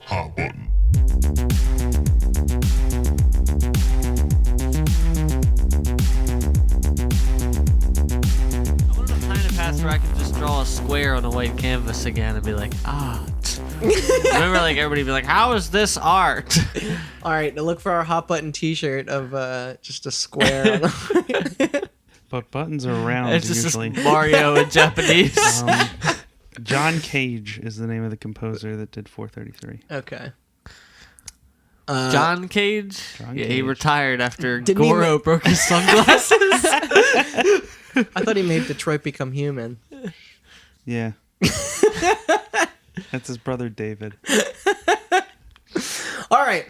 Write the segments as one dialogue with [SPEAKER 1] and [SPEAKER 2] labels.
[SPEAKER 1] Hot button.
[SPEAKER 2] I want to find a pass where I can just draw a square on a white canvas again and be like, remember, like, everybody be like, how is this art?
[SPEAKER 3] All right, now look for our hot button T-shirt of just a square. On the...
[SPEAKER 4] But buttons are round
[SPEAKER 2] It's just
[SPEAKER 4] usually.
[SPEAKER 2] this Mario in Japanese.
[SPEAKER 4] John Cage is the name of the composer that did 433.
[SPEAKER 3] Okay.
[SPEAKER 2] John Cage?
[SPEAKER 4] John
[SPEAKER 2] Yeah,
[SPEAKER 4] Cage.
[SPEAKER 2] he retired after
[SPEAKER 3] Didn't he
[SPEAKER 2] Goro broke his sunglasses.
[SPEAKER 3] I thought he made Detroit Become Human.
[SPEAKER 4] Yeah. That's his brother David.
[SPEAKER 3] All right.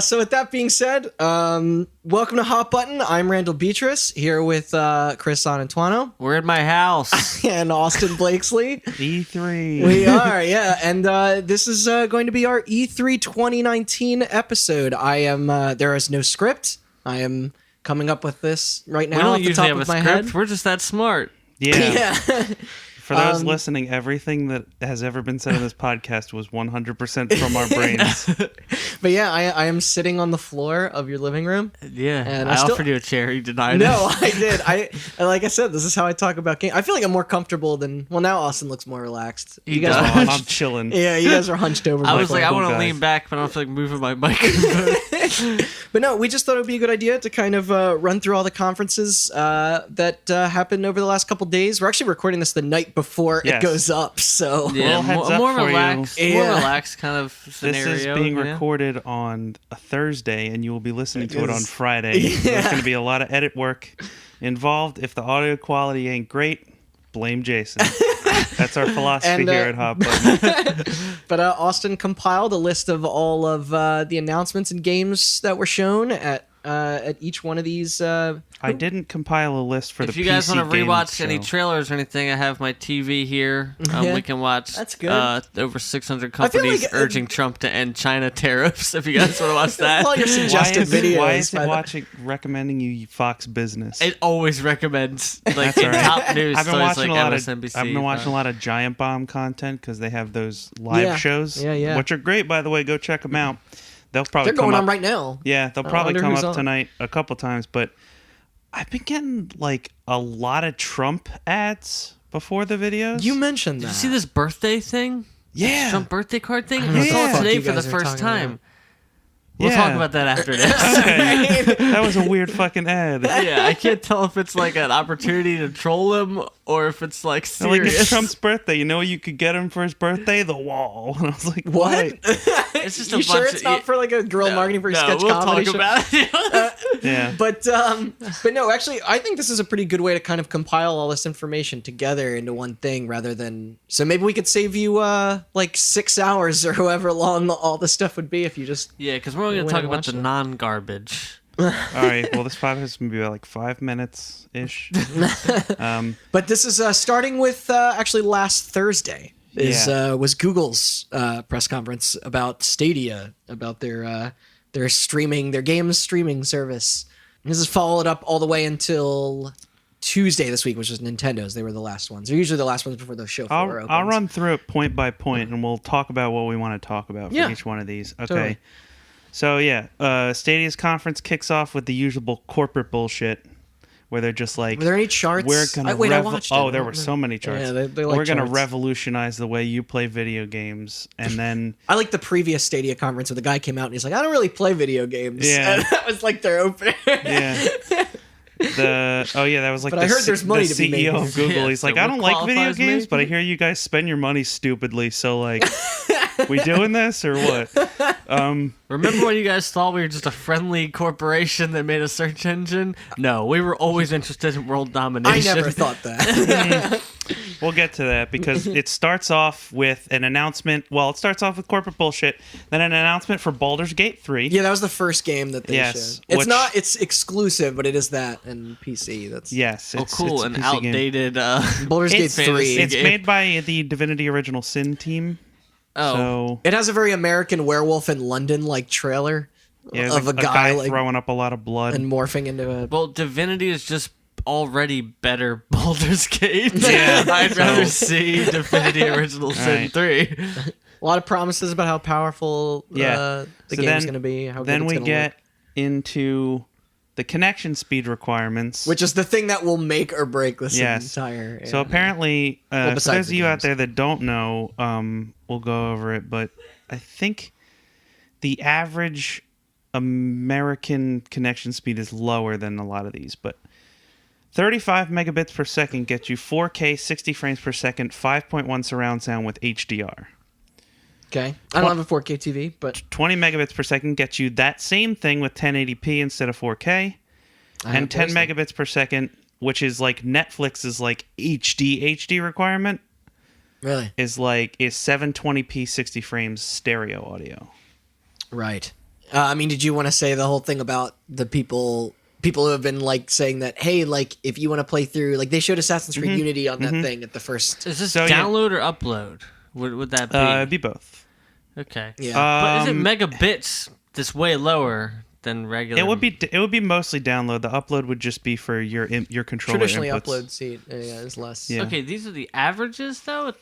[SPEAKER 3] So with that being said, welcome to Hot Button. I'm Randall Beatrice here with Chris Anantuano
[SPEAKER 2] We're in my house.
[SPEAKER 3] and Austin Blakesley.
[SPEAKER 4] E3.
[SPEAKER 3] We are, yeah. And this is going to be our E3 2019 episode. There is no script. I am coming up with this right
[SPEAKER 2] We
[SPEAKER 3] now
[SPEAKER 2] don't
[SPEAKER 3] off the
[SPEAKER 2] usually
[SPEAKER 3] top
[SPEAKER 2] have a
[SPEAKER 3] of my
[SPEAKER 2] script.
[SPEAKER 3] head.
[SPEAKER 2] We're just that smart.
[SPEAKER 4] Yeah.
[SPEAKER 3] Yeah.
[SPEAKER 4] For those listening, everything that has ever been said in this podcast was 100% from our brains.
[SPEAKER 3] But yeah, I am sitting on the floor of your living room.
[SPEAKER 2] Yeah.
[SPEAKER 3] And
[SPEAKER 2] I
[SPEAKER 3] I still-
[SPEAKER 2] offered you a chair. You denied
[SPEAKER 3] No,
[SPEAKER 2] it.
[SPEAKER 3] I did. Like I said, this is how I talk about games. I feel like I'm more comfortable than. Well, now Austin looks more relaxed.
[SPEAKER 2] He
[SPEAKER 3] You guys,
[SPEAKER 2] does.
[SPEAKER 3] are
[SPEAKER 4] I'm chilling.
[SPEAKER 3] yeah, you guys are hunched over.
[SPEAKER 2] I
[SPEAKER 3] my
[SPEAKER 2] was like, I
[SPEAKER 3] phone.
[SPEAKER 2] want to
[SPEAKER 4] guy.
[SPEAKER 2] lean back, but I don't feel like moving my microphone.
[SPEAKER 3] But no, we just thought it would be a good idea to kind of run through all the conferences that happened over the last couple days. We're actually recording this the night before
[SPEAKER 4] Yes.
[SPEAKER 3] it goes up, so
[SPEAKER 2] Yeah,
[SPEAKER 4] Well, heads up
[SPEAKER 2] more
[SPEAKER 4] for you.
[SPEAKER 2] relaxed, more
[SPEAKER 3] Yeah.
[SPEAKER 2] relaxed kind of
[SPEAKER 4] This
[SPEAKER 2] scenario.
[SPEAKER 4] is being
[SPEAKER 2] yeah.
[SPEAKER 4] recorded on a Thursday, and you will be listening to it on
[SPEAKER 3] is.
[SPEAKER 4] Friday.
[SPEAKER 3] Yeah.
[SPEAKER 4] There's going to be a lot of edit work involved. If the audio quality ain't great, blame Jason. That's our philosophy
[SPEAKER 3] And,
[SPEAKER 4] here at Hot Button.
[SPEAKER 3] But Austin compiled a list of all of the announcements and games that were shown at each one of these.
[SPEAKER 4] I didn't compile a list for
[SPEAKER 2] If
[SPEAKER 4] the
[SPEAKER 2] you guys
[SPEAKER 4] PC
[SPEAKER 2] want to
[SPEAKER 4] Games
[SPEAKER 2] rewatch any
[SPEAKER 4] show.
[SPEAKER 2] trailers or anything, I have my TV here.
[SPEAKER 3] Yeah.
[SPEAKER 2] We can watch.
[SPEAKER 3] That's good.
[SPEAKER 2] Over 600
[SPEAKER 3] I feel
[SPEAKER 2] companies
[SPEAKER 3] like,
[SPEAKER 2] urging Trump to end China tariffs. If you guys want to watch that,
[SPEAKER 3] all your
[SPEAKER 4] Why
[SPEAKER 3] suggested
[SPEAKER 4] is,
[SPEAKER 3] videos.
[SPEAKER 4] why is
[SPEAKER 3] by
[SPEAKER 4] it
[SPEAKER 3] the-
[SPEAKER 4] recommending you Fox Business?
[SPEAKER 2] it always recommends like
[SPEAKER 4] That's
[SPEAKER 2] in
[SPEAKER 4] all right.
[SPEAKER 2] top news.
[SPEAKER 4] I've been
[SPEAKER 2] so it's
[SPEAKER 4] watching
[SPEAKER 2] like
[SPEAKER 4] a lot
[SPEAKER 2] MSNBC,
[SPEAKER 4] of. I've been watching a lot of Giant Bomb content because they have those live
[SPEAKER 3] Yeah.
[SPEAKER 4] shows,
[SPEAKER 3] Yeah.
[SPEAKER 4] which are great, by the way. Go check them out. They'll probably
[SPEAKER 3] They're
[SPEAKER 4] come
[SPEAKER 3] going
[SPEAKER 4] up,
[SPEAKER 3] on right now.
[SPEAKER 4] Yeah, they'll
[SPEAKER 3] I
[SPEAKER 4] probably
[SPEAKER 3] wonder
[SPEAKER 4] come
[SPEAKER 3] who's
[SPEAKER 4] up
[SPEAKER 3] on.
[SPEAKER 4] tonight a couple times. But I've been getting like a lot of Trump ads before the videos.
[SPEAKER 3] You mentioned that.
[SPEAKER 2] Did you see this birthday thing?
[SPEAKER 4] yeah.
[SPEAKER 2] Trump birthday card thing?
[SPEAKER 3] don't know
[SPEAKER 2] I
[SPEAKER 3] what
[SPEAKER 2] saw
[SPEAKER 3] the
[SPEAKER 2] it
[SPEAKER 3] fuck
[SPEAKER 2] today
[SPEAKER 3] you
[SPEAKER 2] for the
[SPEAKER 3] guys are
[SPEAKER 2] first
[SPEAKER 3] talking
[SPEAKER 2] time.
[SPEAKER 3] about.
[SPEAKER 2] We'll
[SPEAKER 4] Yeah.
[SPEAKER 2] talk about that after this.
[SPEAKER 4] Okay. That was a weird fucking ad.
[SPEAKER 2] Yeah, I can't tell if it's like an opportunity to troll him or if it's like
[SPEAKER 4] They're like,
[SPEAKER 2] serious.
[SPEAKER 4] it's Trump's birthday. You know what you could get him for his birthday? The wall. And I was like,
[SPEAKER 3] What?
[SPEAKER 4] what?
[SPEAKER 2] It's just
[SPEAKER 3] you
[SPEAKER 2] a
[SPEAKER 3] sure
[SPEAKER 2] bunch
[SPEAKER 3] it's
[SPEAKER 2] of-
[SPEAKER 3] not for like a guerrilla marketing for a
[SPEAKER 2] no,
[SPEAKER 3] sketch
[SPEAKER 2] we'll
[SPEAKER 3] comedy
[SPEAKER 2] talk
[SPEAKER 3] show?
[SPEAKER 2] about it.
[SPEAKER 4] Yeah.
[SPEAKER 3] But no, actually, I think this is a pretty good way to kind of compile all this information together into one thing, rather than. So maybe we could save you like 6 hours or however long all this stuff would be if you just.
[SPEAKER 2] Yeah, because we're only going
[SPEAKER 3] Went
[SPEAKER 2] to talk
[SPEAKER 3] and
[SPEAKER 2] about
[SPEAKER 3] watched
[SPEAKER 2] the
[SPEAKER 3] it.
[SPEAKER 2] non-garbage.
[SPEAKER 4] All right. Well, this podcast is going to be about like 5 minutes ish.
[SPEAKER 3] But this is starting with actually last Thursday. Was Google's press conference about Stadia, about their games streaming service. And this is followed up all the way until Tuesday this week, which was Nintendo's. They were the last ones. They're usually the last ones before the show floor opens.
[SPEAKER 4] I'll run through it point by point, and we'll talk about what we want to talk about for
[SPEAKER 3] Yeah.
[SPEAKER 4] each one of these. Okay.
[SPEAKER 3] Totally.
[SPEAKER 4] So yeah, Stadia's conference kicks off with the usual corporate bullshit, where they're just like,
[SPEAKER 3] Were there any charts?
[SPEAKER 4] we're gonna.
[SPEAKER 3] I watched it.
[SPEAKER 4] Oh,
[SPEAKER 3] I
[SPEAKER 4] there
[SPEAKER 3] don't
[SPEAKER 4] were
[SPEAKER 3] remember.
[SPEAKER 4] so many charts.
[SPEAKER 3] Yeah, they like
[SPEAKER 4] we're gonna
[SPEAKER 3] charts.
[SPEAKER 4] revolutionize the way you play video games, and then
[SPEAKER 3] I like the previous Stadia conference where the guy came out and he's like, I don't really play video games.
[SPEAKER 4] Yeah.
[SPEAKER 3] And that was like their opener.
[SPEAKER 4] yeah. That was like
[SPEAKER 3] But
[SPEAKER 4] the
[SPEAKER 3] I heard there's money
[SPEAKER 4] the
[SPEAKER 3] to be made
[SPEAKER 4] CEO
[SPEAKER 3] here.
[SPEAKER 4] of Google.
[SPEAKER 2] Yeah,
[SPEAKER 4] He's
[SPEAKER 2] so
[SPEAKER 4] like, I
[SPEAKER 2] what
[SPEAKER 4] don't like video
[SPEAKER 2] qualifies me?
[SPEAKER 4] games, but I hear you guys spend your money stupidly. So like, we doing this or what?
[SPEAKER 2] Remember when you guys thought we were just a friendly corporation that made a search engine? No, we were always interested in world
[SPEAKER 3] I
[SPEAKER 2] domination.
[SPEAKER 3] never thought that.
[SPEAKER 4] We'll get to that because it starts off with an announcement. Well, it starts off with corporate bullshit, then an announcement for Baldur's Gate 3.
[SPEAKER 3] Yeah, that was the first game that they
[SPEAKER 4] Yes,
[SPEAKER 3] showed.
[SPEAKER 4] which-
[SPEAKER 3] It's exclusive, but it is that and PC. That's
[SPEAKER 4] Yes.
[SPEAKER 2] Oh, cool.
[SPEAKER 4] it's a
[SPEAKER 2] An
[SPEAKER 4] PC game.
[SPEAKER 2] outdated.
[SPEAKER 3] Baldur's Gate
[SPEAKER 4] It's,
[SPEAKER 3] 3.
[SPEAKER 4] it's
[SPEAKER 2] game.
[SPEAKER 4] made by the Divinity Original Sin team.
[SPEAKER 2] Oh.
[SPEAKER 4] So
[SPEAKER 3] It has a very American Werewolf in London like trailer
[SPEAKER 4] yeah,
[SPEAKER 3] of
[SPEAKER 4] there's
[SPEAKER 3] a guy like
[SPEAKER 4] throwing up a lot of blood.
[SPEAKER 3] and morphing into a.
[SPEAKER 2] Well, Divinity is just already better Baldur's Gate.
[SPEAKER 4] Yeah.
[SPEAKER 2] I'd rather see Divinity Original Sin 3.
[SPEAKER 3] A lot of promises about how powerful the game's going to be. How
[SPEAKER 4] then
[SPEAKER 3] good it's
[SPEAKER 4] we
[SPEAKER 3] gonna
[SPEAKER 4] get
[SPEAKER 3] look.
[SPEAKER 4] into the connection speed requirements,
[SPEAKER 3] Which is the thing that will make or break this
[SPEAKER 4] Yes.
[SPEAKER 3] entire...
[SPEAKER 4] So apparently, for
[SPEAKER 3] besides
[SPEAKER 4] those of
[SPEAKER 3] the
[SPEAKER 4] you out
[SPEAKER 3] games.
[SPEAKER 4] there that don't know, we'll go over it. But I think the average American connection speed is lower than a lot of these. But 35 megabits per second gets you 4K, 60 frames per second, 5.1 surround sound with HDR.
[SPEAKER 3] Okay. I don't have a 4K TV, but...
[SPEAKER 4] 20 megabits per second gets you that same thing with 1080p instead of 4K. And 10 megabits per second, which is like Netflix's like HD requirement,
[SPEAKER 3] Really?
[SPEAKER 4] is 720p 60 frames stereo audio.
[SPEAKER 3] Right. I mean, did you want to say the whole thing about the people who have been like saying that, hey, like if you want to play through, like they showed Assassin's Creed Unity on that thing at the first.
[SPEAKER 2] Is this
[SPEAKER 4] So, yeah.
[SPEAKER 2] download or upload? Would that be?
[SPEAKER 4] It'd be both.
[SPEAKER 2] Okay.
[SPEAKER 3] Yeah.
[SPEAKER 2] But is it megabits that's way lower than regular?
[SPEAKER 4] It would be mostly download. The upload would just be for your controller
[SPEAKER 3] Traditionally,
[SPEAKER 4] inputs.
[SPEAKER 3] upload seat is less.
[SPEAKER 4] Yeah.
[SPEAKER 2] Okay, these are the averages though.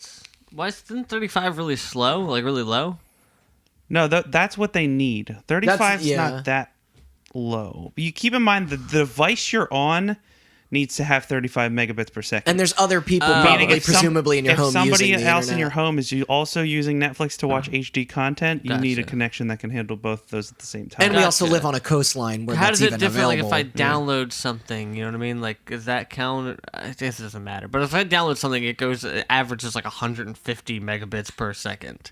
[SPEAKER 2] Isn't 35 really slow? Like really low?
[SPEAKER 4] No, that's what they need. 35 is
[SPEAKER 3] yeah.
[SPEAKER 4] not that low. But you keep in mind the device you're on needs to have 35 megabits per second.
[SPEAKER 3] And there's other people
[SPEAKER 4] Meaning
[SPEAKER 3] probably,
[SPEAKER 4] if
[SPEAKER 3] presumably in your home
[SPEAKER 4] if somebody
[SPEAKER 3] using the
[SPEAKER 4] else in
[SPEAKER 3] internet.
[SPEAKER 4] your home is also using Netflix to watch HD content, you need a
[SPEAKER 2] Gotcha.
[SPEAKER 4] connection that can handle both of those at the same time.
[SPEAKER 3] And we also
[SPEAKER 2] Gotcha.
[SPEAKER 3] live on a coastline where
[SPEAKER 2] How
[SPEAKER 3] that's
[SPEAKER 2] does it
[SPEAKER 3] even
[SPEAKER 2] differ?
[SPEAKER 3] available.
[SPEAKER 2] Like if I download something, you know what I mean? Like is that count? I guess it doesn't matter. But if I download something, it averages like 150 megabits per second.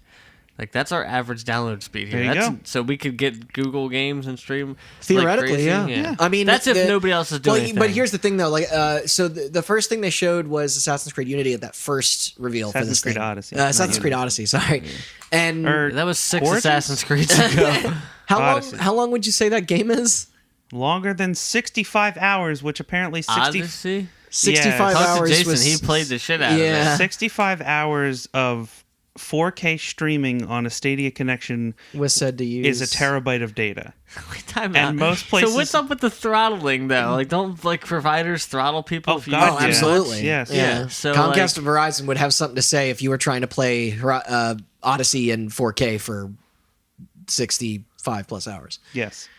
[SPEAKER 2] Like that's our average download speed here.
[SPEAKER 4] There you go.
[SPEAKER 2] So we could get Google games and stream
[SPEAKER 3] Theoretically,
[SPEAKER 2] like crazy.
[SPEAKER 3] yeah. I mean,
[SPEAKER 2] that's if nobody else is doing anything.
[SPEAKER 3] But here's the thing, though. Like, so the first thing they showed was Assassin's Creed Unity at that first reveal for
[SPEAKER 4] Assassin's
[SPEAKER 3] this
[SPEAKER 4] Creed
[SPEAKER 3] thing.
[SPEAKER 4] Odyssey.
[SPEAKER 3] Assassin's Creed Odyssey. Sorry. And
[SPEAKER 2] that was 6
[SPEAKER 4] Origins?
[SPEAKER 2] Assassin's Creeds ago.
[SPEAKER 4] Odyssey.
[SPEAKER 3] how long would you say that game is?
[SPEAKER 4] Longer than 65 hours, which apparently
[SPEAKER 2] Odyssey.
[SPEAKER 3] 65
[SPEAKER 2] Talk to
[SPEAKER 3] hours
[SPEAKER 2] Jason.
[SPEAKER 3] was.
[SPEAKER 2] He played the shit out of
[SPEAKER 3] Yeah.
[SPEAKER 2] it.
[SPEAKER 4] 65 hours of 4K streaming on a Stadia connection
[SPEAKER 3] Was said to use
[SPEAKER 4] is a terabyte of data.
[SPEAKER 2] Time
[SPEAKER 4] And
[SPEAKER 2] out.
[SPEAKER 4] most places-
[SPEAKER 2] So what's up with the throttling though? Like, don't like providers throttle people?
[SPEAKER 4] Oh,
[SPEAKER 2] if you
[SPEAKER 4] God,
[SPEAKER 2] use
[SPEAKER 3] Oh,
[SPEAKER 4] yeah.
[SPEAKER 2] too much?
[SPEAKER 3] absolutely.
[SPEAKER 4] Yes.
[SPEAKER 2] Yeah, so,
[SPEAKER 3] Comcast
[SPEAKER 2] like-
[SPEAKER 3] and Verizon would have something to say if you were trying to play Odyssey in 4K for 65 plus hours.
[SPEAKER 4] Yes.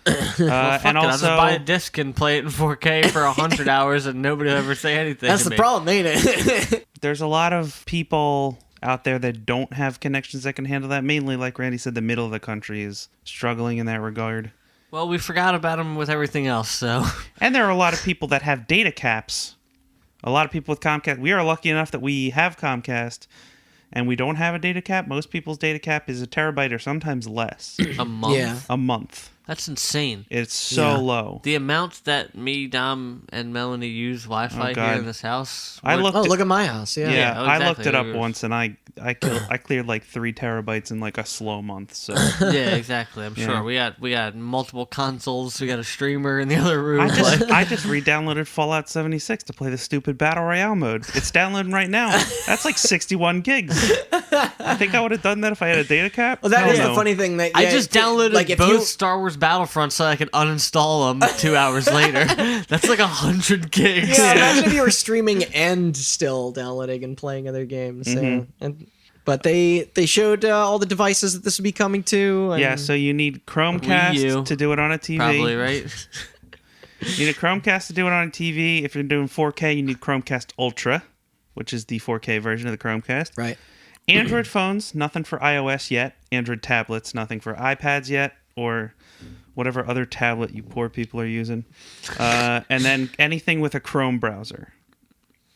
[SPEAKER 2] Well, fuck
[SPEAKER 4] and
[SPEAKER 2] it, I'll
[SPEAKER 4] also,
[SPEAKER 2] just buy a disc and play it in 4K for 100 hours, and nobody will ever say anything.
[SPEAKER 3] That's
[SPEAKER 2] to
[SPEAKER 3] the
[SPEAKER 2] me.
[SPEAKER 3] problem, ain't it?
[SPEAKER 4] there's a lot of people out there that don't have connections that can handle that. Mainly, like Randy said, the middle of the country is struggling in that regard.
[SPEAKER 2] Well, we forgot about them with everything else, so
[SPEAKER 4] And there are a lot of people that have data caps. A lot of people with Comcast. We are lucky enough that we have Comcast, and we don't have a data cap. Most people's data cap is a terabyte or sometimes less
[SPEAKER 2] a month.
[SPEAKER 3] Yeah.
[SPEAKER 4] a month.
[SPEAKER 2] That's insane.
[SPEAKER 4] It's so
[SPEAKER 3] Yeah.
[SPEAKER 4] low.
[SPEAKER 2] The amount that me, Dom, and Melanie use Wi-Fi
[SPEAKER 4] Oh, God.
[SPEAKER 2] here in this house.
[SPEAKER 4] I looked.
[SPEAKER 3] Oh, look at my house. Yeah.
[SPEAKER 4] Yeah,
[SPEAKER 2] oh,
[SPEAKER 4] I
[SPEAKER 2] exactly.
[SPEAKER 4] looked it up
[SPEAKER 2] Yours.
[SPEAKER 4] once, and I cleared like 3 terabytes in like a slow month. So
[SPEAKER 2] Yeah, exactly. I'm
[SPEAKER 4] Yeah.
[SPEAKER 2] sure we got multiple consoles. We got a streamer in the other room.
[SPEAKER 4] I just re-downloaded Fallout 76 to play the stupid Battle Royale mode. It's downloading right now. That's like 61 gigs. I think I would have done that if I had a data cap.
[SPEAKER 3] Well, that
[SPEAKER 4] Hell
[SPEAKER 3] is
[SPEAKER 4] no.
[SPEAKER 3] the funny thing. That
[SPEAKER 2] I
[SPEAKER 3] yeah,
[SPEAKER 2] just downloaded
[SPEAKER 3] like, if
[SPEAKER 2] both
[SPEAKER 3] you-
[SPEAKER 2] Star Wars Battlefront so I could uninstall them 2 hours later. That's like 100 gigs.
[SPEAKER 3] Yeah, imagine if you were streaming and still downloading and playing other games. But they showed all the devices that this would be coming to. And
[SPEAKER 4] Yeah, so you need
[SPEAKER 2] Wii U.
[SPEAKER 4] Chromecast to do it on a TV.
[SPEAKER 2] Probably, right?
[SPEAKER 4] You need a Chromecast to do it on a TV. If you're doing 4K, you need Chromecast Ultra, which is the 4K version of the Chromecast.
[SPEAKER 3] right.
[SPEAKER 4] Android phones, nothing for iOS yet. Android tablets, nothing for iPads yet, or whatever other tablet you poor people are using. And then anything with a Chrome browser.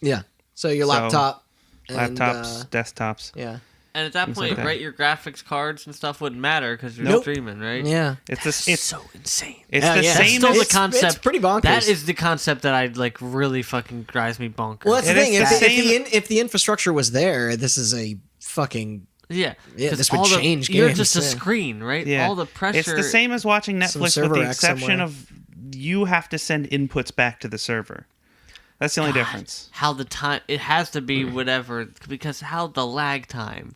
[SPEAKER 3] Yeah. So your laptop. and,
[SPEAKER 4] Laptops, desktops.
[SPEAKER 3] yeah.
[SPEAKER 2] And at that
[SPEAKER 4] Things
[SPEAKER 2] point,
[SPEAKER 4] like that.
[SPEAKER 2] right, your graphics cards and stuff wouldn't matter because you're
[SPEAKER 3] Nope.
[SPEAKER 2] streaming, right?
[SPEAKER 3] Yeah.
[SPEAKER 4] It's
[SPEAKER 2] So insane.
[SPEAKER 4] it's
[SPEAKER 3] Yeah,
[SPEAKER 4] the
[SPEAKER 3] yeah.
[SPEAKER 2] That's
[SPEAKER 4] same
[SPEAKER 2] still
[SPEAKER 4] as
[SPEAKER 2] the
[SPEAKER 3] It's
[SPEAKER 2] concept.
[SPEAKER 3] pretty bonkers.
[SPEAKER 2] That is the concept that I like really fucking drives me bonkers.
[SPEAKER 3] Well, that's
[SPEAKER 4] It
[SPEAKER 3] the
[SPEAKER 4] is
[SPEAKER 3] thing.
[SPEAKER 4] the same-
[SPEAKER 3] If the infrastructure was there, this is a fucking.
[SPEAKER 2] yeah,
[SPEAKER 3] Yeah,
[SPEAKER 2] 'cause
[SPEAKER 3] this would
[SPEAKER 2] all the-
[SPEAKER 3] change
[SPEAKER 2] You're
[SPEAKER 3] games,
[SPEAKER 2] just a
[SPEAKER 3] yeah.
[SPEAKER 2] screen, right?
[SPEAKER 4] Yeah.
[SPEAKER 2] All the pressure.
[SPEAKER 4] It's the same as watching Netflix with
[SPEAKER 3] server
[SPEAKER 4] the
[SPEAKER 3] rack
[SPEAKER 4] exception
[SPEAKER 3] somewhere.
[SPEAKER 4] of you have to send inputs back to the server. That's the only difference.
[SPEAKER 2] How the time it has to be whatever because how the lag time.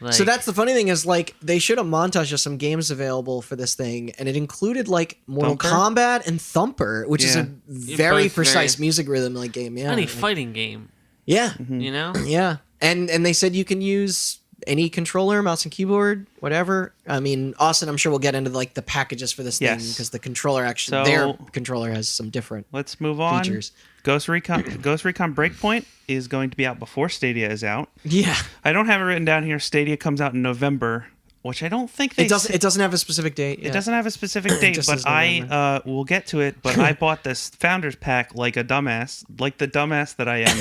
[SPEAKER 2] Like,
[SPEAKER 3] So that's the funny thing is, like, they showed a montage of some games available for this thing, and it included, like, Mortal
[SPEAKER 4] Thumper?
[SPEAKER 3] Kombat and Thumper, which is
[SPEAKER 4] Yeah.
[SPEAKER 3] a very
[SPEAKER 2] both
[SPEAKER 3] precise
[SPEAKER 2] very-
[SPEAKER 3] music rhythm like game. Yeah,
[SPEAKER 2] any
[SPEAKER 3] like-
[SPEAKER 2] fighting game,
[SPEAKER 3] yeah,
[SPEAKER 2] you know?
[SPEAKER 3] yeah. And they said you can use any controller, mouse and keyboard, whatever. I mean, Austin, I'm sure we'll get into like the packages for this thing
[SPEAKER 4] Yes.
[SPEAKER 3] because the controller actually,
[SPEAKER 4] So-
[SPEAKER 3] their controller has some different
[SPEAKER 4] Let's move on.
[SPEAKER 3] features.
[SPEAKER 4] Ghost Recon Breakpoint is going to be out before Stadia is out.
[SPEAKER 3] Yeah,
[SPEAKER 4] I don't have it written down here. Stadia comes out in November, which I don't think they
[SPEAKER 3] it doesn't. It doesn't have a specific date.
[SPEAKER 4] It doesn't have a specific date,
[SPEAKER 3] Just
[SPEAKER 4] but
[SPEAKER 3] says November.
[SPEAKER 4] we'll get to it. But I bought this Founders Pack like a dumbass, like the dumbass that I am.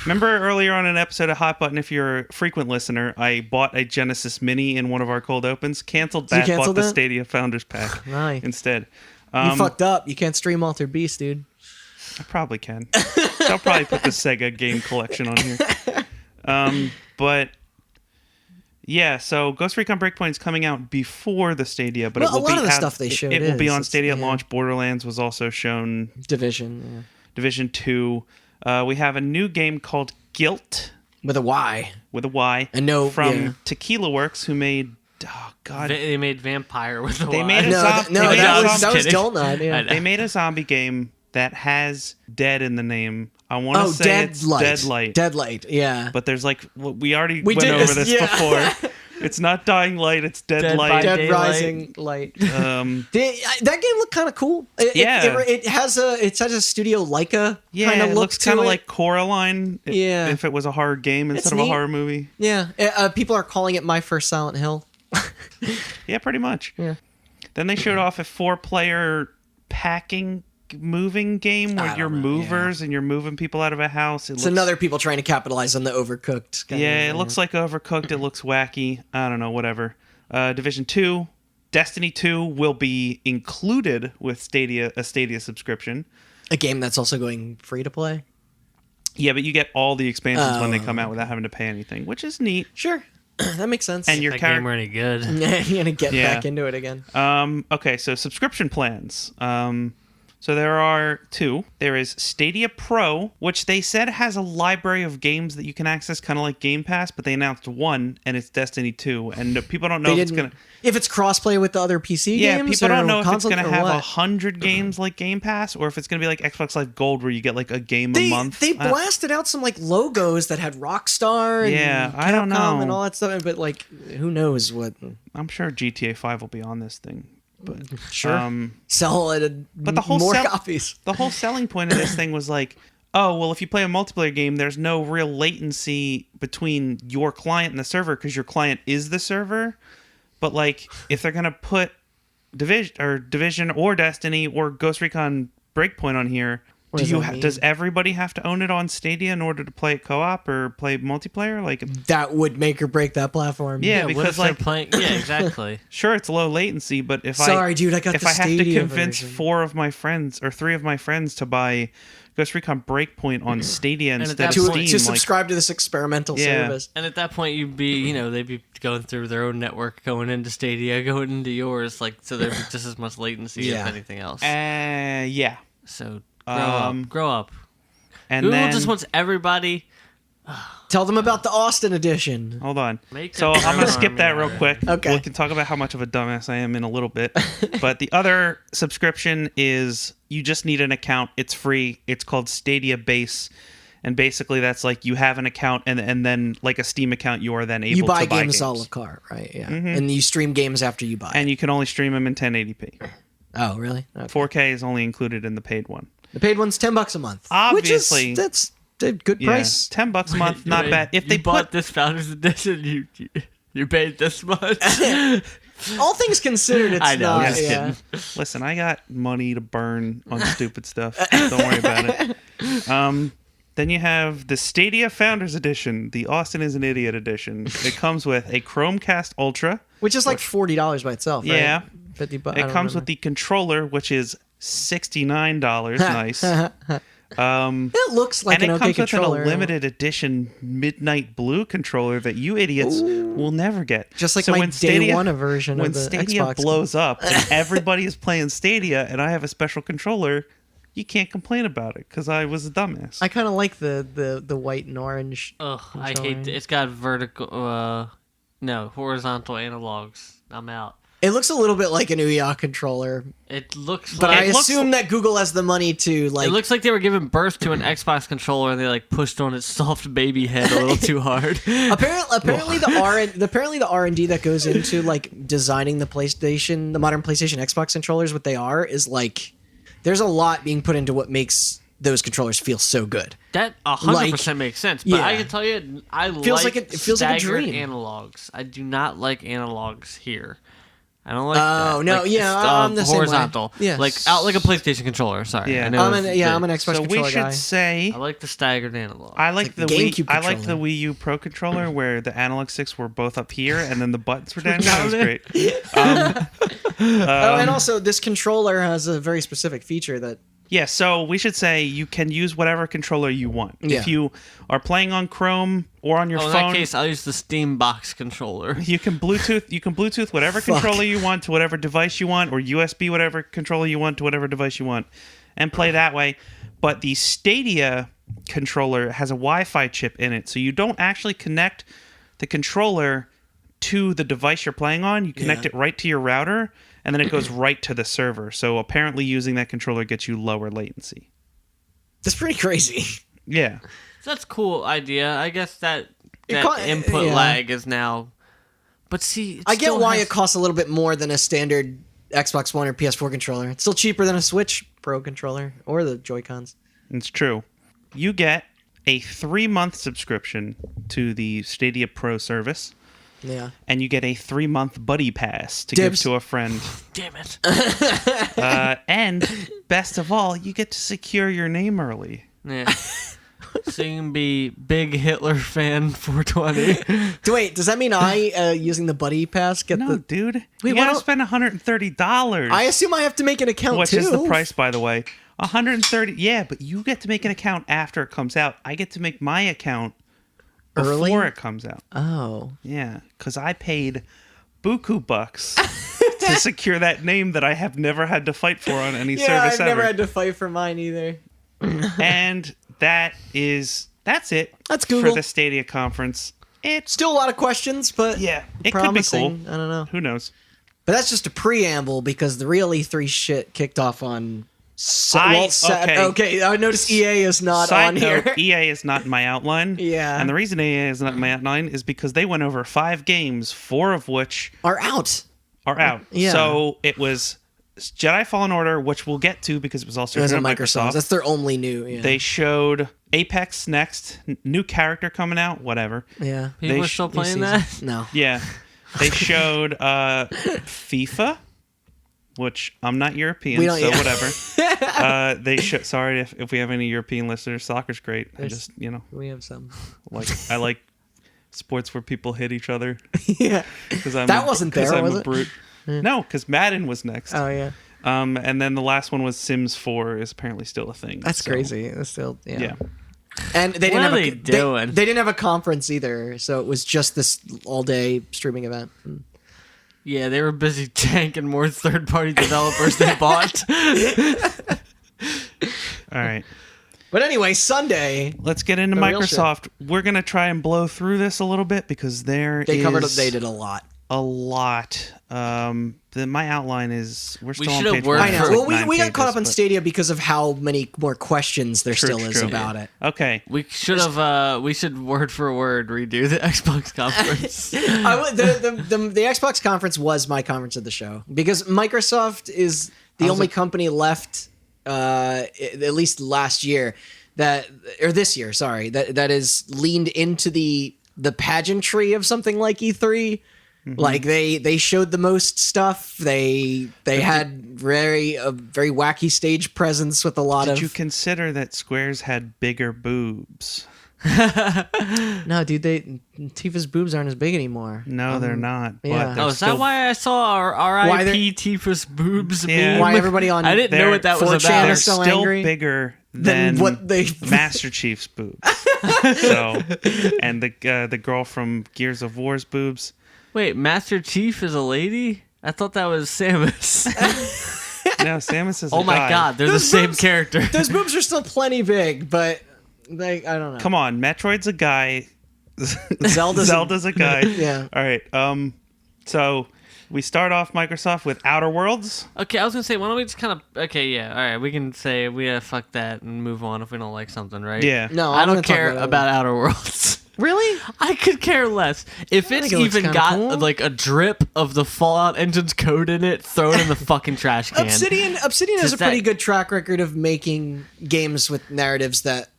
[SPEAKER 4] Remember earlier on in an episode of Hot Button, if you're a frequent listener, I bought a Genesis Mini in one of our cold opens. Canceled that,
[SPEAKER 3] cancel
[SPEAKER 4] bought the
[SPEAKER 3] that?
[SPEAKER 4] Stadia Founders Pack
[SPEAKER 3] Nice.
[SPEAKER 4] instead.
[SPEAKER 3] You fucked up. You can't stream Altered Beast, dude.
[SPEAKER 4] I probably can. I'll probably put the Sega game collection on here. But yeah, so Ghost Recon Breakpoint is coming out before the Stadia, but
[SPEAKER 3] Well,
[SPEAKER 4] it will
[SPEAKER 3] a lot
[SPEAKER 4] be
[SPEAKER 3] of the
[SPEAKER 4] out-
[SPEAKER 3] stuff they showed
[SPEAKER 4] It will be
[SPEAKER 3] is.
[SPEAKER 4] on
[SPEAKER 3] It's-
[SPEAKER 4] Stadia at
[SPEAKER 3] yeah.
[SPEAKER 4] launch. Borderlands was also shown.
[SPEAKER 3] Division
[SPEAKER 4] Division 2. We have a new game called Guilt
[SPEAKER 3] with a Y.
[SPEAKER 4] with a Y.
[SPEAKER 3] And no-
[SPEAKER 4] from
[SPEAKER 3] yeah.
[SPEAKER 4] Tequila Works, who made
[SPEAKER 2] They made Vampire with the
[SPEAKER 4] They
[SPEAKER 2] Y.
[SPEAKER 4] made a
[SPEAKER 3] No,
[SPEAKER 4] zombie.
[SPEAKER 3] no,
[SPEAKER 4] they made
[SPEAKER 3] that
[SPEAKER 4] a
[SPEAKER 3] was
[SPEAKER 4] zombie-
[SPEAKER 3] Dolnod. Yeah.
[SPEAKER 2] I know.
[SPEAKER 4] They made a zombie game that has Dead in the name. I want to
[SPEAKER 3] Oh,
[SPEAKER 4] say it's
[SPEAKER 3] Deadlight.
[SPEAKER 4] Deadlight.
[SPEAKER 3] Yeah.
[SPEAKER 4] But there's like we already
[SPEAKER 3] We
[SPEAKER 4] went
[SPEAKER 3] did
[SPEAKER 4] over
[SPEAKER 3] this,
[SPEAKER 4] this
[SPEAKER 3] yeah.
[SPEAKER 4] before. It's not Dying Light. It's
[SPEAKER 2] Dead
[SPEAKER 4] Deadlight.
[SPEAKER 2] by
[SPEAKER 3] Dead
[SPEAKER 2] Daylight.
[SPEAKER 3] Rising Light.
[SPEAKER 4] Um,
[SPEAKER 3] That game looked kind of cool.
[SPEAKER 4] Yeah.
[SPEAKER 3] It has a Studio Leica
[SPEAKER 4] yeah,
[SPEAKER 3] kind of
[SPEAKER 4] it
[SPEAKER 3] look
[SPEAKER 4] looks
[SPEAKER 3] to
[SPEAKER 4] kind of
[SPEAKER 3] it.
[SPEAKER 4] like Coraline.
[SPEAKER 3] Yeah.
[SPEAKER 4] If it was a horror game instead
[SPEAKER 3] It's
[SPEAKER 4] of a
[SPEAKER 3] neat.
[SPEAKER 4] horror movie.
[SPEAKER 3] Yeah. People are calling it My First Silent Hill.
[SPEAKER 4] Yeah, pretty much.
[SPEAKER 3] Yeah.
[SPEAKER 4] Then they showed off a 4-player packing moving game where
[SPEAKER 3] I
[SPEAKER 4] you're
[SPEAKER 3] don't know,
[SPEAKER 4] movers and you're moving people out of a house.
[SPEAKER 3] It's another people trying to capitalize on the Overcooked. kind
[SPEAKER 4] Yeah,
[SPEAKER 3] of,
[SPEAKER 4] it looks like Overcooked. It looks wacky. I don't know, whatever. Division 2, Destiny 2 will be included with a Stadia subscription.
[SPEAKER 3] a game that's also going free to play.
[SPEAKER 4] Yeah, but you get all the expansions when they
[SPEAKER 3] Oh,
[SPEAKER 4] come out without having to pay anything, which is neat.
[SPEAKER 3] Sure, that makes sense.
[SPEAKER 4] And your
[SPEAKER 2] That game
[SPEAKER 4] character.
[SPEAKER 2] were any good.
[SPEAKER 3] you're gonna get
[SPEAKER 4] Yeah.
[SPEAKER 3] back into it again.
[SPEAKER 4] Okay, so subscription plans. So there are 2. There is Stadia Pro, which they said has a library of games that you can access, kind of like Game Pass, but they announced 1, and it's Destiny 2, and people don't know if it's gonna.
[SPEAKER 3] If it's crossplay with the other PC
[SPEAKER 4] Yeah,
[SPEAKER 3] games,
[SPEAKER 4] people
[SPEAKER 3] or
[SPEAKER 4] don't know if it's
[SPEAKER 3] console,
[SPEAKER 4] going to
[SPEAKER 3] or
[SPEAKER 4] have
[SPEAKER 3] what.
[SPEAKER 4] 100 games like Game Pass, or if it's going to be like Xbox Live Gold, where you get like a game a month.
[SPEAKER 3] They blasted out some like logos that had Rockstar and
[SPEAKER 4] Yeah, I don't
[SPEAKER 3] Capcom
[SPEAKER 4] know.
[SPEAKER 3] and all that stuff, but like who knows what?
[SPEAKER 4] I'm sure GTA 5 will be on this thing, but
[SPEAKER 3] Sure, sell it.
[SPEAKER 4] but the whole
[SPEAKER 3] more
[SPEAKER 4] sell-
[SPEAKER 3] copies.
[SPEAKER 4] the whole selling point of this thing was like, oh, well, if you play a multiplayer game, there's no real latency between your client and the server because your client is the server. But like, if they're gonna put Division or Destiny or Ghost Recon Breakpoint on here,
[SPEAKER 3] What does that mean?
[SPEAKER 4] does everybody have to own it on Stadia in order to play it co-op or play multiplayer? Like,
[SPEAKER 3] That would make or break that platform.
[SPEAKER 4] yeah,
[SPEAKER 2] What
[SPEAKER 4] because
[SPEAKER 2] if they're
[SPEAKER 4] like,
[SPEAKER 2] playing? Yeah, exactly.
[SPEAKER 4] sure, it's low latency, but if
[SPEAKER 3] Sorry, dude, I got
[SPEAKER 4] if
[SPEAKER 3] the
[SPEAKER 4] I have to
[SPEAKER 3] Stadia
[SPEAKER 4] convince
[SPEAKER 3] version.
[SPEAKER 4] 4 of my friends or 3 of my friends to buy Ghost Recon Breakpoint on Stadia
[SPEAKER 2] at
[SPEAKER 4] instead
[SPEAKER 2] that
[SPEAKER 4] of
[SPEAKER 3] to,
[SPEAKER 2] point-
[SPEAKER 4] Steam,
[SPEAKER 3] to
[SPEAKER 4] like,
[SPEAKER 3] subscribe to this experimental
[SPEAKER 4] Yeah.
[SPEAKER 3] service.
[SPEAKER 2] And at that point, you'd be, they'd be going through their own network, going into Stadia, going into yours, like so there'd be just as much latency
[SPEAKER 3] Yeah.
[SPEAKER 2] as anything else.
[SPEAKER 4] yeah.
[SPEAKER 2] So grow up.
[SPEAKER 4] And
[SPEAKER 2] Google
[SPEAKER 4] then
[SPEAKER 2] just wants everybody.
[SPEAKER 3] Tell them about the Austin edition.
[SPEAKER 4] hold on.
[SPEAKER 2] Make
[SPEAKER 4] So
[SPEAKER 2] it
[SPEAKER 4] I'm gonna
[SPEAKER 2] grow
[SPEAKER 4] skip
[SPEAKER 2] on
[SPEAKER 4] that
[SPEAKER 2] me.
[SPEAKER 4] real quick.
[SPEAKER 3] Okay.
[SPEAKER 4] We can talk about how much of a dumbass I am in a little bit. But the other subscription is you just need an account. It's free. It's called Stadia Base. And basically that's like you have an account and then like a Steam account you are then able
[SPEAKER 3] You buy
[SPEAKER 4] to buy
[SPEAKER 3] games
[SPEAKER 4] games.
[SPEAKER 3] a la carte, right? Yeah, and you stream games after you buy.
[SPEAKER 4] And you can only stream them in 1080p.
[SPEAKER 3] Oh, really? Okay.
[SPEAKER 4] 4K is only included in the paid one.
[SPEAKER 3] The paid one's $10 a month.
[SPEAKER 4] Obviously.
[SPEAKER 3] which is, that's a good
[SPEAKER 4] Yeah,
[SPEAKER 3] price.
[SPEAKER 4] $10 a month, not
[SPEAKER 2] Wait,
[SPEAKER 4] bad. If
[SPEAKER 2] you
[SPEAKER 4] they
[SPEAKER 2] bought
[SPEAKER 4] put
[SPEAKER 2] this Founders Edition, you paid this much.
[SPEAKER 3] All things considered, it's
[SPEAKER 2] I know,
[SPEAKER 3] not.
[SPEAKER 2] just
[SPEAKER 3] Yeah.
[SPEAKER 4] listen, I got money to burn on stupid stuff. Don't worry about it. Then you have the Stadia Founders Edition, the Austin is an Idiot Edition. It comes with a Chromecast Ultra.
[SPEAKER 3] Which is like $40 by itself, right?
[SPEAKER 4] Yeah.
[SPEAKER 3] 50 bucks.
[SPEAKER 4] It comes with the controller, which is $69. Nice.
[SPEAKER 3] It looks like
[SPEAKER 4] And
[SPEAKER 3] an
[SPEAKER 4] it
[SPEAKER 3] okay
[SPEAKER 4] comes with
[SPEAKER 3] controller.
[SPEAKER 4] a limited edition Midnight Blue controller that you idiots will never get.
[SPEAKER 3] Just like
[SPEAKER 4] So
[SPEAKER 3] my
[SPEAKER 4] when
[SPEAKER 3] day one version
[SPEAKER 4] when
[SPEAKER 3] of the
[SPEAKER 4] Stadia
[SPEAKER 3] Xbox.
[SPEAKER 4] blows up and everybody is playing Stadia and I have a special controller, you can't complain about it because I was a dumbass.
[SPEAKER 3] I kind of like the white and orange.
[SPEAKER 2] Ugh, I
[SPEAKER 3] controller.
[SPEAKER 2] hate it's got vertical. No, horizontal analogs. I'm out.
[SPEAKER 3] It looks a little bit like an Ouya controller,
[SPEAKER 2] It looks
[SPEAKER 3] but
[SPEAKER 2] like
[SPEAKER 3] I assume that Google has the money to like.
[SPEAKER 2] it looks like they were giving birth to an Xbox controller and they like pushed on its soft baby head a little too hard.
[SPEAKER 3] Apparently the R&D that goes into like designing the modern PlayStation Xbox controllers, what they are is like there's a lot being put into what makes those controllers feel so good.
[SPEAKER 2] That 100% makes sense. But I can tell you, I
[SPEAKER 3] feels
[SPEAKER 2] like
[SPEAKER 3] it feels like a
[SPEAKER 2] staggered
[SPEAKER 3] dream.
[SPEAKER 2] analogs. I do not like analogs here. I don't like
[SPEAKER 3] Oh,
[SPEAKER 2] that.
[SPEAKER 3] no,
[SPEAKER 2] like,
[SPEAKER 3] yeah, I'm the same way.
[SPEAKER 2] horizontal.
[SPEAKER 3] Yeah.
[SPEAKER 2] Like out like a PlayStation controller. Sorry.
[SPEAKER 4] Yeah.
[SPEAKER 2] I know
[SPEAKER 3] I'm an Xbox
[SPEAKER 4] So
[SPEAKER 3] controller
[SPEAKER 4] we should
[SPEAKER 3] guy.
[SPEAKER 4] say
[SPEAKER 2] I like the staggered analog.
[SPEAKER 4] I like the
[SPEAKER 3] the
[SPEAKER 4] Wii.
[SPEAKER 3] GameCube
[SPEAKER 4] I like the
[SPEAKER 3] controller.
[SPEAKER 4] Wii U Pro controller where the analog sticks were both up here and then the buttons were down. That was great.
[SPEAKER 3] And also this controller has a very specific feature that
[SPEAKER 4] Yeah, so we should say you can use whatever controller you want.
[SPEAKER 3] Yeah.
[SPEAKER 4] If you are playing on Chrome or on your
[SPEAKER 2] in
[SPEAKER 4] phone,
[SPEAKER 2] that case, I'll use the Steam Box controller.
[SPEAKER 4] you can Bluetooth whatever controller you want to whatever device you want, or USB whatever controller you want to whatever device you want, and play that way. But the Stadia controller has a Wi-Fi chip in it, so you don't actually connect the controller to the device you're playing on. You connect it right to your router, and then it goes right to the server. So apparently using that controller gets you lower latency.
[SPEAKER 3] that's pretty crazy.
[SPEAKER 4] Yeah.
[SPEAKER 2] So that's a cool idea. I guess that
[SPEAKER 3] ca-
[SPEAKER 2] input
[SPEAKER 3] yeah.
[SPEAKER 2] lag is now. But see,
[SPEAKER 3] I get why it costs a little bit more than a standard Xbox One or PS4 controller. It's still cheaper than a Switch Pro controller or the Joy-Cons.
[SPEAKER 4] It's true. You get a 3-month subscription to the Stadia Pro service,
[SPEAKER 3] Yeah.
[SPEAKER 4] and you get a 3-month buddy pass to
[SPEAKER 3] Dibs.
[SPEAKER 4] give to a friend.
[SPEAKER 2] Damn it.
[SPEAKER 4] And best of all, you get to secure your name early.
[SPEAKER 2] Yeah. So you can be big Hitler fan 420.
[SPEAKER 3] Wait, does that mean I, using the Buddy Pass, get
[SPEAKER 4] No,
[SPEAKER 3] the...
[SPEAKER 4] dude.
[SPEAKER 3] Wait,
[SPEAKER 4] You
[SPEAKER 3] why
[SPEAKER 4] gotta
[SPEAKER 3] don't-
[SPEAKER 4] spend $130.
[SPEAKER 3] I assume I have to make an account,
[SPEAKER 4] which
[SPEAKER 3] too.
[SPEAKER 4] is the price, by the way. 130. Yeah, but you get to make an account after it comes out. I get to make my account
[SPEAKER 3] Early?
[SPEAKER 4] before it comes out.
[SPEAKER 3] Oh.
[SPEAKER 4] Yeah, because I paid buku bucks to secure that name that I have never had to fight for on any
[SPEAKER 3] Yeah,
[SPEAKER 4] service
[SPEAKER 3] I've never
[SPEAKER 4] ever.
[SPEAKER 3] had to fight for mine either.
[SPEAKER 4] And that's it.
[SPEAKER 3] That's Google.
[SPEAKER 4] For the Stadia conference. It's
[SPEAKER 3] Still a lot of questions, but
[SPEAKER 4] yeah, it
[SPEAKER 3] promising.
[SPEAKER 4] could be cool.
[SPEAKER 3] I don't know.
[SPEAKER 4] Who knows?
[SPEAKER 3] But that's just a preamble because the real E3 shit kicked off on...
[SPEAKER 4] Okay.
[SPEAKER 3] I noticed EA is not
[SPEAKER 4] Side
[SPEAKER 3] on
[SPEAKER 4] note,
[SPEAKER 3] here.
[SPEAKER 4] EA is not in my outline.
[SPEAKER 3] Yeah.
[SPEAKER 4] And the reason EA is not in my outline is because they went over 5 games, 4 of which
[SPEAKER 3] Are out.
[SPEAKER 4] are out.
[SPEAKER 3] Yeah.
[SPEAKER 4] So it was Jedi Fallen Order, which we'll get to because it was also
[SPEAKER 3] It was
[SPEAKER 4] at
[SPEAKER 3] at Microsoft. That's their only new. Yeah.
[SPEAKER 4] They showed Apex next, new character coming out, whatever.
[SPEAKER 3] yeah.
[SPEAKER 2] People
[SPEAKER 4] They
[SPEAKER 2] are still
[SPEAKER 3] New
[SPEAKER 2] playing
[SPEAKER 3] season.
[SPEAKER 2] that?
[SPEAKER 3] No.
[SPEAKER 4] Yeah. They showed FIFA, which I'm not European,
[SPEAKER 3] We don't-
[SPEAKER 4] so
[SPEAKER 3] yeah.
[SPEAKER 4] whatever. They sorry if we have any European listeners. Soccer's great. I just
[SPEAKER 3] We have some.
[SPEAKER 4] I like sports where people hit each other.
[SPEAKER 3] Yeah.
[SPEAKER 4] Because I'm
[SPEAKER 3] That wasn't there,
[SPEAKER 4] I'm
[SPEAKER 3] was
[SPEAKER 4] a
[SPEAKER 3] it?
[SPEAKER 4] brute. No, because Madden was next.
[SPEAKER 3] Oh yeah.
[SPEAKER 4] And then the last one was Sims 4 is apparently still a thing.
[SPEAKER 3] That's
[SPEAKER 4] so,
[SPEAKER 3] crazy. It's still yeah.
[SPEAKER 4] Yeah.
[SPEAKER 3] And they didn't
[SPEAKER 2] What
[SPEAKER 3] have
[SPEAKER 2] are
[SPEAKER 3] a
[SPEAKER 2] they doing?
[SPEAKER 3] They didn't have a conference either, so it was just this all-day streaming event.
[SPEAKER 2] Yeah, they were busy tanking more third-party developers they bought.
[SPEAKER 4] All right.
[SPEAKER 3] But anyway, Sunday
[SPEAKER 4] Let's get into
[SPEAKER 3] The real
[SPEAKER 4] Microsoft. We're gonna try and blow through this a little bit because
[SPEAKER 3] they did a lot.
[SPEAKER 4] a lot. My outline is we're still on
[SPEAKER 2] should have
[SPEAKER 4] page
[SPEAKER 2] word
[SPEAKER 4] one.
[SPEAKER 3] I
[SPEAKER 2] for
[SPEAKER 3] know.
[SPEAKER 4] It's
[SPEAKER 2] it.
[SPEAKER 4] like
[SPEAKER 3] Well, we
[SPEAKER 4] 9
[SPEAKER 3] got caught up on
[SPEAKER 4] pages,
[SPEAKER 3] Stadia because of how many more questions there
[SPEAKER 4] True,
[SPEAKER 3] still is
[SPEAKER 4] true.
[SPEAKER 3] about it.
[SPEAKER 4] but- Okay.
[SPEAKER 2] We should have. We should word for word redo the Xbox conference.
[SPEAKER 3] The Xbox conference was my conference of the show because Microsoft is the only company left, at least last year, this year, sorry, that is leaned into the pageantry of something like E3.
[SPEAKER 4] Mm-hmm.
[SPEAKER 3] Like they showed the most stuff. They had very wacky stage presence with a lot
[SPEAKER 4] Did
[SPEAKER 3] of.
[SPEAKER 4] you consider that Squares had bigger boobs?
[SPEAKER 3] No, dude, Tifa's boobs aren't as big anymore.
[SPEAKER 4] No, they're not.
[SPEAKER 3] yeah.
[SPEAKER 4] But they're
[SPEAKER 2] Oh, is
[SPEAKER 4] still,
[SPEAKER 2] that why I saw our
[SPEAKER 3] Why they're-
[SPEAKER 2] RIP Tifa's boobs
[SPEAKER 4] Yeah.
[SPEAKER 2] meme?
[SPEAKER 3] Why everybody on
[SPEAKER 2] I didn't know
[SPEAKER 4] they're-
[SPEAKER 2] what that was
[SPEAKER 3] 4chan
[SPEAKER 2] about.
[SPEAKER 4] they're
[SPEAKER 3] is so
[SPEAKER 4] still
[SPEAKER 3] angry
[SPEAKER 4] bigger
[SPEAKER 3] than
[SPEAKER 4] than
[SPEAKER 3] what they
[SPEAKER 4] Master Chief's boobs. So, and the girl from Gears of War's boobs.
[SPEAKER 2] Wait, Master Chief is a lady? I thought that was Samus.
[SPEAKER 4] No, Samus is.
[SPEAKER 2] Oh
[SPEAKER 4] a
[SPEAKER 2] my
[SPEAKER 4] guy.
[SPEAKER 2] god, they're the
[SPEAKER 3] Those
[SPEAKER 2] same
[SPEAKER 3] boobs-
[SPEAKER 2] character.
[SPEAKER 3] Those boobs are still plenty big, but I don't know.
[SPEAKER 4] Come on, Metroid's a guy.
[SPEAKER 3] Zelda's
[SPEAKER 4] a guy.
[SPEAKER 3] Yeah.
[SPEAKER 4] All right. So we start off Microsoft with Outer Worlds.
[SPEAKER 2] Okay, I was gonna say, why don't we just kind of... Okay, yeah, all right, we can say fuck that and move on if we don't like something, right?
[SPEAKER 4] Yeah.
[SPEAKER 3] No,
[SPEAKER 2] I
[SPEAKER 3] I'm
[SPEAKER 2] don't
[SPEAKER 3] gonna talk
[SPEAKER 2] care
[SPEAKER 3] about
[SPEAKER 2] about Outer Worlds.
[SPEAKER 3] Really?
[SPEAKER 2] I could care less. If it's
[SPEAKER 3] think it looks
[SPEAKER 2] even
[SPEAKER 3] kinda
[SPEAKER 2] got
[SPEAKER 3] cool.
[SPEAKER 2] like a drip of the Fallout engine's code in it, throw it in the fucking trash can.
[SPEAKER 3] Obsidian has
[SPEAKER 2] Does
[SPEAKER 3] a pretty
[SPEAKER 2] that-
[SPEAKER 3] good track record of making games with narratives that,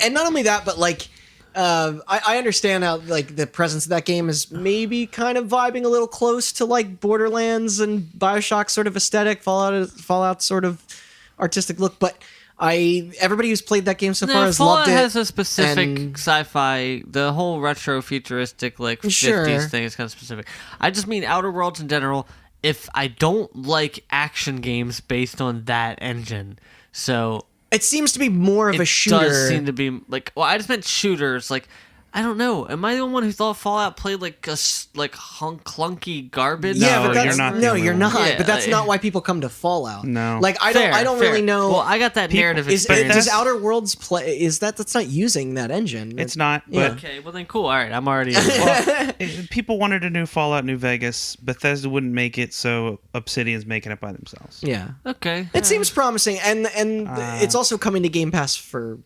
[SPEAKER 3] and not only that, but like, I understand how like the presence of that game is maybe kind of vibing a little close to like Borderlands and BioShock sort of aesthetic, Fallout sort of artistic look, but everybody who's played that game so far has
[SPEAKER 2] Fallout
[SPEAKER 3] loved it.
[SPEAKER 2] has a specific
[SPEAKER 3] and-
[SPEAKER 2] sci-fi, the whole retro futuristic like 50s
[SPEAKER 3] Sure.
[SPEAKER 2] thing is kind of specific. I just mean Outer Worlds in general. If I don't like action games based on that engine, so
[SPEAKER 3] It seems to be more of a shooter.
[SPEAKER 2] does seem to be like. Well, I just meant shooters. Like, I don't know. Am I the only one who thought Fallout played like clunky garbage?
[SPEAKER 3] Yeah,
[SPEAKER 4] No,
[SPEAKER 3] but that's
[SPEAKER 4] you're not the
[SPEAKER 3] no,
[SPEAKER 4] only
[SPEAKER 3] you're
[SPEAKER 4] one.
[SPEAKER 3] not.
[SPEAKER 2] Yeah,
[SPEAKER 3] but that's
[SPEAKER 2] like-
[SPEAKER 3] not why people come to Fallout.
[SPEAKER 4] No.
[SPEAKER 3] like I don't
[SPEAKER 2] Fair.
[SPEAKER 3] really know.
[SPEAKER 2] Well, I got that narrative
[SPEAKER 3] Does
[SPEAKER 2] experience.
[SPEAKER 3] Outer Worlds play? That's not using that engine?
[SPEAKER 4] It's not,
[SPEAKER 3] Yeah.
[SPEAKER 4] but
[SPEAKER 2] Okay, well then cool. All right, I'm already.
[SPEAKER 4] people wanted a new Fallout New Vegas. Bethesda wouldn't make it, so Obsidian's making it by themselves.
[SPEAKER 3] Yeah,
[SPEAKER 2] Okay.
[SPEAKER 3] it seems promising, and it's also coming to Game Pass for.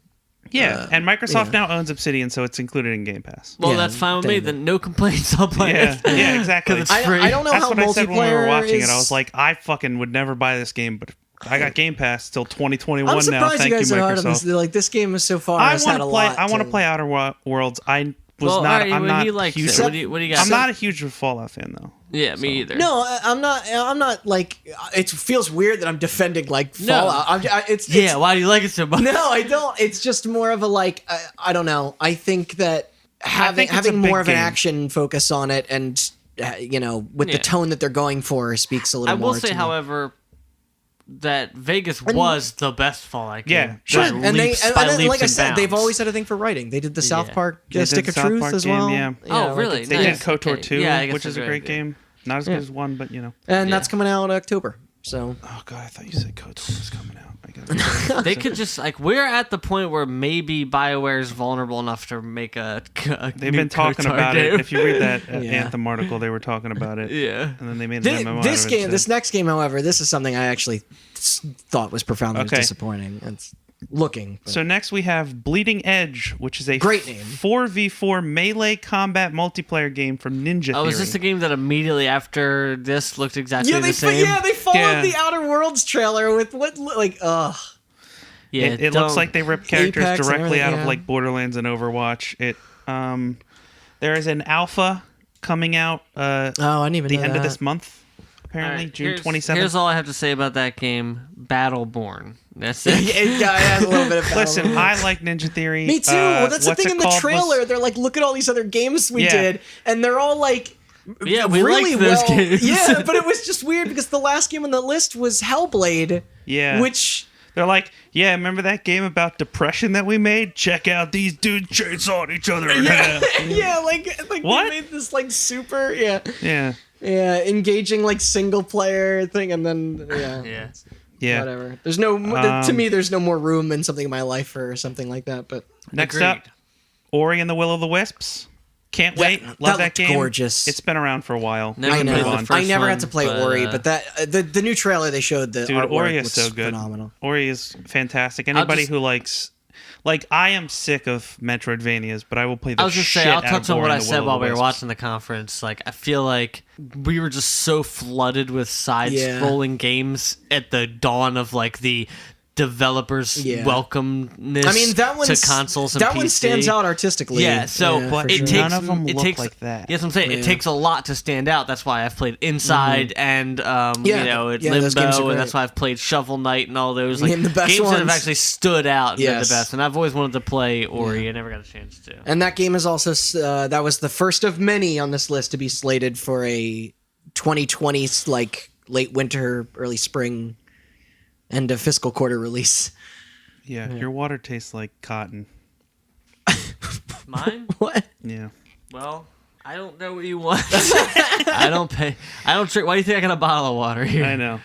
[SPEAKER 4] Yeah, and Microsoft
[SPEAKER 3] yeah.
[SPEAKER 4] now owns Obsidian, so it's included in Game Pass.
[SPEAKER 2] Well,
[SPEAKER 3] Yeah,
[SPEAKER 2] that's fine with me.
[SPEAKER 3] dang it.
[SPEAKER 2] Then no complaints. I'll play
[SPEAKER 4] Yeah,
[SPEAKER 2] it.
[SPEAKER 4] yeah, exactly.
[SPEAKER 2] 'Cause it's free.
[SPEAKER 3] I don't know
[SPEAKER 4] That's
[SPEAKER 3] how
[SPEAKER 4] what I said when we were
[SPEAKER 3] multiplayer
[SPEAKER 4] watching
[SPEAKER 3] is.
[SPEAKER 4] it. I was like, I fucking would never buy this game, but I got Game Pass till 2021
[SPEAKER 3] I'm
[SPEAKER 4] now.
[SPEAKER 3] surprised
[SPEAKER 4] Thank
[SPEAKER 3] you guys
[SPEAKER 4] you,
[SPEAKER 3] are hard on this.
[SPEAKER 4] Microsoft.
[SPEAKER 3] They're like, this game is so far.
[SPEAKER 4] I
[SPEAKER 3] has had
[SPEAKER 4] want
[SPEAKER 3] a
[SPEAKER 4] to play.
[SPEAKER 3] lot
[SPEAKER 4] I want to
[SPEAKER 3] to-
[SPEAKER 4] play Outer Worlds. I was
[SPEAKER 2] Well,
[SPEAKER 4] not.
[SPEAKER 2] alright,
[SPEAKER 4] I'm
[SPEAKER 2] well,
[SPEAKER 4] not
[SPEAKER 2] he likes
[SPEAKER 4] huge.
[SPEAKER 2] it. What do you got?
[SPEAKER 4] I'm not a huge Fallout fan though.
[SPEAKER 2] Yeah, me either.
[SPEAKER 3] No, I'm not. I'm not like. It feels weird that I'm defending like Fallout. It's
[SPEAKER 2] Yeah, why do you like it so much?
[SPEAKER 3] No, I don't. It's just more of a like. I don't know. I think that
[SPEAKER 4] think it's a
[SPEAKER 3] having more
[SPEAKER 4] big
[SPEAKER 3] of an
[SPEAKER 4] game.
[SPEAKER 3] action focus on it, and with the
[SPEAKER 2] Yeah.
[SPEAKER 3] tone that they're going for, speaks a little
[SPEAKER 2] I
[SPEAKER 3] more.
[SPEAKER 2] will say,
[SPEAKER 3] to me.
[SPEAKER 2] however, that Vegas was the best Fallout game.
[SPEAKER 4] Yeah,
[SPEAKER 3] Sure,
[SPEAKER 2] by
[SPEAKER 3] and
[SPEAKER 2] leaps-
[SPEAKER 3] they
[SPEAKER 2] by
[SPEAKER 3] and
[SPEAKER 2] leaps
[SPEAKER 3] like I
[SPEAKER 2] and
[SPEAKER 3] said, they've
[SPEAKER 2] bounds.
[SPEAKER 3] always had a thing for writing. They did the South
[SPEAKER 2] Yeah.
[SPEAKER 3] Park
[SPEAKER 4] They did
[SPEAKER 3] Stick
[SPEAKER 4] the
[SPEAKER 3] of
[SPEAKER 4] South
[SPEAKER 3] Truth
[SPEAKER 4] Park
[SPEAKER 3] as
[SPEAKER 4] game,
[SPEAKER 3] well.
[SPEAKER 2] Oh,
[SPEAKER 4] yeah.
[SPEAKER 3] like,
[SPEAKER 2] really?
[SPEAKER 4] They
[SPEAKER 2] Nice.
[SPEAKER 4] did KOTOR
[SPEAKER 2] Okay.
[SPEAKER 4] 2,
[SPEAKER 2] Yeah, I guess
[SPEAKER 4] which is a
[SPEAKER 2] that's
[SPEAKER 4] great
[SPEAKER 2] right.
[SPEAKER 4] game. Not as good as 1, but you know.
[SPEAKER 3] and
[SPEAKER 2] Yeah.
[SPEAKER 3] that's coming out in October. So
[SPEAKER 4] Oh god, I thought you said KOTOR was coming out. I got
[SPEAKER 2] They could just like we're at the point where maybe BioWare is vulnerable enough to make a
[SPEAKER 4] They've
[SPEAKER 2] new
[SPEAKER 4] been talking
[SPEAKER 2] KOTOR
[SPEAKER 4] about
[SPEAKER 2] game.
[SPEAKER 4] it. If you read that
[SPEAKER 3] Yeah.
[SPEAKER 4] Anthem article, they were talking about it.
[SPEAKER 2] Yeah.
[SPEAKER 4] And then they made an MMO
[SPEAKER 3] this
[SPEAKER 4] out of it.
[SPEAKER 3] game, this next game, however, this is something I actually thought was profoundly
[SPEAKER 4] Okay.
[SPEAKER 3] disappointing. It's looking. But
[SPEAKER 4] So next we have Bleeding Edge, which is a
[SPEAKER 3] Great name.
[SPEAKER 4] 4v4 melee combat multiplayer game from Ninja
[SPEAKER 2] Oh,
[SPEAKER 4] Theory.
[SPEAKER 2] is this the game that immediately after this looked exactly
[SPEAKER 3] yeah,
[SPEAKER 2] the same?
[SPEAKER 3] they followed
[SPEAKER 4] Yeah.
[SPEAKER 3] the Outer Worlds trailer with what like
[SPEAKER 2] Yeah,
[SPEAKER 4] It looks like they ripped characters
[SPEAKER 3] Apex and
[SPEAKER 4] directly out
[SPEAKER 3] everything,
[SPEAKER 4] of like Borderlands and Overwatch. There is an alpha coming out
[SPEAKER 3] oh, I didn't even
[SPEAKER 4] the
[SPEAKER 3] know
[SPEAKER 4] end of
[SPEAKER 3] that.
[SPEAKER 4] this month, apparently June
[SPEAKER 2] Here's
[SPEAKER 4] 27th.
[SPEAKER 2] Here's all I have to say about that game: Battleborn. That's it.
[SPEAKER 3] it has a little bit of
[SPEAKER 4] Listen, I like Ninja Theory.
[SPEAKER 3] Me too. Well, that's the
[SPEAKER 4] what's
[SPEAKER 3] thing
[SPEAKER 4] it
[SPEAKER 3] in the
[SPEAKER 4] called?
[SPEAKER 3] trailer. They're like, look at all these other games we
[SPEAKER 4] Yeah.
[SPEAKER 3] did, and they're all like,
[SPEAKER 2] Yeah, we
[SPEAKER 3] really
[SPEAKER 2] like those
[SPEAKER 3] well.
[SPEAKER 2] games.
[SPEAKER 3] Yeah, but it was just weird because the last game on the list was Hellblade.
[SPEAKER 4] Yeah.
[SPEAKER 3] Which
[SPEAKER 4] They're like, yeah, remember that game about depression that we made? Check out these dudes chainsawing each other.
[SPEAKER 3] yeah, like
[SPEAKER 4] What?
[SPEAKER 3] they made this like super
[SPEAKER 4] yeah.
[SPEAKER 3] engaging like single player thing, and then
[SPEAKER 2] Yeah.
[SPEAKER 4] Yeah.
[SPEAKER 3] whatever. There's no to me. There's no more room in something in my life for something like that. But
[SPEAKER 4] Next
[SPEAKER 2] Agreed.
[SPEAKER 4] up, Ori and the Will of the Wisps. Can't wait.
[SPEAKER 3] that
[SPEAKER 4] Love that
[SPEAKER 3] looked
[SPEAKER 4] game.
[SPEAKER 3] gorgeous.
[SPEAKER 4] It's been around for a while.
[SPEAKER 2] Never
[SPEAKER 3] I
[SPEAKER 2] played
[SPEAKER 3] know.
[SPEAKER 2] the
[SPEAKER 4] on.
[SPEAKER 2] first
[SPEAKER 3] I never
[SPEAKER 2] one,
[SPEAKER 3] had to play
[SPEAKER 2] but,
[SPEAKER 3] Ori, but that the new trailer they showed, the
[SPEAKER 4] Dude,
[SPEAKER 3] artwork
[SPEAKER 4] Ori is
[SPEAKER 3] looks
[SPEAKER 4] so good.
[SPEAKER 3] phenomenal.
[SPEAKER 4] Ori is fantastic. Anybody
[SPEAKER 2] just-
[SPEAKER 4] who likes, like, I am sick of Metroidvanias, but I will play the
[SPEAKER 2] I was just
[SPEAKER 4] shit
[SPEAKER 2] saying, I'll
[SPEAKER 4] out of
[SPEAKER 2] touch on
[SPEAKER 4] Ori
[SPEAKER 2] what
[SPEAKER 4] and
[SPEAKER 2] I
[SPEAKER 4] the
[SPEAKER 2] said
[SPEAKER 4] Will
[SPEAKER 2] while
[SPEAKER 4] of the
[SPEAKER 2] we were
[SPEAKER 4] Wisps.
[SPEAKER 2] watching the conference. Like, I feel like we were just so flooded with side-scrolling games at the dawn of like the developers'
[SPEAKER 3] Yeah.
[SPEAKER 2] welcomeness
[SPEAKER 3] I mean, that
[SPEAKER 2] to consoles and
[SPEAKER 3] that
[SPEAKER 2] PC.
[SPEAKER 3] one stands out artistically.
[SPEAKER 2] Yeah, so
[SPEAKER 3] for
[SPEAKER 4] but
[SPEAKER 2] it
[SPEAKER 3] sure.
[SPEAKER 2] takes
[SPEAKER 4] none of them
[SPEAKER 2] it
[SPEAKER 4] look
[SPEAKER 2] takes
[SPEAKER 4] like that.
[SPEAKER 2] Yes, I'm saying it
[SPEAKER 3] Yeah.
[SPEAKER 2] takes a lot to stand out. That's why I've played Inside and
[SPEAKER 3] Yeah,
[SPEAKER 2] those games are
[SPEAKER 3] Limbo,
[SPEAKER 2] and that's why I've played Shovel Knight and all those like
[SPEAKER 3] Name the best
[SPEAKER 2] games that have
[SPEAKER 3] ones.
[SPEAKER 2] actually stood out and been
[SPEAKER 3] Yes.
[SPEAKER 2] the best. And I've always wanted to play Ori. I never got a chance to.
[SPEAKER 3] And that game is also that was the first of many on this list to be slated for a 2020 like late winter, early spring, end of fiscal quarter release.
[SPEAKER 4] Yeah, your water tastes like cotton.
[SPEAKER 2] Mine?
[SPEAKER 3] What?
[SPEAKER 4] Yeah.
[SPEAKER 2] Well, I don't know what you want. I don't pay. I don't drink. Why do you think I got a bottle of water here?
[SPEAKER 4] I know.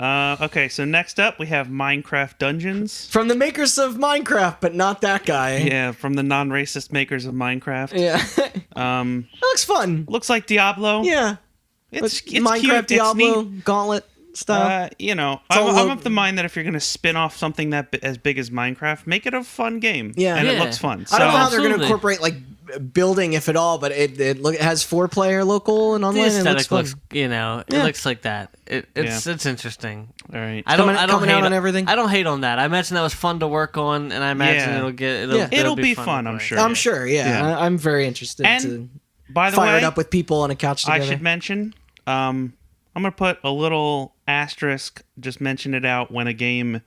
[SPEAKER 4] Okay, so next up we have Minecraft Dungeons.
[SPEAKER 3] From the makers of Minecraft, but not that guy.
[SPEAKER 4] Yeah, from the non-racist makers of Minecraft.
[SPEAKER 3] Yeah. That looks fun.
[SPEAKER 4] Looks like Diablo.
[SPEAKER 3] Yeah.
[SPEAKER 4] It's
[SPEAKER 3] Minecraft,
[SPEAKER 4] cute.
[SPEAKER 3] Diablo,
[SPEAKER 4] It's neat.
[SPEAKER 3] Gauntlet style.
[SPEAKER 4] I'm of the mind that if you're going to spin off something as big as Minecraft, make it a fun game.
[SPEAKER 3] Yeah.
[SPEAKER 4] And it
[SPEAKER 2] Yeah.
[SPEAKER 4] looks fun.
[SPEAKER 3] I don't know how they're
[SPEAKER 2] Absolutely.
[SPEAKER 3] going to incorporate like building, if at all, but it has 4-player local and
[SPEAKER 2] The
[SPEAKER 3] online. And it looks
[SPEAKER 2] aesthetic
[SPEAKER 3] fun.
[SPEAKER 2] looks, it
[SPEAKER 3] Yeah.
[SPEAKER 2] looks like that. It's interesting.
[SPEAKER 4] All right.
[SPEAKER 2] I don't
[SPEAKER 3] coming
[SPEAKER 2] hate
[SPEAKER 3] out on everything?
[SPEAKER 2] I don't hate on that. I imagine that was fun to work on, and I imagine
[SPEAKER 4] Yeah. It'll be fun,
[SPEAKER 2] to
[SPEAKER 4] I'm
[SPEAKER 2] play.
[SPEAKER 4] sure.
[SPEAKER 3] I'm sure, yeah.
[SPEAKER 4] Yeah.
[SPEAKER 3] I'm very interested
[SPEAKER 4] And,
[SPEAKER 3] to
[SPEAKER 4] By the
[SPEAKER 3] fire
[SPEAKER 4] way,
[SPEAKER 3] it up with people on a couch together.
[SPEAKER 4] I should mention, I'm going to put a little asterisk, just mention it out when a game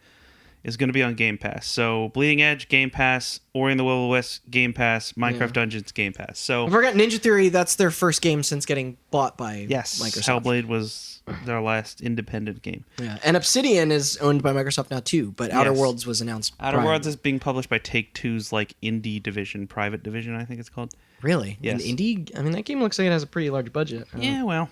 [SPEAKER 4] is going to be on Game Pass. So Bleeding Edge, Game Pass, Ori and the Will of the Wisp, Game Pass, Minecraft Dungeons, Game Pass. So
[SPEAKER 3] I forgot Ninja Theory, that's their first game since getting bought by
[SPEAKER 4] yes,
[SPEAKER 3] Microsoft.
[SPEAKER 4] Hellblade was their last independent game.
[SPEAKER 3] Yeah. And Obsidian is owned by Microsoft now too, but Outer
[SPEAKER 4] Yes.
[SPEAKER 3] Worlds was announced
[SPEAKER 4] Outer
[SPEAKER 3] prior.
[SPEAKER 4] Worlds is being published by Take-Two's like indie division, private division, I think it's called.
[SPEAKER 3] Really?
[SPEAKER 4] Yes.
[SPEAKER 3] An indie? I mean, that game looks like it has a pretty large budget.
[SPEAKER 4] Yeah, well,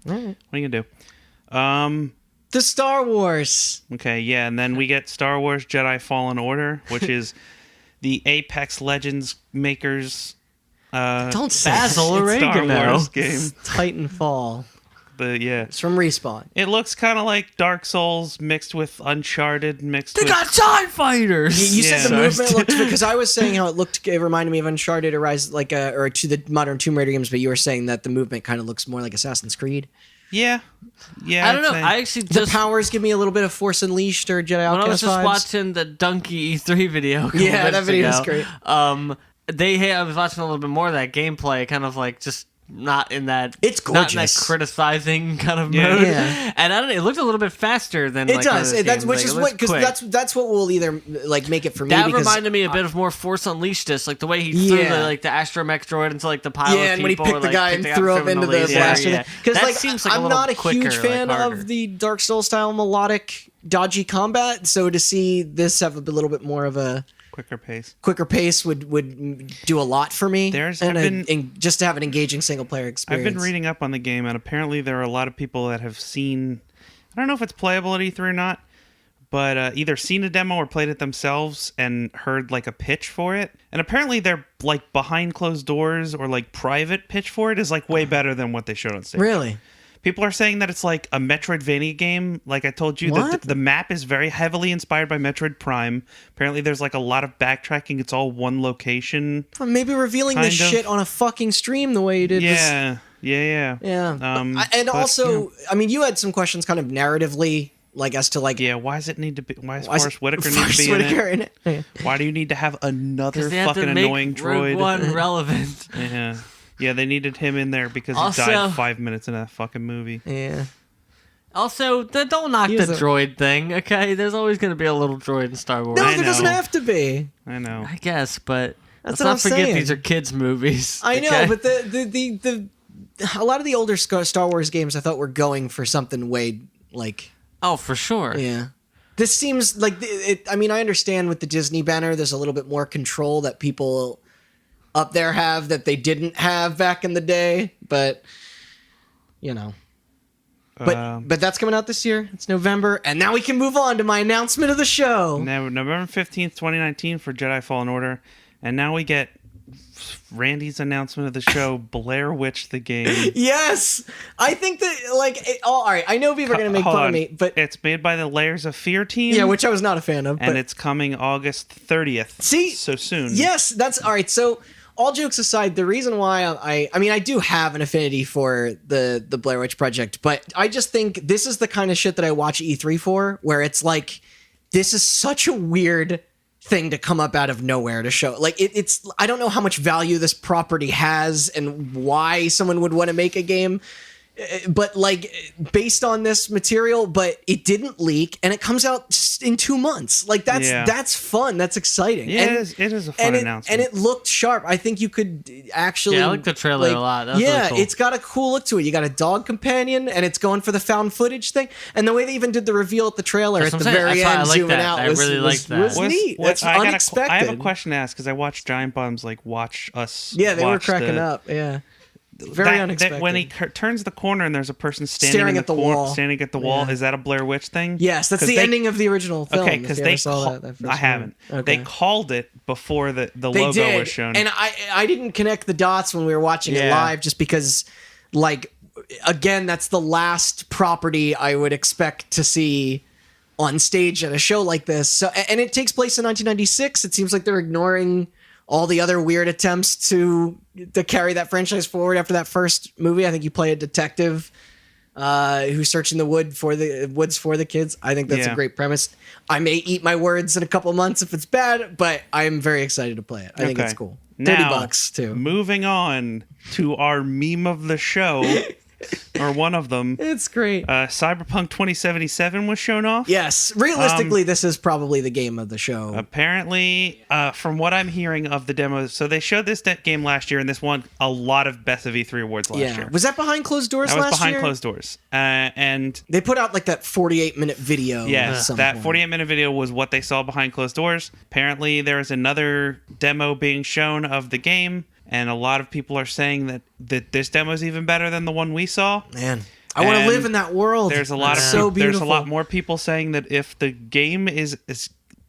[SPEAKER 3] All right.
[SPEAKER 4] what are you gonna do?
[SPEAKER 3] The Star Wars.
[SPEAKER 4] Okay, yeah, and then we get Star Wars Jedi Fallen Order, which is the Apex Legends makers.
[SPEAKER 3] Don't say
[SPEAKER 2] Basil
[SPEAKER 3] that.
[SPEAKER 2] Oregano.
[SPEAKER 4] Star Wars game.
[SPEAKER 3] It's Titanfall. It's from Respawn.
[SPEAKER 4] It looks kind of like Dark Souls mixed with Uncharted mixed
[SPEAKER 2] They
[SPEAKER 4] with.
[SPEAKER 2] got TIE fighters.
[SPEAKER 3] You said the
[SPEAKER 4] Yeah.
[SPEAKER 3] movement looked, because I was saying how it reminded me of Uncharted or Rise, or to the modern Tomb Raider games, but you were saying that the movement kind of looks more like Assassin's Creed.
[SPEAKER 4] Yeah,
[SPEAKER 2] I don't know.
[SPEAKER 4] I'd say.
[SPEAKER 2] I actually
[SPEAKER 3] The
[SPEAKER 2] just
[SPEAKER 3] powers give me a little bit of Force Unleashed or Jedi Outcast
[SPEAKER 2] when I was just
[SPEAKER 3] vibes.
[SPEAKER 2] watching the Donkey E3 video. a couple
[SPEAKER 3] Yeah, that
[SPEAKER 2] minutes
[SPEAKER 3] video is
[SPEAKER 2] ago,
[SPEAKER 3] great.
[SPEAKER 2] I was watching a little bit more of that gameplay, kind of like just not in that.
[SPEAKER 3] It's
[SPEAKER 2] Not in that
[SPEAKER 3] gorgeous.
[SPEAKER 2] criticizing kind of
[SPEAKER 4] Yeah.
[SPEAKER 2] mode.
[SPEAKER 3] Yeah.
[SPEAKER 2] And I don't know. It looked a little bit faster than
[SPEAKER 3] It
[SPEAKER 2] like,
[SPEAKER 3] does.
[SPEAKER 2] other
[SPEAKER 3] That's
[SPEAKER 2] games.
[SPEAKER 3] which
[SPEAKER 2] Like,
[SPEAKER 3] is
[SPEAKER 2] it
[SPEAKER 3] what
[SPEAKER 2] looks
[SPEAKER 3] because
[SPEAKER 2] quick.
[SPEAKER 3] that's what will either like make it for me.
[SPEAKER 2] That
[SPEAKER 3] because
[SPEAKER 2] reminded me a bit of more Force Unleashed. This like the way he threw
[SPEAKER 3] Yeah.
[SPEAKER 2] the astromech droid into like the pile
[SPEAKER 3] yeah,
[SPEAKER 2] of
[SPEAKER 3] and when he
[SPEAKER 2] people,
[SPEAKER 3] picked
[SPEAKER 2] or,
[SPEAKER 3] the
[SPEAKER 2] like,
[SPEAKER 3] guy
[SPEAKER 2] picked
[SPEAKER 3] and threw him into the
[SPEAKER 2] laser.
[SPEAKER 3] blaster.
[SPEAKER 2] Yeah.
[SPEAKER 3] Because
[SPEAKER 2] That
[SPEAKER 3] like
[SPEAKER 2] seems like a
[SPEAKER 3] I'm
[SPEAKER 2] little
[SPEAKER 3] not a
[SPEAKER 2] quicker,
[SPEAKER 3] huge fan
[SPEAKER 2] like, harder.
[SPEAKER 3] of the Dark Souls style melodic dodgy combat. So to see this have a little bit more of a
[SPEAKER 4] quicker pace.
[SPEAKER 3] quicker pace would do a lot for me. Just to have an engaging single player experience.
[SPEAKER 4] I've been reading up on the game, and apparently there are a lot of people that have seen. I don't know if it's playable at E3 or not, but either seen a demo or played it themselves and heard like a pitch for it. And apparently they're like behind closed doors or like private pitch for it is like way better than what they showed on stage.
[SPEAKER 3] Really?
[SPEAKER 4] People are saying that it's like a Metroidvania game. Like I told you,
[SPEAKER 3] What?
[SPEAKER 4] the map is very heavily inspired by Metroid Prime. Apparently there's like a lot of backtracking. It's all one location.
[SPEAKER 3] Well, maybe revealing this
[SPEAKER 4] Kind of.
[SPEAKER 3] shit on a fucking stream the way you did.
[SPEAKER 4] Yeah.
[SPEAKER 3] Yeah.
[SPEAKER 4] But,
[SPEAKER 3] Also, I mean, you had some questions kind of narratively, like as to like.
[SPEAKER 4] Yeah, why does it need to be? Why does
[SPEAKER 3] why is
[SPEAKER 4] Forrest Whitaker need
[SPEAKER 3] Forrest
[SPEAKER 4] to be
[SPEAKER 3] Whitaker
[SPEAKER 4] in it?
[SPEAKER 3] Yeah.
[SPEAKER 4] Why do you need to have another
[SPEAKER 2] 'Cause they have to
[SPEAKER 4] fucking
[SPEAKER 2] make
[SPEAKER 4] annoying
[SPEAKER 2] Rogue
[SPEAKER 4] droid?
[SPEAKER 2] One relevant.
[SPEAKER 4] Yeah, they needed him in there because
[SPEAKER 2] Also-
[SPEAKER 4] he died 5 minutes in that fucking movie.
[SPEAKER 3] Yeah.
[SPEAKER 2] Also, don't knock
[SPEAKER 3] He
[SPEAKER 2] the
[SPEAKER 3] was a-
[SPEAKER 2] droid thing, okay? There's always going to be a little droid in Star Wars.
[SPEAKER 3] No,
[SPEAKER 4] I
[SPEAKER 3] there doesn't
[SPEAKER 4] know.
[SPEAKER 3] have to be.
[SPEAKER 4] I know.
[SPEAKER 2] I guess, but
[SPEAKER 3] That's
[SPEAKER 2] let's
[SPEAKER 3] what
[SPEAKER 2] not
[SPEAKER 3] I'm
[SPEAKER 2] forget
[SPEAKER 3] saying.
[SPEAKER 2] these are kids' movies.
[SPEAKER 3] I know,
[SPEAKER 2] okay?
[SPEAKER 3] but the a lot of the older Star Wars games I thought were going for something way like
[SPEAKER 2] Oh, for sure.
[SPEAKER 3] yeah. This seems like I mean, I understand with the Disney banner, there's a little bit more control that people up there have that they didn't have back in the day, but you know. But that's coming out this year. It's November, and now we can move on to my announcement of the show.
[SPEAKER 4] Now, November 15th, 2019 for Jedi Fallen Order. And now we get Randy's announcement of the show, Blair Witch the game.
[SPEAKER 3] Yes, I think that all right. I know people are gonna make
[SPEAKER 4] Hold
[SPEAKER 3] fun
[SPEAKER 4] on.
[SPEAKER 3] of me, but
[SPEAKER 4] It's made by the Layers of Fear team.
[SPEAKER 3] yeah, which I was not a fan of.
[SPEAKER 4] and
[SPEAKER 3] but
[SPEAKER 4] it's coming August 30th.
[SPEAKER 3] See?
[SPEAKER 4] So soon.
[SPEAKER 3] yes, that's all right. So all jokes aside, the reason why I mean I do have an affinity for the Blair Witch Project, but I just think this is the kind of shit that I watch E3 for, where it's like this is such a weird thing to come up out of nowhere to show. Like it's I don't know how much value this property has and why someone would want to make a game. But like based on this material, but it didn't leak and it comes out in 2 months. Like that's fun. That's exciting.
[SPEAKER 4] Yeah,
[SPEAKER 3] and,
[SPEAKER 4] it is a fun announcement.
[SPEAKER 3] And it looked sharp. I think you could actually.
[SPEAKER 2] Yeah, I like the trailer a lot. That was
[SPEAKER 3] yeah,
[SPEAKER 2] really cool.
[SPEAKER 3] it's got a cool look to it. You got a dog companion, and it's going for the found footage thing. And the way they even did the reveal at the trailer
[SPEAKER 2] That's
[SPEAKER 3] at the
[SPEAKER 2] what I'm saying.
[SPEAKER 3] very
[SPEAKER 2] That's why I
[SPEAKER 3] end,
[SPEAKER 2] like
[SPEAKER 3] zooming
[SPEAKER 2] that.
[SPEAKER 3] out,
[SPEAKER 2] I
[SPEAKER 3] was,
[SPEAKER 2] really
[SPEAKER 3] was,
[SPEAKER 2] like that.
[SPEAKER 3] was neat. That's
[SPEAKER 4] I
[SPEAKER 3] unexpected.
[SPEAKER 4] I have a question to ask because I watched Giant Bombs watch us.
[SPEAKER 3] Yeah, they were
[SPEAKER 4] watch
[SPEAKER 3] cracking
[SPEAKER 4] the-
[SPEAKER 3] up. Yeah. Very unexpected.
[SPEAKER 4] When he turns the corner and there's a person standing
[SPEAKER 3] Staring
[SPEAKER 4] in
[SPEAKER 3] at the wall.
[SPEAKER 4] standing at the wall. Is that a Blair Witch thing?
[SPEAKER 3] Yes, that's the ending of the original film.
[SPEAKER 4] Okay, because they saw that
[SPEAKER 3] first
[SPEAKER 4] I haven't.
[SPEAKER 3] Okay.
[SPEAKER 4] They called it before the
[SPEAKER 3] They
[SPEAKER 4] logo
[SPEAKER 3] did,
[SPEAKER 4] was shown.
[SPEAKER 3] and I didn't connect the dots when we were watching it live, just because, like, again, that's the last property I would expect to see on stage at a show like this. So, and it takes place in 1996. It seems like they're ignoring all the other weird attempts to carry that franchise forward after that first movie. I think you play a detective who's searching the woods for the kids. I think that's a great premise. I may eat my words in a couple months if it's bad, but I'm very excited to play it. I think it's cool. $30 too.
[SPEAKER 4] Moving on to our meme of the show, or one of them.
[SPEAKER 3] It's great.
[SPEAKER 4] Cyberpunk 2077 was shown off.
[SPEAKER 3] Yes. Realistically, this is probably the game of the show.
[SPEAKER 4] Apparently, from what I'm hearing of the demos, so they showed this game last year, and this won a lot of Best of E3 awards last year.
[SPEAKER 3] Was that behind closed doors last year?
[SPEAKER 4] That was behind closed doors. And
[SPEAKER 3] they put out like that 48-minute video.
[SPEAKER 4] Yes, that 48-minute video was what they saw behind closed doors. Apparently, there is another demo being shown of the game. And a lot of people are saying that this demo is even better than the one we saw.
[SPEAKER 3] Man, I want to live in that world.
[SPEAKER 4] There's a lot there's a lot more people saying that if the game is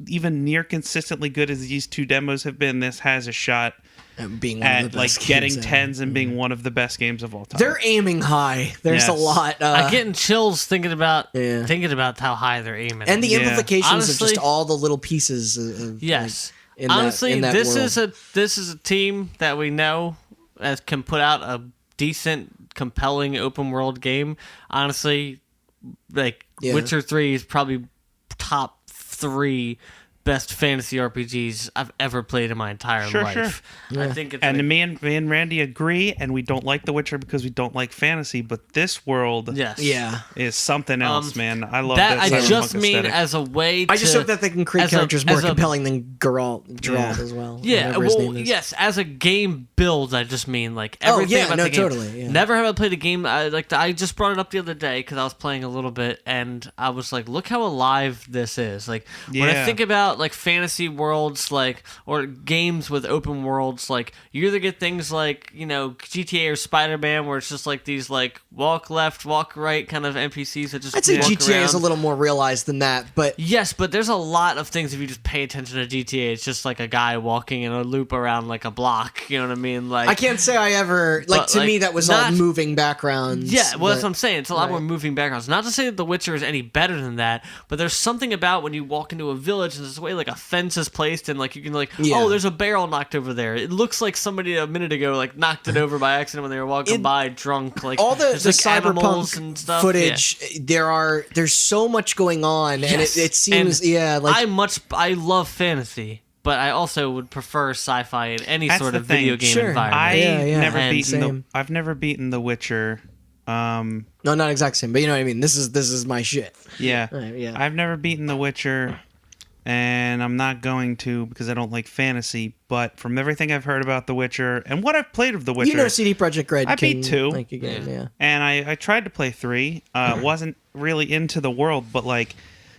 [SPEAKER 4] even near consistently good as these two demos have been, this has a shot
[SPEAKER 3] being one
[SPEAKER 4] at
[SPEAKER 3] of the best
[SPEAKER 4] like getting
[SPEAKER 3] games
[SPEAKER 4] tens and being one of the best games of all time.
[SPEAKER 3] They're aiming high. There's a lot.
[SPEAKER 2] I'm getting chills thinking about how high they're aiming,
[SPEAKER 3] and the implications
[SPEAKER 2] Honestly,
[SPEAKER 3] of just all the little pieces. Of,
[SPEAKER 2] yes.
[SPEAKER 3] Like,
[SPEAKER 2] honestly,
[SPEAKER 3] this
[SPEAKER 2] is a team that we know as can put out a decent, compelling open world game. Honestly, like Witcher 3 is probably top 3 best fantasy RPGs I've ever played in my entire life.
[SPEAKER 4] Sure.
[SPEAKER 2] Yeah. I think it's
[SPEAKER 4] me and Randy agree, and we don't like The Witcher because we don't like fantasy, but this world is something else, man. I love that.
[SPEAKER 2] I just mean
[SPEAKER 4] aesthetic.
[SPEAKER 2] as a way to...
[SPEAKER 3] I just hope that they can create characters more compelling than Geralt as well.
[SPEAKER 2] Yeah, well, yes, as a game build, I just mean like everything about the game.
[SPEAKER 3] Totally. Yeah.
[SPEAKER 2] Never have I played a game... I just brought it up the other day because I was playing a little bit, and I was like, look how alive this is. Like, when I think about like fantasy worlds, like, or games with open worlds, like, you either get things like, you know, GTA or Spider-Man, where it's just like these like walk left, walk right kind of NPCs that just
[SPEAKER 3] I'd say
[SPEAKER 2] walk
[SPEAKER 3] GTA
[SPEAKER 2] around.
[SPEAKER 3] is a little more realized than that, but
[SPEAKER 2] yes, but there's a lot of things if you just pay attention to GTA. It's just like a guy walking in a loop around like a block. You know what I mean? Like,
[SPEAKER 3] I can't say I ever me that was all moving backgrounds.
[SPEAKER 2] Yeah, well, that's what I'm saying. It's a lot more moving backgrounds. Not to say that The Witcher is any better than that, but there's something about when you walk into a village and there's a way like a fence is placed and like you can oh, there's a barrel knocked over there. It looks like somebody a minute ago like knocked it over by accident when they were walking by drunk. Like
[SPEAKER 3] all the
[SPEAKER 2] like
[SPEAKER 3] cyberpunk
[SPEAKER 2] and stuff.
[SPEAKER 3] footage, there's so much going on, and it seems
[SPEAKER 2] I love fantasy. But I also would prefer sci-fi in any sort of video game environment.
[SPEAKER 4] I've never beaten The Witcher.
[SPEAKER 3] No, not exactly same, but you know what I mean. This is my shit.
[SPEAKER 4] Yeah.
[SPEAKER 3] Yeah.
[SPEAKER 4] I've never beaten The Witcher, and I'm not going to because I don't like fantasy. But from everything I've heard about The Witcher and what I've played of The Witcher,
[SPEAKER 3] you know, CD Projekt Red.
[SPEAKER 4] I beat 2,
[SPEAKER 3] like a game,
[SPEAKER 4] and I tried to play 3. Wasn't really into the world, but like.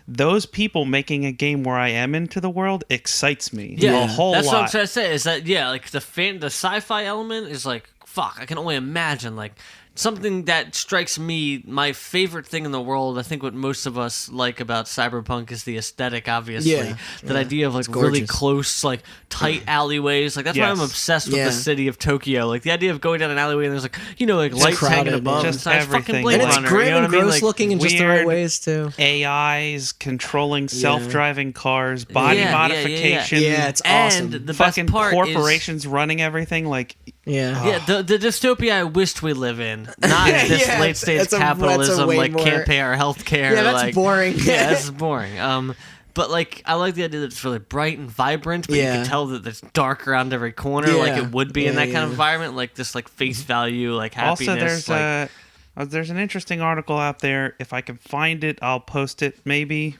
[SPEAKER 4] Those people making a game where I am into the world excites me a whole lot.
[SPEAKER 2] That's what I'm trying to say. Is that like the sci-fi element is like fuck. I can only imagine like something that strikes me. My favorite thing in the world. I think what most of us like about Cyberpunk is the aesthetic. Obviously, that idea of like really close, like tight alleyways. Like that's why I'm obsessed with the city of Tokyo. Like the idea of going down an alleyway and there's like like lights hanging above.
[SPEAKER 4] Just everything.
[SPEAKER 3] And it's grim and gross looking in just the right ways too.
[SPEAKER 4] AIs controlling self-driving cars, body modification.
[SPEAKER 3] Yeah, it's awesome.
[SPEAKER 2] And the
[SPEAKER 4] fucking
[SPEAKER 2] best part
[SPEAKER 4] corporations running everything. Like
[SPEAKER 2] the dystopia I wished we live in. Not this late stage capitalism like can't pay our health care.
[SPEAKER 3] Yeah, that's boring.
[SPEAKER 2] Yeah, that's boring. But like I like the idea that it's really bright and vibrant, but you can tell that there's dark around every corner, like it would be in that kind of environment, like this like face value, like happiness.
[SPEAKER 4] Also, there's an interesting article out there. If I can find it, I'll post it maybe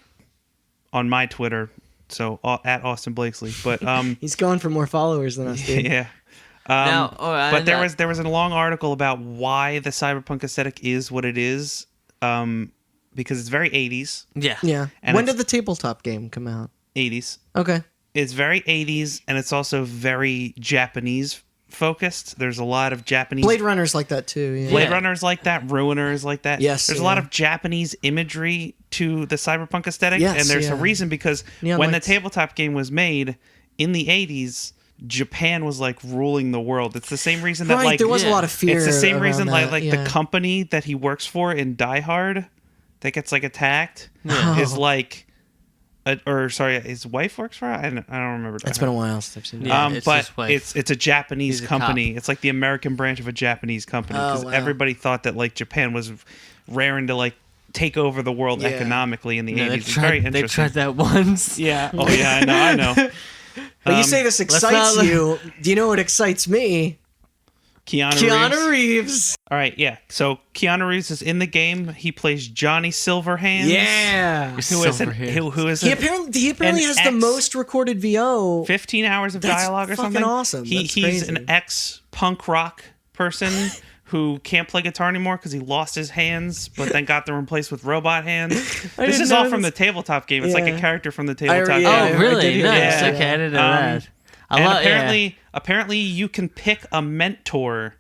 [SPEAKER 4] on my Twitter. So at Austin Blakesley. But
[SPEAKER 3] he's going for more followers than us, dude.
[SPEAKER 4] Yeah. But there was a long article about why the cyberpunk aesthetic is what it is, because it's very 80s.
[SPEAKER 3] Yeah. And when did the tabletop game come out?
[SPEAKER 4] 80s.
[SPEAKER 3] Okay.
[SPEAKER 4] It's very 80s, and it's also very Japanese focused. There's a lot of Japanese.
[SPEAKER 3] Blade Runner's like that too. Yeah.
[SPEAKER 4] Blade Runner's like that. Ruiner's like that.
[SPEAKER 3] Yes,
[SPEAKER 4] There's a lot of Japanese imagery to the cyberpunk aesthetic,
[SPEAKER 3] Yes,
[SPEAKER 4] and there's a
[SPEAKER 3] yeah.
[SPEAKER 4] reason because
[SPEAKER 3] Neon
[SPEAKER 4] when
[SPEAKER 3] lights.
[SPEAKER 4] the tabletop game was made in the 80s, Japan was like ruling the world. It's the same reason that
[SPEAKER 3] Right,
[SPEAKER 4] like
[SPEAKER 3] there was a lot of fear.
[SPEAKER 4] it's the same
[SPEAKER 3] around
[SPEAKER 4] reason
[SPEAKER 3] that,
[SPEAKER 4] like
[SPEAKER 3] yeah.
[SPEAKER 4] the company that he works for in Die Hard that gets like attacked
[SPEAKER 3] Oh.
[SPEAKER 4] is like his wife works for it? I don't remember.
[SPEAKER 3] It's been a while since I've seen that.
[SPEAKER 2] Yeah. It's
[SPEAKER 4] But
[SPEAKER 2] his wife.
[SPEAKER 4] it's a Japanese
[SPEAKER 2] He's a
[SPEAKER 4] company.
[SPEAKER 2] cop.
[SPEAKER 4] It's like the American branch of a Japanese company
[SPEAKER 3] Oh,
[SPEAKER 4] because
[SPEAKER 3] wow.
[SPEAKER 4] everybody thought that like Japan was raring to like take over the world
[SPEAKER 3] Yeah.
[SPEAKER 4] economically in the
[SPEAKER 2] Yeah,
[SPEAKER 4] 80s. It's very
[SPEAKER 2] they
[SPEAKER 4] interesting.
[SPEAKER 2] tried that once.
[SPEAKER 4] Yeah. Oh yeah. I know.
[SPEAKER 3] But you say this excites
[SPEAKER 2] not-
[SPEAKER 3] you. Do you know what excites me?
[SPEAKER 4] Keanu Reeves.
[SPEAKER 3] Reeves.
[SPEAKER 4] All right. Yeah. So Keanu Reeves is in the game. He plays Johnny Silverhands.
[SPEAKER 3] Yeah.
[SPEAKER 4] Who is an,
[SPEAKER 2] Silverhands.
[SPEAKER 4] who is
[SPEAKER 3] He
[SPEAKER 4] an
[SPEAKER 3] apparently has the
[SPEAKER 4] ex-
[SPEAKER 3] most recorded VO.
[SPEAKER 4] 15 hours of
[SPEAKER 3] That's
[SPEAKER 4] dialogue or
[SPEAKER 3] fucking
[SPEAKER 4] something.
[SPEAKER 3] awesome.
[SPEAKER 4] He's
[SPEAKER 3] That's
[SPEAKER 4] an
[SPEAKER 3] crazy.
[SPEAKER 4] ex-punk rock person who can't play guitar anymore because he lost his hands, but then got them replaced with robot hands. This
[SPEAKER 3] didn't
[SPEAKER 4] is all
[SPEAKER 3] know
[SPEAKER 4] from
[SPEAKER 3] this.
[SPEAKER 4] the tabletop game. It's like
[SPEAKER 3] Yeah.
[SPEAKER 4] a character from the tabletop
[SPEAKER 3] yeah,
[SPEAKER 2] Oh,
[SPEAKER 4] game.
[SPEAKER 3] I
[SPEAKER 2] really?
[SPEAKER 3] did hear
[SPEAKER 2] Nice.
[SPEAKER 4] that.
[SPEAKER 2] Okay, I didn't know that.
[SPEAKER 4] And
[SPEAKER 2] yeah.
[SPEAKER 4] apparently you can pick a mentor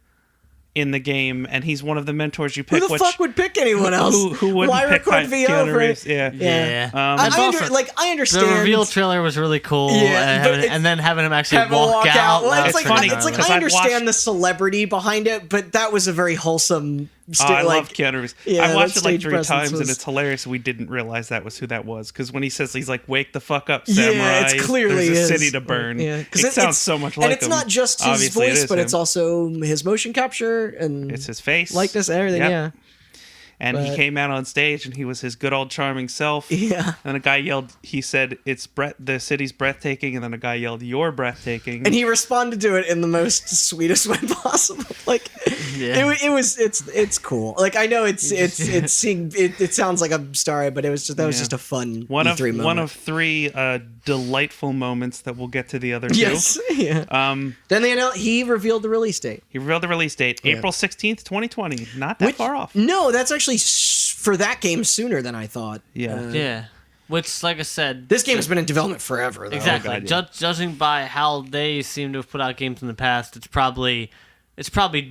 [SPEAKER 4] in the game, and he's one of the mentors you
[SPEAKER 3] Who
[SPEAKER 4] pick.
[SPEAKER 3] the fuck would pick anyone else?
[SPEAKER 4] Who wouldn't
[SPEAKER 3] Why
[SPEAKER 4] pick
[SPEAKER 3] record VO
[SPEAKER 4] Keanu
[SPEAKER 3] for
[SPEAKER 4] Reeves? Yeah.
[SPEAKER 2] Yeah.
[SPEAKER 3] I
[SPEAKER 2] The
[SPEAKER 3] understand.
[SPEAKER 2] reveal trailer was really cool.
[SPEAKER 3] Yeah, but
[SPEAKER 2] and then having him actually
[SPEAKER 3] Have a
[SPEAKER 2] walk out.
[SPEAKER 3] Well,
[SPEAKER 2] that
[SPEAKER 3] it's
[SPEAKER 2] was
[SPEAKER 3] like
[SPEAKER 2] pretty
[SPEAKER 4] funny,
[SPEAKER 3] I
[SPEAKER 4] because I've
[SPEAKER 3] understand
[SPEAKER 4] watched-
[SPEAKER 3] the celebrity behind it, but that was a very wholesome.
[SPEAKER 4] I love Keanu Reeves.
[SPEAKER 3] Yeah,
[SPEAKER 4] I watched
[SPEAKER 3] that
[SPEAKER 4] it like
[SPEAKER 3] stage
[SPEAKER 4] 3
[SPEAKER 3] presence
[SPEAKER 4] times, and
[SPEAKER 3] was-
[SPEAKER 4] it's hilarious. We didn't realize that was who that was because when he says he's like, "Wake the fuck up,
[SPEAKER 3] Yeah,
[SPEAKER 4] samurai!"
[SPEAKER 3] it's clearly
[SPEAKER 4] there's a
[SPEAKER 3] is.
[SPEAKER 4] city to burn.
[SPEAKER 3] Yeah,
[SPEAKER 4] it
[SPEAKER 3] 'cause
[SPEAKER 4] sounds so much like
[SPEAKER 3] and it's
[SPEAKER 4] him.
[SPEAKER 3] not just his
[SPEAKER 4] Obviously, it
[SPEAKER 3] voice,
[SPEAKER 4] is
[SPEAKER 3] but
[SPEAKER 4] him.
[SPEAKER 3] it's also his motion capture and
[SPEAKER 4] It's his face,
[SPEAKER 3] likeness and everything.
[SPEAKER 4] Yep.
[SPEAKER 3] Yeah,
[SPEAKER 4] And he
[SPEAKER 3] but-
[SPEAKER 4] came out on stage, and he was his good old charming self.
[SPEAKER 3] yeah.
[SPEAKER 4] And a guy yelled, he said, the city's breathtaking. And then a guy yelled, "You're breathtaking."
[SPEAKER 3] And he responded to it in the most sweetest way possible. Like,
[SPEAKER 2] Yeah.
[SPEAKER 3] it's cool. Like, I know it sounds like I'm sorry, but that was
[SPEAKER 4] Yeah.
[SPEAKER 3] just a fun
[SPEAKER 4] one of
[SPEAKER 3] E3 moment.
[SPEAKER 4] one of 3 delightful moments that we'll get to the other 2.
[SPEAKER 3] yes, yeah. Then he revealed the release date.
[SPEAKER 4] He revealed the release date, April 16th, 2020. Not that far off.
[SPEAKER 3] No, that's actually for that game sooner than I thought.
[SPEAKER 4] Yeah.
[SPEAKER 2] Yeah. Which, like I said,
[SPEAKER 3] This game has been in development forever, though.
[SPEAKER 2] exactly.
[SPEAKER 4] God, yeah.
[SPEAKER 2] Judging by how they seem to have put out games in the past, it's probably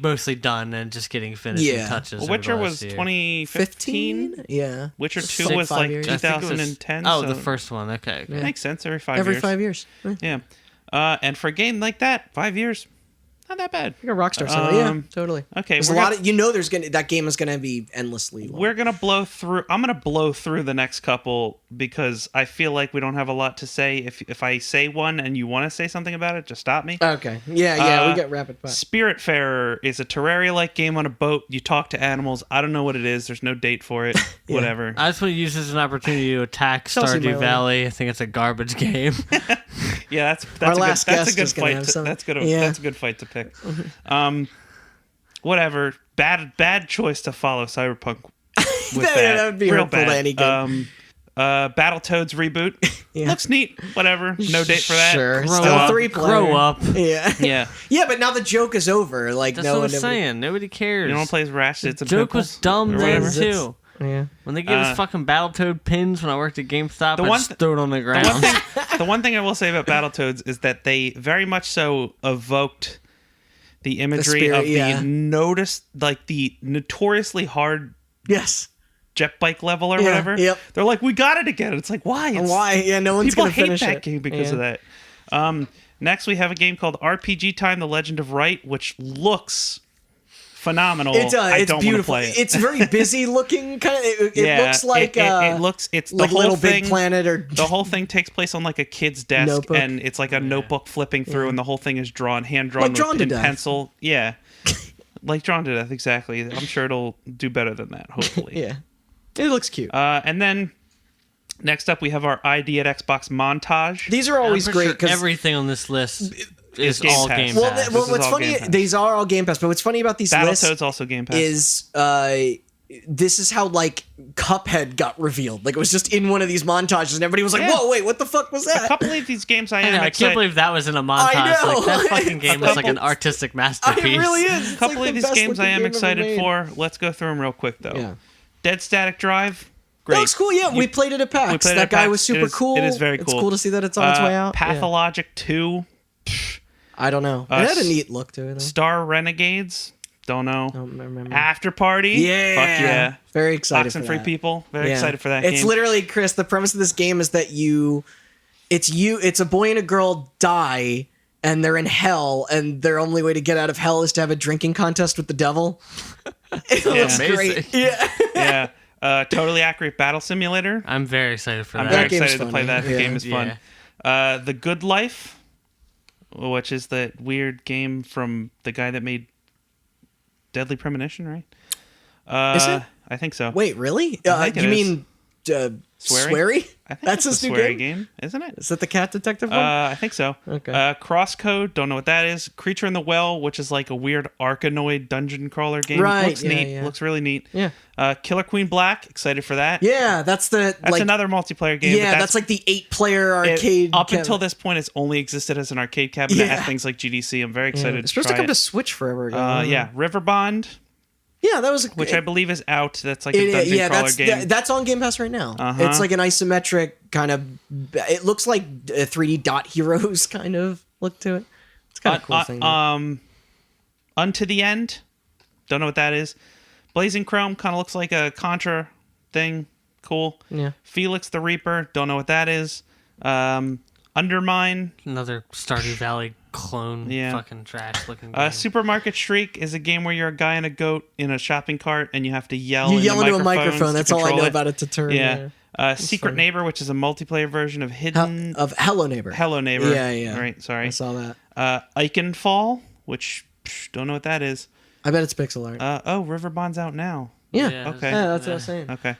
[SPEAKER 2] mostly done and just getting finishing
[SPEAKER 3] Yeah.
[SPEAKER 2] touches.
[SPEAKER 4] Well,
[SPEAKER 2] over
[SPEAKER 4] Witcher
[SPEAKER 2] the last
[SPEAKER 4] was
[SPEAKER 2] year.
[SPEAKER 3] 2015? Yeah.
[SPEAKER 4] Witcher 2
[SPEAKER 3] Like
[SPEAKER 4] was
[SPEAKER 3] 5
[SPEAKER 4] like
[SPEAKER 3] years.
[SPEAKER 2] I think it was-
[SPEAKER 4] 2010.
[SPEAKER 2] Oh,
[SPEAKER 4] so
[SPEAKER 2] the first one. Okay.
[SPEAKER 3] Yeah.
[SPEAKER 4] makes sense. Every 5
[SPEAKER 3] Every
[SPEAKER 4] years.
[SPEAKER 3] 5 years.
[SPEAKER 4] Yeah. And for a game like that, 5 years, not that bad.
[SPEAKER 3] Like a Rockstar song. Yeah, totally.
[SPEAKER 4] Okay,
[SPEAKER 3] There's a lot of that game is gonna be endlessly long.
[SPEAKER 4] We're gonna blow through. I'm gonna blow through the next couple because I feel like we don't have a lot to say. If I say one and you want to say something about it, just stop me.
[SPEAKER 3] Okay. Yeah, we got rapid fire.
[SPEAKER 4] Spiritfarer is a Terraria-like game on a boat. You talk to animals. I don't know what it is. There's no date for it.
[SPEAKER 3] Yeah.
[SPEAKER 4] Whatever.
[SPEAKER 2] I just want to use this as an opportunity to attack
[SPEAKER 3] Chelsea
[SPEAKER 2] Stardew
[SPEAKER 3] Miller.
[SPEAKER 2] Valley. I think it's a garbage game.
[SPEAKER 4] Yeah, that's
[SPEAKER 3] Our
[SPEAKER 4] a good,
[SPEAKER 3] last
[SPEAKER 4] that's a
[SPEAKER 3] guest
[SPEAKER 4] good
[SPEAKER 3] is gonna
[SPEAKER 4] fight.
[SPEAKER 3] have
[SPEAKER 4] To,
[SPEAKER 3] some-
[SPEAKER 4] that's good.
[SPEAKER 3] Yeah.
[SPEAKER 4] That's a good fight to pick. Whatever. Bad choice to follow Cyberpunk with
[SPEAKER 3] That would be
[SPEAKER 4] real
[SPEAKER 3] hurtful to
[SPEAKER 4] bad.
[SPEAKER 3] any game.
[SPEAKER 4] Battletoads reboot.
[SPEAKER 3] Yeah.
[SPEAKER 4] Looks neat. Whatever. No date for that.
[SPEAKER 3] Sure.
[SPEAKER 2] Grow
[SPEAKER 3] Still
[SPEAKER 2] up.
[SPEAKER 3] 3-player.
[SPEAKER 2] Grow up.
[SPEAKER 3] Yeah.
[SPEAKER 4] Yeah.
[SPEAKER 3] Yeah, but now the joke is over. Like
[SPEAKER 2] That's
[SPEAKER 3] no
[SPEAKER 2] what I'm
[SPEAKER 3] one.
[SPEAKER 2] saying. Nobody cares.
[SPEAKER 4] You don't play as Ratchet.
[SPEAKER 2] The joke was dumb
[SPEAKER 4] or
[SPEAKER 2] then
[SPEAKER 4] whatever.
[SPEAKER 2] too.
[SPEAKER 3] Yeah.
[SPEAKER 2] When they gave us fucking Battletoad pins when I worked at GameStop,
[SPEAKER 4] The
[SPEAKER 2] I
[SPEAKER 4] one
[SPEAKER 2] just threw it on the ground.
[SPEAKER 4] The one thing I will say about Battletoads is that they very much so evoked the imagery
[SPEAKER 3] spirit,
[SPEAKER 4] of
[SPEAKER 3] yeah.
[SPEAKER 4] the notoriously hard
[SPEAKER 3] Yes.
[SPEAKER 4] jet bike level or
[SPEAKER 3] Yeah,
[SPEAKER 4] whatever.
[SPEAKER 3] yep.
[SPEAKER 4] They're like, we got it again. It's like, why? It's,
[SPEAKER 3] Why? Yeah, no one's
[SPEAKER 4] people
[SPEAKER 3] gonna
[SPEAKER 4] hate
[SPEAKER 3] finish
[SPEAKER 4] that
[SPEAKER 3] it.
[SPEAKER 4] game because
[SPEAKER 3] Yeah.
[SPEAKER 4] of that. Next, we have a game called RPG Time: The Legend of Wright, which looks phenomenal.
[SPEAKER 3] It's
[SPEAKER 4] I don't
[SPEAKER 3] beautiful.
[SPEAKER 4] want to play it.
[SPEAKER 3] It's very busy looking. Kind of. It looks like
[SPEAKER 4] it looks. It's
[SPEAKER 3] like
[SPEAKER 4] the whole
[SPEAKER 3] Little
[SPEAKER 4] thing,
[SPEAKER 3] Big Planet or
[SPEAKER 4] the whole thing takes place on like a kid's desk,
[SPEAKER 3] Notebook.
[SPEAKER 4] and it's like a notebook flipping through, and the whole thing is hand drawn
[SPEAKER 3] Like
[SPEAKER 4] with
[SPEAKER 3] Drawn to
[SPEAKER 4] in
[SPEAKER 3] Death.
[SPEAKER 4] pencil. Yeah, like Drawn to Death, exactly. I'm sure it'll do better than that. Hopefully.
[SPEAKER 3] yeah. It looks cute.
[SPEAKER 4] And then next up, we have our ID at Xbox montage.
[SPEAKER 3] These are always
[SPEAKER 2] I'm
[SPEAKER 3] great
[SPEAKER 2] sure
[SPEAKER 3] because
[SPEAKER 2] everything on this list is
[SPEAKER 4] Game
[SPEAKER 2] all
[SPEAKER 4] Pass.
[SPEAKER 2] Game
[SPEAKER 3] well,
[SPEAKER 2] Pass.
[SPEAKER 3] well,
[SPEAKER 4] This is
[SPEAKER 3] what's
[SPEAKER 4] all
[SPEAKER 3] funny?
[SPEAKER 4] Game Pass.
[SPEAKER 3] These are all Game Pass, but what's funny about these lists
[SPEAKER 4] Battletoads also Game Pass.
[SPEAKER 3] is this is how like Cuphead got revealed. Like it was just in one of these montages, and everybody was like,
[SPEAKER 4] Yeah.
[SPEAKER 3] "Whoa, wait, what the fuck was
[SPEAKER 4] a
[SPEAKER 3] that?"
[SPEAKER 4] couple of these games I
[SPEAKER 2] I
[SPEAKER 4] am
[SPEAKER 2] know, I
[SPEAKER 4] excited.
[SPEAKER 2] can't believe that was in a montage.
[SPEAKER 3] I know.
[SPEAKER 2] Like, that fucking game is like an
[SPEAKER 4] couple-
[SPEAKER 2] artistic
[SPEAKER 3] I
[SPEAKER 2] masterpiece.
[SPEAKER 3] it really is.
[SPEAKER 4] A couple of these games I am excited
[SPEAKER 3] for.
[SPEAKER 4] for. Let's go through them real quick though.
[SPEAKER 3] Yeah.
[SPEAKER 4] Dead Static Drive.
[SPEAKER 3] That
[SPEAKER 4] Great.
[SPEAKER 3] looks cool. Yeah, we played it at PAX.
[SPEAKER 4] played it
[SPEAKER 3] That
[SPEAKER 4] at
[SPEAKER 3] guy
[SPEAKER 4] PAX.
[SPEAKER 3] was super
[SPEAKER 4] It is-
[SPEAKER 3] cool.
[SPEAKER 4] it is very
[SPEAKER 3] It's
[SPEAKER 4] cool.
[SPEAKER 3] cool to see that it's on its way out.
[SPEAKER 4] Pathologic 2. Psh,
[SPEAKER 3] I don't know. It had a neat look to it, though.
[SPEAKER 4] Star Renegades. Don't know.
[SPEAKER 3] Don't remember.
[SPEAKER 4] After Party.
[SPEAKER 3] Yeah.
[SPEAKER 4] Fuck yeah.
[SPEAKER 3] Very excited for
[SPEAKER 4] Oxenfree
[SPEAKER 3] that.
[SPEAKER 4] people. Very excited for that
[SPEAKER 3] It's
[SPEAKER 4] game.
[SPEAKER 3] literally, Chris, the premise of this game is that it's a boy and a girl die, and they're in hell, and their only way to get out of hell is to have a drinking contest with the devil. It looks
[SPEAKER 2] amazing.
[SPEAKER 3] great. Yeah.
[SPEAKER 4] Yeah. Totally Accurate Battle Simulator.
[SPEAKER 2] I'm very excited for
[SPEAKER 4] I'm
[SPEAKER 2] that.
[SPEAKER 4] very
[SPEAKER 3] That game's
[SPEAKER 4] excited to play
[SPEAKER 3] fun,
[SPEAKER 4] that. The
[SPEAKER 3] yeah.
[SPEAKER 4] game is fun. The Good Life, which is that weird game from the guy that made Deadly Premonition, right?
[SPEAKER 3] Is it?
[SPEAKER 4] I think so.
[SPEAKER 3] Wait, really?
[SPEAKER 4] I think it
[SPEAKER 3] you
[SPEAKER 4] is.
[SPEAKER 3] mean
[SPEAKER 4] Sweary?
[SPEAKER 3] Sweary?
[SPEAKER 4] I think
[SPEAKER 3] That's
[SPEAKER 4] it's
[SPEAKER 3] his
[SPEAKER 4] a
[SPEAKER 3] new
[SPEAKER 4] sweary
[SPEAKER 3] game?
[SPEAKER 4] isn't it?
[SPEAKER 3] Is that the cat detective one?
[SPEAKER 4] I think so.
[SPEAKER 3] Okay.
[SPEAKER 4] Crosscode, don't know what that is. Creature in the Well, which is like a weird Arkanoid dungeon crawler game.
[SPEAKER 3] Right,
[SPEAKER 4] Looks
[SPEAKER 3] yeah,
[SPEAKER 4] neat.
[SPEAKER 3] yeah.
[SPEAKER 4] Looks really neat.
[SPEAKER 3] Yeah.
[SPEAKER 4] Killer Queen Black, excited for that.
[SPEAKER 3] Yeah, that's
[SPEAKER 4] That's another multiplayer game.
[SPEAKER 3] Yeah,
[SPEAKER 4] but
[SPEAKER 3] that's like the 8-player arcade.
[SPEAKER 4] Up
[SPEAKER 3] cabinet.
[SPEAKER 4] until this point, it's only existed as an arcade cabinet that
[SPEAKER 3] Yeah.
[SPEAKER 4] had things like GDC. I'm very excited
[SPEAKER 3] It's
[SPEAKER 4] to
[SPEAKER 3] supposed
[SPEAKER 4] try
[SPEAKER 3] to come
[SPEAKER 4] it.
[SPEAKER 3] to Switch forever ago.
[SPEAKER 4] Yeah, River Bond,
[SPEAKER 3] Yeah, that was
[SPEAKER 4] which I believe is out. That's like a dungeon crawler
[SPEAKER 3] that's
[SPEAKER 4] game.
[SPEAKER 3] that's on Game Pass right now.
[SPEAKER 4] Uh-huh.
[SPEAKER 3] It's like an isometric kind of. It looks like a 3D Dot Heroes kind of look to it. It's kind of a cool thing.
[SPEAKER 4] Unto the End, don't know what that is. Blazing Chrome kind of looks like a Contra thing. Cool.
[SPEAKER 3] Yeah.
[SPEAKER 4] Felix the Reaper, don't know what that is. Undermine.
[SPEAKER 2] Another Stardew Valley clone,
[SPEAKER 4] Yeah.
[SPEAKER 2] fucking trash looking game.
[SPEAKER 4] Supermarket Shriek is a game where you're a guy and a goat in a shopping cart and you have to yell.
[SPEAKER 3] You
[SPEAKER 4] into
[SPEAKER 3] yell into a
[SPEAKER 4] microphones
[SPEAKER 3] microphone.
[SPEAKER 4] to
[SPEAKER 3] That's all I
[SPEAKER 4] control
[SPEAKER 3] know
[SPEAKER 4] it.
[SPEAKER 3] about it to turn.
[SPEAKER 4] Yeah. Secret
[SPEAKER 3] fun.
[SPEAKER 4] Neighbor, which is a multiplayer version of Hidden
[SPEAKER 3] Of Hello Neighbor.
[SPEAKER 4] Hello Neighbor.
[SPEAKER 3] Yeah.
[SPEAKER 4] Right. Sorry.
[SPEAKER 3] I saw that.
[SPEAKER 4] Iconfall, which don't know what that is.
[SPEAKER 3] I bet it's pixel art.
[SPEAKER 4] River Bond's out now.
[SPEAKER 3] Yeah.
[SPEAKER 4] Okay.
[SPEAKER 3] Yeah, that's what I was saying.
[SPEAKER 4] Okay.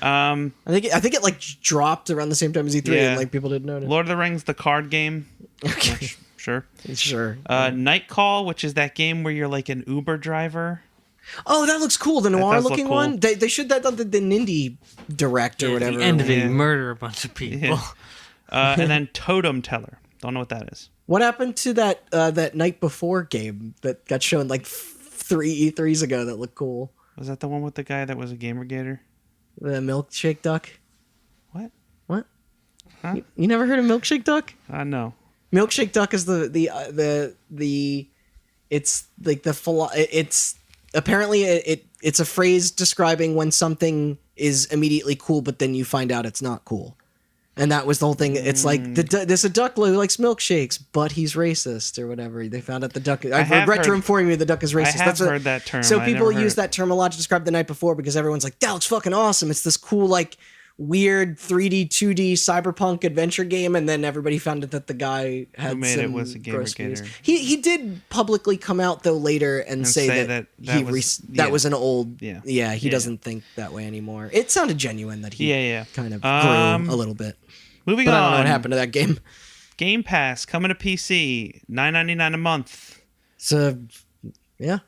[SPEAKER 3] I think it like dropped around the same time as E3
[SPEAKER 4] Yeah.
[SPEAKER 3] and like people didn't notice.
[SPEAKER 4] Lord of the Rings, the card game.
[SPEAKER 3] Okay.
[SPEAKER 4] Which, sure.
[SPEAKER 3] Sure.
[SPEAKER 4] Night Call, which is that game where you're like an Uber driver.
[SPEAKER 3] Oh, that looks cool. The noir
[SPEAKER 4] does look
[SPEAKER 3] looking
[SPEAKER 4] cool.
[SPEAKER 3] one. They should that on the Indie Direct or
[SPEAKER 2] At
[SPEAKER 3] whatever.
[SPEAKER 2] the end of it,
[SPEAKER 4] Yeah.
[SPEAKER 2] you murder a bunch of people.
[SPEAKER 4] Yeah. And then Totem Teller. Don't know what that is.
[SPEAKER 3] What happened to that Night Before game that got shown like 3 E3s ago that looked cool?
[SPEAKER 4] Was that the one with the guy that was a Gamergator?
[SPEAKER 3] The Milkshake Duck.
[SPEAKER 4] What?
[SPEAKER 3] What?
[SPEAKER 4] Huh?
[SPEAKER 3] You never heard of Milkshake Duck?
[SPEAKER 4] No.
[SPEAKER 3] Milkshake Duck is the it's like it's apparently it's a phrase describing when something is immediately cool, but then you find out it's not cool. And that was the whole thing. It's like there's a duck who likes milkshakes, but he's racist or whatever. They found out the duck. I regret to inform you the duck is racist.
[SPEAKER 4] I have heard that term.
[SPEAKER 3] So
[SPEAKER 4] I
[SPEAKER 3] people
[SPEAKER 4] never
[SPEAKER 3] use
[SPEAKER 4] heard
[SPEAKER 3] that term a lot to describe The Night Before because everyone's like, that looks fucking awesome. It's this cool like weird 3D 2D cyberpunk adventure game, and then everybody found out that the guy had
[SPEAKER 4] Who made
[SPEAKER 3] some
[SPEAKER 4] it was a
[SPEAKER 3] gross
[SPEAKER 4] Gamergator.
[SPEAKER 3] views. He did publicly come out though later and say that that was an old he doesn't think that way anymore. It sounded genuine that he kind of grew a little bit.
[SPEAKER 4] Moving
[SPEAKER 3] But
[SPEAKER 4] on.
[SPEAKER 3] I don't know what happened to that game.
[SPEAKER 4] Game Pass coming to PC, $9.99 a month.
[SPEAKER 3] So, yeah.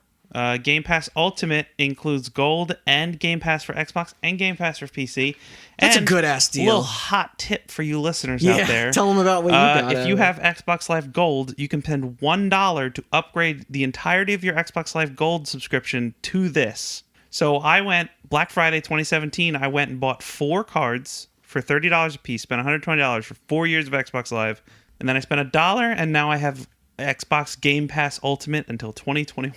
[SPEAKER 4] Game Pass Ultimate includes Gold and Game Pass for Xbox and Game Pass for PC.
[SPEAKER 3] That's
[SPEAKER 4] and
[SPEAKER 3] a good ass deal.
[SPEAKER 4] A little hot tip for you listeners out there.
[SPEAKER 3] Tell them about what you got.
[SPEAKER 4] If you have Xbox Live Gold, you can spend $1 to upgrade the entirety of your Xbox Live Gold subscription to this. So I went, Black Friday 2017, I went and bought 4 cards for $30 a piece, spent $120 for 4 years of Xbox Live, and then I spent $1, and now I have Xbox Game Pass Ultimate until 2021.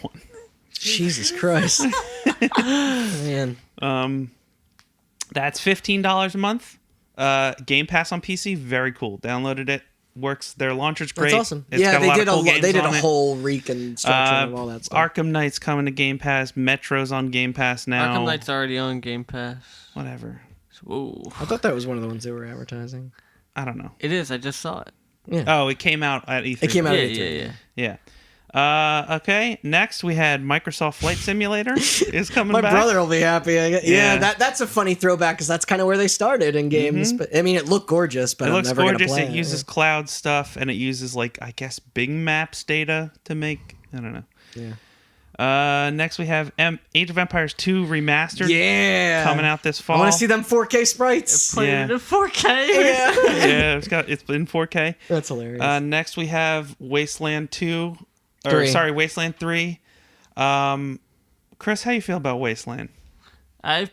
[SPEAKER 3] Jesus Christ. Man.
[SPEAKER 4] That's $15 a month. Game Pass on PC, very cool. Downloaded it. Works. Their launcher's great.
[SPEAKER 3] That's awesome.
[SPEAKER 4] It's got
[SPEAKER 3] they
[SPEAKER 4] lot
[SPEAKER 3] did
[SPEAKER 4] of cool games
[SPEAKER 3] they did
[SPEAKER 4] on
[SPEAKER 3] a
[SPEAKER 4] it.
[SPEAKER 3] whole reconstruction of all that stuff.
[SPEAKER 4] Arkham Knight's coming to Game Pass. Metro's on Game Pass now.
[SPEAKER 2] Arkham Knight's already on Game Pass.
[SPEAKER 4] Whatever.
[SPEAKER 2] Whoa.
[SPEAKER 3] I thought that was one of the ones they were advertising.
[SPEAKER 4] I don't know.
[SPEAKER 2] It is. I just saw it.
[SPEAKER 3] Yeah.
[SPEAKER 4] Oh, it came out at E3.
[SPEAKER 3] It came out
[SPEAKER 2] Yeah,
[SPEAKER 3] at E3.
[SPEAKER 2] yeah.
[SPEAKER 4] Okay. Next, we had Microsoft Flight Simulator is coming
[SPEAKER 3] My
[SPEAKER 4] back.
[SPEAKER 3] brother will be happy.
[SPEAKER 4] Yeah.
[SPEAKER 3] That's a funny throwback because that's kind of where they started in games. But I mean, it looked gorgeous, but
[SPEAKER 4] It
[SPEAKER 3] I'm
[SPEAKER 4] looks
[SPEAKER 3] never
[SPEAKER 4] gorgeous.
[SPEAKER 3] gonna play
[SPEAKER 4] It uses cloud stuff, and it uses like I guess Bing Maps data to make. I don't know.
[SPEAKER 3] Yeah.
[SPEAKER 4] Next, we have Age of Empires 2 Remastered.
[SPEAKER 3] Yeah.
[SPEAKER 4] Coming out this fall.
[SPEAKER 3] I want to see them 4K sprites.
[SPEAKER 2] Played
[SPEAKER 4] Yeah.
[SPEAKER 2] it in 4K.
[SPEAKER 3] Yeah.
[SPEAKER 4] Yeah, it's in 4K.
[SPEAKER 3] That's hilarious.
[SPEAKER 4] Next, we have Wasteland 2. Wasteland 3. Chris, how you feel about Wasteland?
[SPEAKER 2] I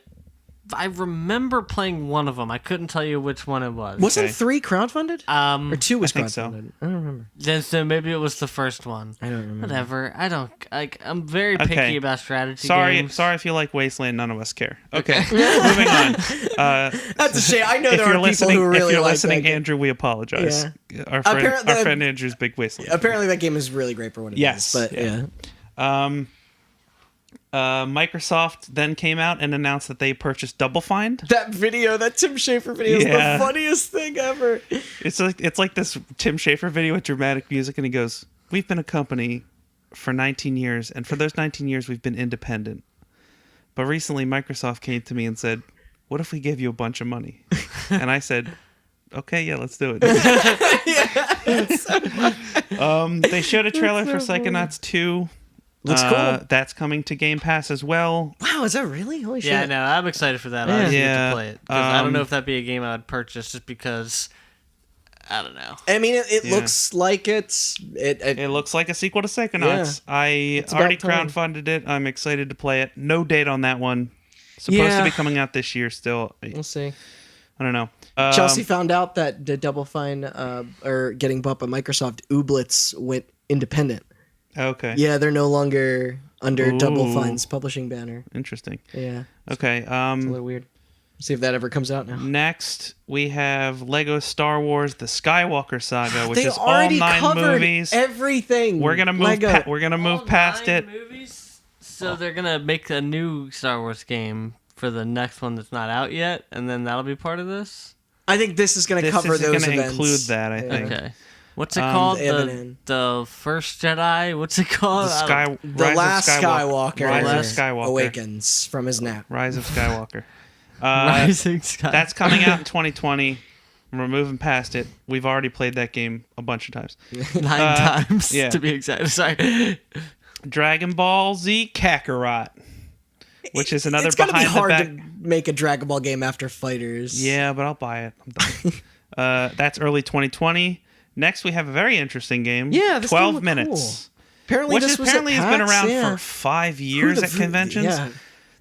[SPEAKER 2] I remember playing one of them. I couldn't tell you which one it was.
[SPEAKER 3] Wasn't 3 crowdfunded?
[SPEAKER 2] Um,
[SPEAKER 3] Or 2 was
[SPEAKER 4] I think so.
[SPEAKER 3] crowdfunded? I don't remember.
[SPEAKER 2] Then so maybe it was the first one.
[SPEAKER 3] I don't remember.
[SPEAKER 2] Whatever. I don't like. I'm very picky
[SPEAKER 4] Okay.
[SPEAKER 2] about strategy
[SPEAKER 4] Sorry
[SPEAKER 2] games.
[SPEAKER 4] if you like Wasteland. None of us care. Okay, moving on.
[SPEAKER 3] That's a shame. I know
[SPEAKER 4] If
[SPEAKER 3] there
[SPEAKER 4] you're
[SPEAKER 3] are people
[SPEAKER 4] listening,
[SPEAKER 3] who really
[SPEAKER 4] if you're
[SPEAKER 3] like
[SPEAKER 4] listening,
[SPEAKER 3] that game.
[SPEAKER 4] Andrew, we apologize.
[SPEAKER 3] Yeah.
[SPEAKER 4] Our
[SPEAKER 3] Apparently-
[SPEAKER 4] friend Andrew's big Wasteland.
[SPEAKER 3] Apparently that game is really great for what it is.
[SPEAKER 4] Yes,
[SPEAKER 3] But
[SPEAKER 4] yeah.
[SPEAKER 3] yeah.
[SPEAKER 4] Microsoft then came out and announced that they purchased Double Fine.
[SPEAKER 3] That video, that Tim Schafer video is
[SPEAKER 4] Yeah.
[SPEAKER 3] the funniest thing ever.
[SPEAKER 4] It's like this Tim Schafer video with dramatic music, and he goes, "We've been a company for 19 years, and for those 19 years, we've been independent. But recently, Microsoft came to me and said, 'What if we gave you a bunch of money?' And I said, 'Okay, yeah, let's do it.'" They showed a trailer for Psychonauts 2.
[SPEAKER 3] Looks cool.
[SPEAKER 4] That's coming to Game Pass as well.
[SPEAKER 3] Wow, is that really? Holy shit.
[SPEAKER 2] Yeah, no, I'm excited for that.
[SPEAKER 3] Yeah.
[SPEAKER 2] I just
[SPEAKER 4] Yeah.
[SPEAKER 2] get to play it. 'Cause I don't know if that'd be a game I would purchase just because, I don't know.
[SPEAKER 3] I mean, it
[SPEAKER 4] Yeah.
[SPEAKER 3] looks like it
[SPEAKER 4] It looks like a sequel to Psychonauts. I
[SPEAKER 3] It's
[SPEAKER 4] already
[SPEAKER 3] about time.
[SPEAKER 4] crowdfunded it. I'm excited to play it. No date on that one. Supposed
[SPEAKER 3] Yeah.
[SPEAKER 4] to be coming out this year still.
[SPEAKER 3] we'll see.
[SPEAKER 4] I don't know.
[SPEAKER 3] Chelsea found out that the Double Fine or getting bought by Microsoft, Ooblets went independent.
[SPEAKER 4] Okay.
[SPEAKER 3] Yeah, they're no longer under Double
[SPEAKER 4] Ooh.
[SPEAKER 3] Fine's publishing banner.
[SPEAKER 4] Interesting.
[SPEAKER 3] Yeah,
[SPEAKER 4] Okay.
[SPEAKER 3] it's a little weird. See if that ever comes out now.
[SPEAKER 4] Next, we have Lego Star Wars: The Skywalker Saga, which
[SPEAKER 3] They
[SPEAKER 4] is all
[SPEAKER 3] already
[SPEAKER 4] 9
[SPEAKER 3] covered
[SPEAKER 4] movies.
[SPEAKER 3] everything.
[SPEAKER 4] We're gonna move.
[SPEAKER 3] Lego.
[SPEAKER 4] We're gonna
[SPEAKER 2] All
[SPEAKER 4] move past
[SPEAKER 2] 9
[SPEAKER 4] it.
[SPEAKER 2] Movies? So they're gonna make a new Star Wars game for the next one that's not out yet, and then that'll be part of this.
[SPEAKER 3] I think this is going to
[SPEAKER 4] This
[SPEAKER 3] cover
[SPEAKER 4] is
[SPEAKER 3] those
[SPEAKER 4] gonna
[SPEAKER 3] events.
[SPEAKER 4] include that, I
[SPEAKER 3] Yeah.
[SPEAKER 4] think.
[SPEAKER 2] Okay. What's it called?
[SPEAKER 3] they have it in.
[SPEAKER 2] The First Jedi. What's it called?
[SPEAKER 3] The
[SPEAKER 4] Rise
[SPEAKER 3] last
[SPEAKER 4] of
[SPEAKER 3] Skywalker,
[SPEAKER 4] Rise of Skywalker.
[SPEAKER 3] awakens from his nap.
[SPEAKER 4] Rise of Skywalker.
[SPEAKER 2] Rising Sky.
[SPEAKER 4] That's coming out in 2020. We're moving past it. We've already played that game a bunch of times.
[SPEAKER 2] 9 times
[SPEAKER 4] yeah.
[SPEAKER 2] to be exact. Sorry.
[SPEAKER 4] Dragon Ball Z Kakarot, which is another
[SPEAKER 3] It's going to be
[SPEAKER 4] behind the
[SPEAKER 3] hard
[SPEAKER 4] back.
[SPEAKER 3] to make a Dragon Ball game after Fighters.
[SPEAKER 4] Yeah, but I'll buy it. I'm done. That's early 2020. Next, we have a very interesting game.
[SPEAKER 3] Yeah, this game
[SPEAKER 4] 12
[SPEAKER 3] looked
[SPEAKER 4] minutes.
[SPEAKER 3] Apparently
[SPEAKER 4] Which
[SPEAKER 3] this was
[SPEAKER 4] apparently
[SPEAKER 3] at
[SPEAKER 4] has been
[SPEAKER 3] PAX,
[SPEAKER 4] around
[SPEAKER 3] yeah.
[SPEAKER 4] for 5
[SPEAKER 3] Who'd
[SPEAKER 4] years at
[SPEAKER 3] have-
[SPEAKER 4] conventions.
[SPEAKER 3] Yeah.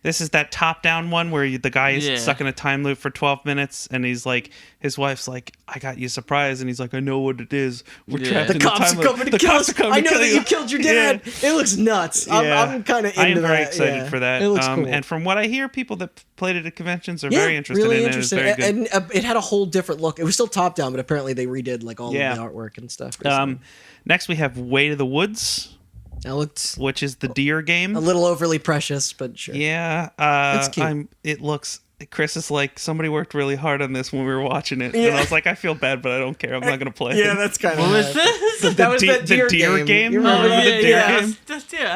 [SPEAKER 4] This is that top-down one where the guy is
[SPEAKER 2] Yeah.
[SPEAKER 4] stuck in a time loop for 12 minutes, and he's like, his wife's like, "I got you a surprise," and he's like, "I know what it is. We're
[SPEAKER 2] Yeah.
[SPEAKER 4] trapped
[SPEAKER 3] The
[SPEAKER 4] in
[SPEAKER 3] cops
[SPEAKER 4] the
[SPEAKER 3] are
[SPEAKER 4] time loop.
[SPEAKER 3] coming to
[SPEAKER 4] The
[SPEAKER 3] kill
[SPEAKER 4] cops
[SPEAKER 3] us.
[SPEAKER 4] are coming
[SPEAKER 3] I
[SPEAKER 4] to
[SPEAKER 3] know
[SPEAKER 4] kill
[SPEAKER 3] that
[SPEAKER 4] you."
[SPEAKER 3] you killed your dad.
[SPEAKER 4] Yeah.
[SPEAKER 3] It looks nuts.
[SPEAKER 4] Yeah.
[SPEAKER 3] I'm kind of into that.
[SPEAKER 4] I am very excited
[SPEAKER 3] yeah.
[SPEAKER 4] for that.
[SPEAKER 3] It looks cool.
[SPEAKER 4] And from what I hear, people that played it at conventions are
[SPEAKER 3] yeah,
[SPEAKER 4] very interested
[SPEAKER 3] really
[SPEAKER 4] in
[SPEAKER 3] interesting.
[SPEAKER 4] it. It's very good.
[SPEAKER 3] And it had a whole different look. It was still top down, but apparently they redid like all
[SPEAKER 4] Yeah.
[SPEAKER 3] of the artwork and stuff. recently.
[SPEAKER 4] Next, we have Way to the Woods,
[SPEAKER 3] That looked
[SPEAKER 4] which is the deer game.
[SPEAKER 3] a little overly precious, but sure.
[SPEAKER 4] Yeah,
[SPEAKER 3] That's cute.
[SPEAKER 4] It looks. Chris is like, somebody worked really hard on this when we were watching it, and
[SPEAKER 3] Yeah.
[SPEAKER 4] I was like, I feel bad, but I don't care. I'm not gonna play.
[SPEAKER 3] Yeah,
[SPEAKER 4] it.
[SPEAKER 3] that's kind of.
[SPEAKER 2] What was this?
[SPEAKER 3] That was that
[SPEAKER 4] the
[SPEAKER 3] deer
[SPEAKER 4] deer game?
[SPEAKER 3] You
[SPEAKER 4] Oh,
[SPEAKER 3] remember
[SPEAKER 4] yeah,
[SPEAKER 3] the
[SPEAKER 4] yeah,
[SPEAKER 3] deer
[SPEAKER 4] yeah.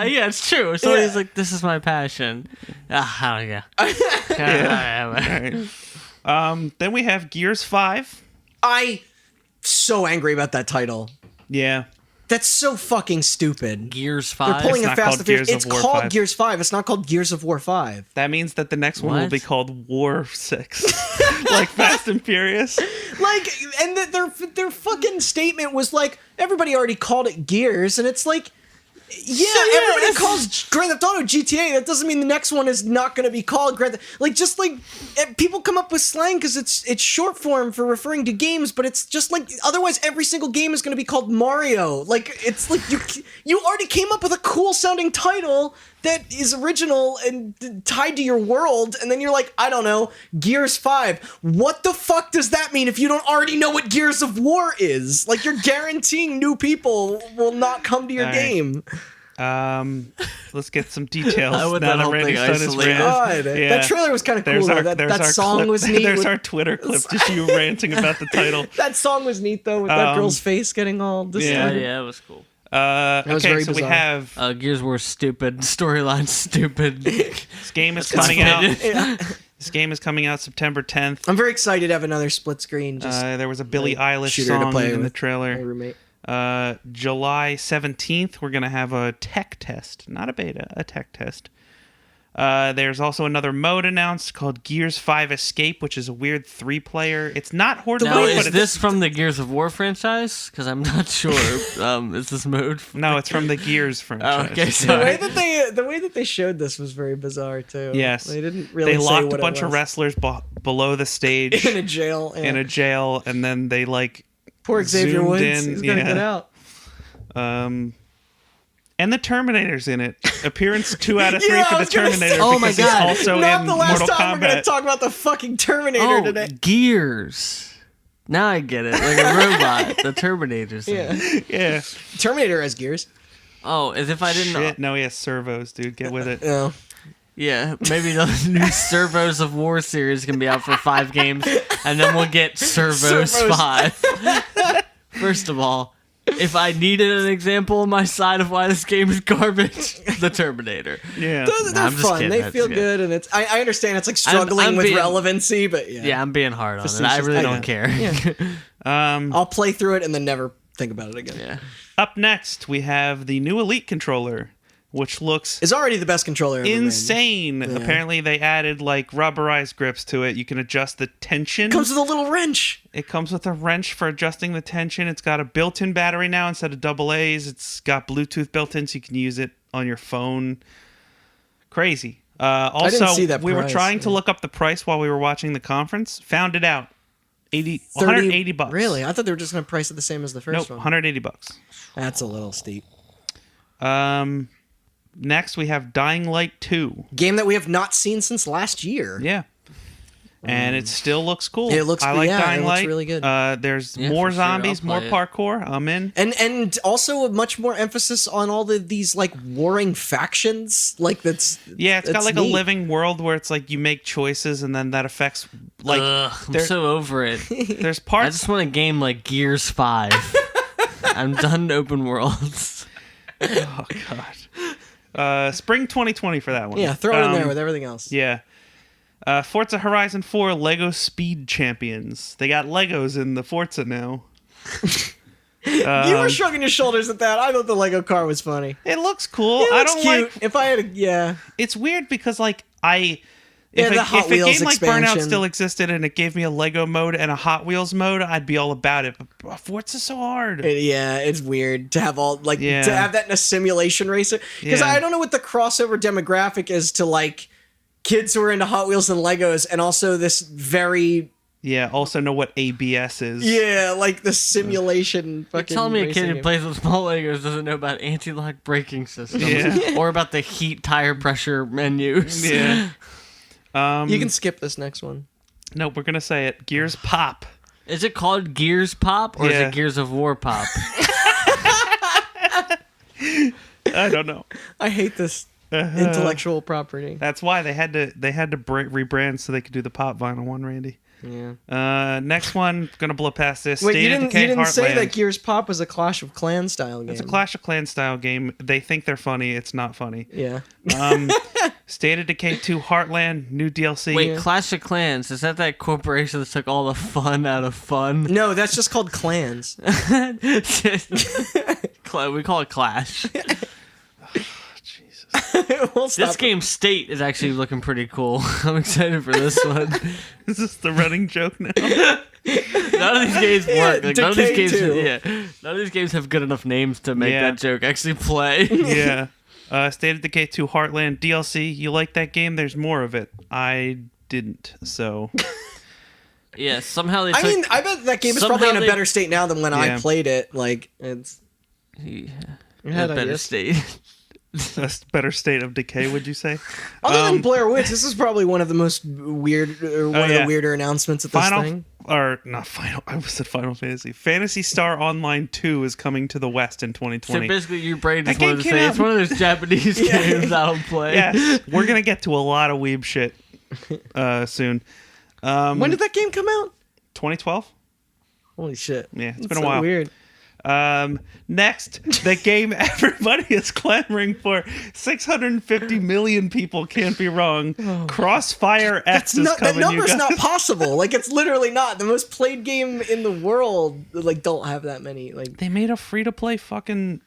[SPEAKER 3] game?
[SPEAKER 2] Yeah, it's true. So
[SPEAKER 3] Yeah.
[SPEAKER 2] he's like, "This is my passion." Ah, yeah.
[SPEAKER 4] All right. Then we have Gears 5.
[SPEAKER 3] I so angry about that title.
[SPEAKER 4] Yeah.
[SPEAKER 3] That's so fucking stupid.
[SPEAKER 2] Gears
[SPEAKER 3] They're
[SPEAKER 2] 5.
[SPEAKER 3] pulling
[SPEAKER 4] It's
[SPEAKER 3] a
[SPEAKER 4] not
[SPEAKER 3] Fast
[SPEAKER 4] called
[SPEAKER 3] and Furious.
[SPEAKER 4] Gears
[SPEAKER 3] It's
[SPEAKER 4] of War
[SPEAKER 3] called
[SPEAKER 4] 5.
[SPEAKER 3] Gears 5. It's not called Gears of War 5.
[SPEAKER 4] That means that the next one will
[SPEAKER 2] What?
[SPEAKER 4] be called War 6. Like Fast and Furious.
[SPEAKER 3] Like, and their fucking statement was like, everybody already called it Gears, and it's like, yeah, everybody
[SPEAKER 2] that's-
[SPEAKER 3] calls Grand Theft Auto GTA. That doesn't mean the next one is not going to be called Grand Theft. Like, just like people come up with slang because it's short form for referring to games, but it's just like otherwise every single game is going to be called Mario. Like, it's like you already came up with a cool sounding title that is original and tied to your world, and then you're like, I don't know, Gears 5. What the fuck does that mean if you don't already know what Gears of War is? Like, you're guaranteeing new people will not come to your
[SPEAKER 4] All right.
[SPEAKER 3] game.
[SPEAKER 4] Let's get some details.
[SPEAKER 2] I want
[SPEAKER 4] now
[SPEAKER 2] that whole
[SPEAKER 4] Randy's
[SPEAKER 2] thing
[SPEAKER 4] done his
[SPEAKER 2] isolated.
[SPEAKER 4] rant.
[SPEAKER 3] God,
[SPEAKER 4] Yeah.
[SPEAKER 3] that trailer was kind of cool. though. That song
[SPEAKER 4] clip.
[SPEAKER 3] was neat.
[SPEAKER 4] There's
[SPEAKER 3] with-
[SPEAKER 4] our Twitter clip, just you ranting about the title.
[SPEAKER 3] that song was neat though, with that girl's face getting all distorted.
[SPEAKER 2] Yeah, it was cool.
[SPEAKER 3] was
[SPEAKER 4] Okay,
[SPEAKER 3] very
[SPEAKER 4] so we
[SPEAKER 3] bizarre.
[SPEAKER 4] have
[SPEAKER 2] Gears were stupid. Storyline stupid.
[SPEAKER 4] this game is coming out.
[SPEAKER 3] Yeah.
[SPEAKER 4] This game is coming out September 10th.
[SPEAKER 3] I'm very excited to have another split screen. Just
[SPEAKER 4] There was a Billie
[SPEAKER 3] like,
[SPEAKER 4] Eilish
[SPEAKER 3] shooter to
[SPEAKER 4] song
[SPEAKER 3] play
[SPEAKER 4] in the
[SPEAKER 3] with my
[SPEAKER 4] trailer.
[SPEAKER 3] roommate.
[SPEAKER 4] July 17th, we're going to have a tech test. Not a beta, a tech test There's also another mode announced called Gears 5 Escape, which is a weird 3-player. It's not Horde
[SPEAKER 2] Now,
[SPEAKER 4] mode,
[SPEAKER 2] is
[SPEAKER 4] but
[SPEAKER 2] this from the Gears of War franchise? Because I'm not sure. Is this mode?
[SPEAKER 4] No, it's from the Gears franchise.
[SPEAKER 2] Okay,
[SPEAKER 3] The
[SPEAKER 2] sorry.
[SPEAKER 3] way that they showed this was very bizarre too.
[SPEAKER 4] Yes.
[SPEAKER 3] They didn't really.
[SPEAKER 4] They
[SPEAKER 3] say
[SPEAKER 4] locked
[SPEAKER 3] what
[SPEAKER 4] a bunch
[SPEAKER 3] it
[SPEAKER 4] of
[SPEAKER 3] was.
[SPEAKER 4] wrestlers below the stage
[SPEAKER 3] in a jail. Yeah.
[SPEAKER 4] in a jail, and then they like
[SPEAKER 3] Poor Xavier
[SPEAKER 4] zoomed
[SPEAKER 3] Woods.
[SPEAKER 4] in,
[SPEAKER 3] He's gonna get out.
[SPEAKER 4] And the Terminator's in it. Appearance 2 out of 3
[SPEAKER 3] Yeah,
[SPEAKER 4] for
[SPEAKER 3] I
[SPEAKER 4] the
[SPEAKER 3] was gonna
[SPEAKER 4] Terminator
[SPEAKER 3] say-
[SPEAKER 2] Oh my
[SPEAKER 4] because he's
[SPEAKER 2] God.
[SPEAKER 4] also
[SPEAKER 3] Not
[SPEAKER 4] in
[SPEAKER 3] the last
[SPEAKER 4] Mortal
[SPEAKER 3] time we're gonna
[SPEAKER 4] Kombat.
[SPEAKER 3] talk about the fucking Terminator
[SPEAKER 2] Oh,
[SPEAKER 3] today.
[SPEAKER 2] Gears. Now I get it. Like a robot. The Terminator's in it.
[SPEAKER 3] Yeah.
[SPEAKER 4] Yeah.
[SPEAKER 3] Terminator has gears.
[SPEAKER 2] Oh, as if I didn't know.
[SPEAKER 4] Shit, no, he has servos, dude. Get with it.
[SPEAKER 3] No.
[SPEAKER 2] Yeah, maybe the new Servos of War series can be out for 5 games, and then we'll get Servos
[SPEAKER 3] Servos.
[SPEAKER 2] 5. First of all, if I needed an example on my side of why this game is garbage, the Terminator.
[SPEAKER 4] Yeah.
[SPEAKER 3] They're
[SPEAKER 2] I'm just
[SPEAKER 3] fun.
[SPEAKER 2] kidding.
[SPEAKER 3] They
[SPEAKER 2] That's
[SPEAKER 3] feel
[SPEAKER 2] good.
[SPEAKER 3] good, and it's. I understand it's like struggling
[SPEAKER 2] I'm
[SPEAKER 3] with
[SPEAKER 2] being-
[SPEAKER 3] relevancy, but yeah.
[SPEAKER 2] Yeah, I'm being hard on it. I
[SPEAKER 3] Facetious.
[SPEAKER 2] really
[SPEAKER 3] I
[SPEAKER 2] don't
[SPEAKER 3] know.
[SPEAKER 2] care.
[SPEAKER 3] Yeah. I'll play through it and then never think about it again.
[SPEAKER 2] Yeah.
[SPEAKER 4] Up next, we have the new Elite controller, which looks
[SPEAKER 3] It's already the best controller ever made.
[SPEAKER 4] insane. Apparently, they added like rubberized grips to it. You can adjust the tension.
[SPEAKER 3] Comes with a little wrench.
[SPEAKER 4] It comes with a wrench for adjusting the tension. It's got a built-in battery now instead of AA's. It's got Bluetooth built in, so you can use it on your phone. Crazy. Also,
[SPEAKER 3] didn't see that
[SPEAKER 4] we were
[SPEAKER 3] price,
[SPEAKER 4] trying to
[SPEAKER 3] yeah.
[SPEAKER 4] look up the price while we were watching the conference. Found it out. 180 bucks.
[SPEAKER 3] Really? I thought they were just going to price it the same as the first
[SPEAKER 4] Nope,
[SPEAKER 3] one.
[SPEAKER 4] 180 bucks.
[SPEAKER 3] That's a little steep.
[SPEAKER 4] Next, we have Dying Light 2.
[SPEAKER 3] Game that we have not seen since last year.
[SPEAKER 4] Yeah. And it still looks cool.
[SPEAKER 3] It looks-
[SPEAKER 4] I like
[SPEAKER 3] yeah, it
[SPEAKER 4] Dying
[SPEAKER 3] looks
[SPEAKER 4] Light.
[SPEAKER 3] really good.
[SPEAKER 4] There's
[SPEAKER 2] Yeah,
[SPEAKER 4] more
[SPEAKER 2] for sure. I'll
[SPEAKER 4] zombies, more
[SPEAKER 2] play it.
[SPEAKER 4] parkour. I'm in.
[SPEAKER 3] And also a much more emphasis on all these like warring factions. Like that's
[SPEAKER 4] Yeah, it's got
[SPEAKER 3] that's
[SPEAKER 4] like
[SPEAKER 3] neat.
[SPEAKER 4] a living world where it's like you make choices and then that affects like
[SPEAKER 2] Ugh, I'm
[SPEAKER 4] there-
[SPEAKER 2] so over it.
[SPEAKER 4] there's
[SPEAKER 2] I
[SPEAKER 4] parts.
[SPEAKER 2] just want a game like Gears 5. I'm done open worlds.
[SPEAKER 4] Oh god. Spring 2020 for that one.
[SPEAKER 3] Yeah, throw it in there with everything else.
[SPEAKER 4] Yeah. Forza Horizon 4 Lego Speed Champions. They got Legos in the Forza now.
[SPEAKER 3] You were shrugging your shoulders at that. I thought the Lego car was funny.
[SPEAKER 4] It looks cool.
[SPEAKER 3] It
[SPEAKER 4] I
[SPEAKER 3] looks
[SPEAKER 4] don't
[SPEAKER 3] cute.
[SPEAKER 4] like.
[SPEAKER 3] If I had a yeah.
[SPEAKER 4] It's weird because like if
[SPEAKER 3] the Hot
[SPEAKER 4] if a game
[SPEAKER 3] Wheels
[SPEAKER 4] like Burnout
[SPEAKER 3] expansion.
[SPEAKER 4] still existed and it gave me a Lego mode and a Hot Wheels mode, I'd be all about it. But Forza's so hard.
[SPEAKER 3] Yeah, it's weird to have all like
[SPEAKER 4] Yeah.
[SPEAKER 3] to have that in a simulation racer because
[SPEAKER 4] Yeah.
[SPEAKER 3] I don't know what the crossover demographic is to like kids who are into Hot Wheels and Legos, and also this very
[SPEAKER 4] Yeah. Also know what ABS is.
[SPEAKER 3] like the simulation.
[SPEAKER 2] You're
[SPEAKER 3] Fucking
[SPEAKER 2] telling me a
[SPEAKER 3] racing
[SPEAKER 2] kid who
[SPEAKER 3] game.
[SPEAKER 2] plays with small Legos doesn't know about anti-lock braking systems
[SPEAKER 4] Yeah.
[SPEAKER 2] or about the heat tire pressure menus.
[SPEAKER 4] Yeah.
[SPEAKER 3] You can skip this next one.
[SPEAKER 4] No, we're gonna say it. Gears Pop.
[SPEAKER 2] Is it called Gears Pop or is
[SPEAKER 4] Yeah.
[SPEAKER 2] it Gears of War Pop?
[SPEAKER 4] I don't know.
[SPEAKER 3] I hate this intellectual property.
[SPEAKER 4] That's why they had to rebrand so they could do the Pop vinyl one, Randy.
[SPEAKER 3] Yeah.
[SPEAKER 4] Next one, gonna blow past this.
[SPEAKER 3] Wait,
[SPEAKER 4] State
[SPEAKER 3] you
[SPEAKER 4] of
[SPEAKER 3] didn't
[SPEAKER 4] Decay
[SPEAKER 3] say
[SPEAKER 4] Heartland.
[SPEAKER 3] that Gears Pop was a Clash of Clans style game.
[SPEAKER 4] It's a Clash of Clans style game. They think they're funny. It's not funny.
[SPEAKER 3] Yeah.
[SPEAKER 4] State of Decay 2 Heartland, new DLC.
[SPEAKER 2] Wait, Clash of Clans, is that corporation that took all the fun out of fun?
[SPEAKER 3] No, that's just called clans.
[SPEAKER 2] We call it Clash.
[SPEAKER 3] We'll stop.
[SPEAKER 2] This game's state is actually looking pretty cool. I'm excited for this one.
[SPEAKER 4] Is this the running joke now?
[SPEAKER 2] None of these games work. Like, none of these
[SPEAKER 3] Decay
[SPEAKER 2] games,
[SPEAKER 3] 2.
[SPEAKER 2] none of these games have good enough names to make
[SPEAKER 4] Yeah.
[SPEAKER 2] that joke actually play.
[SPEAKER 4] Yeah. State of Decay 2 Heartland DLC. You like that game? There's more of it. I didn't, so.
[SPEAKER 2] Yeah, somehow they
[SPEAKER 3] I
[SPEAKER 2] took.
[SPEAKER 3] mean, I bet that game is
[SPEAKER 2] somehow
[SPEAKER 3] probably in a
[SPEAKER 2] they-
[SPEAKER 3] better state now than when
[SPEAKER 4] Yeah.
[SPEAKER 3] I played it. Like, it's.
[SPEAKER 2] Yeah,
[SPEAKER 3] You had
[SPEAKER 2] better
[SPEAKER 3] ideas.
[SPEAKER 2] state.
[SPEAKER 4] A better state of decay, would you say?
[SPEAKER 3] Other than Blair Witch, this is probably one of the most weird, or one of
[SPEAKER 4] yeah.
[SPEAKER 3] the weirder announcements of this thing.
[SPEAKER 4] I said Final Fantasy. Phantasy Star Online 2 is coming to the West in
[SPEAKER 2] So
[SPEAKER 4] 2020.
[SPEAKER 2] basically, your brain
[SPEAKER 4] That
[SPEAKER 2] just wanted
[SPEAKER 4] game
[SPEAKER 2] to
[SPEAKER 4] came
[SPEAKER 2] say
[SPEAKER 4] out-
[SPEAKER 2] it's one of those Japanese games I don't play.
[SPEAKER 4] Yes, we're gonna get to a lot of weeb shit soon.
[SPEAKER 3] When did that game come out?
[SPEAKER 4] 2012.
[SPEAKER 3] Holy shit!
[SPEAKER 4] Yeah, it's
[SPEAKER 3] That's
[SPEAKER 4] been a
[SPEAKER 3] so
[SPEAKER 4] while.
[SPEAKER 3] Weird.
[SPEAKER 4] Next, the game everybody is clamoring for. 650 million people can't be wrong. Crossfire X is
[SPEAKER 3] That
[SPEAKER 4] coming.
[SPEAKER 3] number's
[SPEAKER 4] you guys.
[SPEAKER 3] not possible. Like, it's literally not. The most played game in the world, like, don't have that many. Like,
[SPEAKER 4] They made a free to play fucking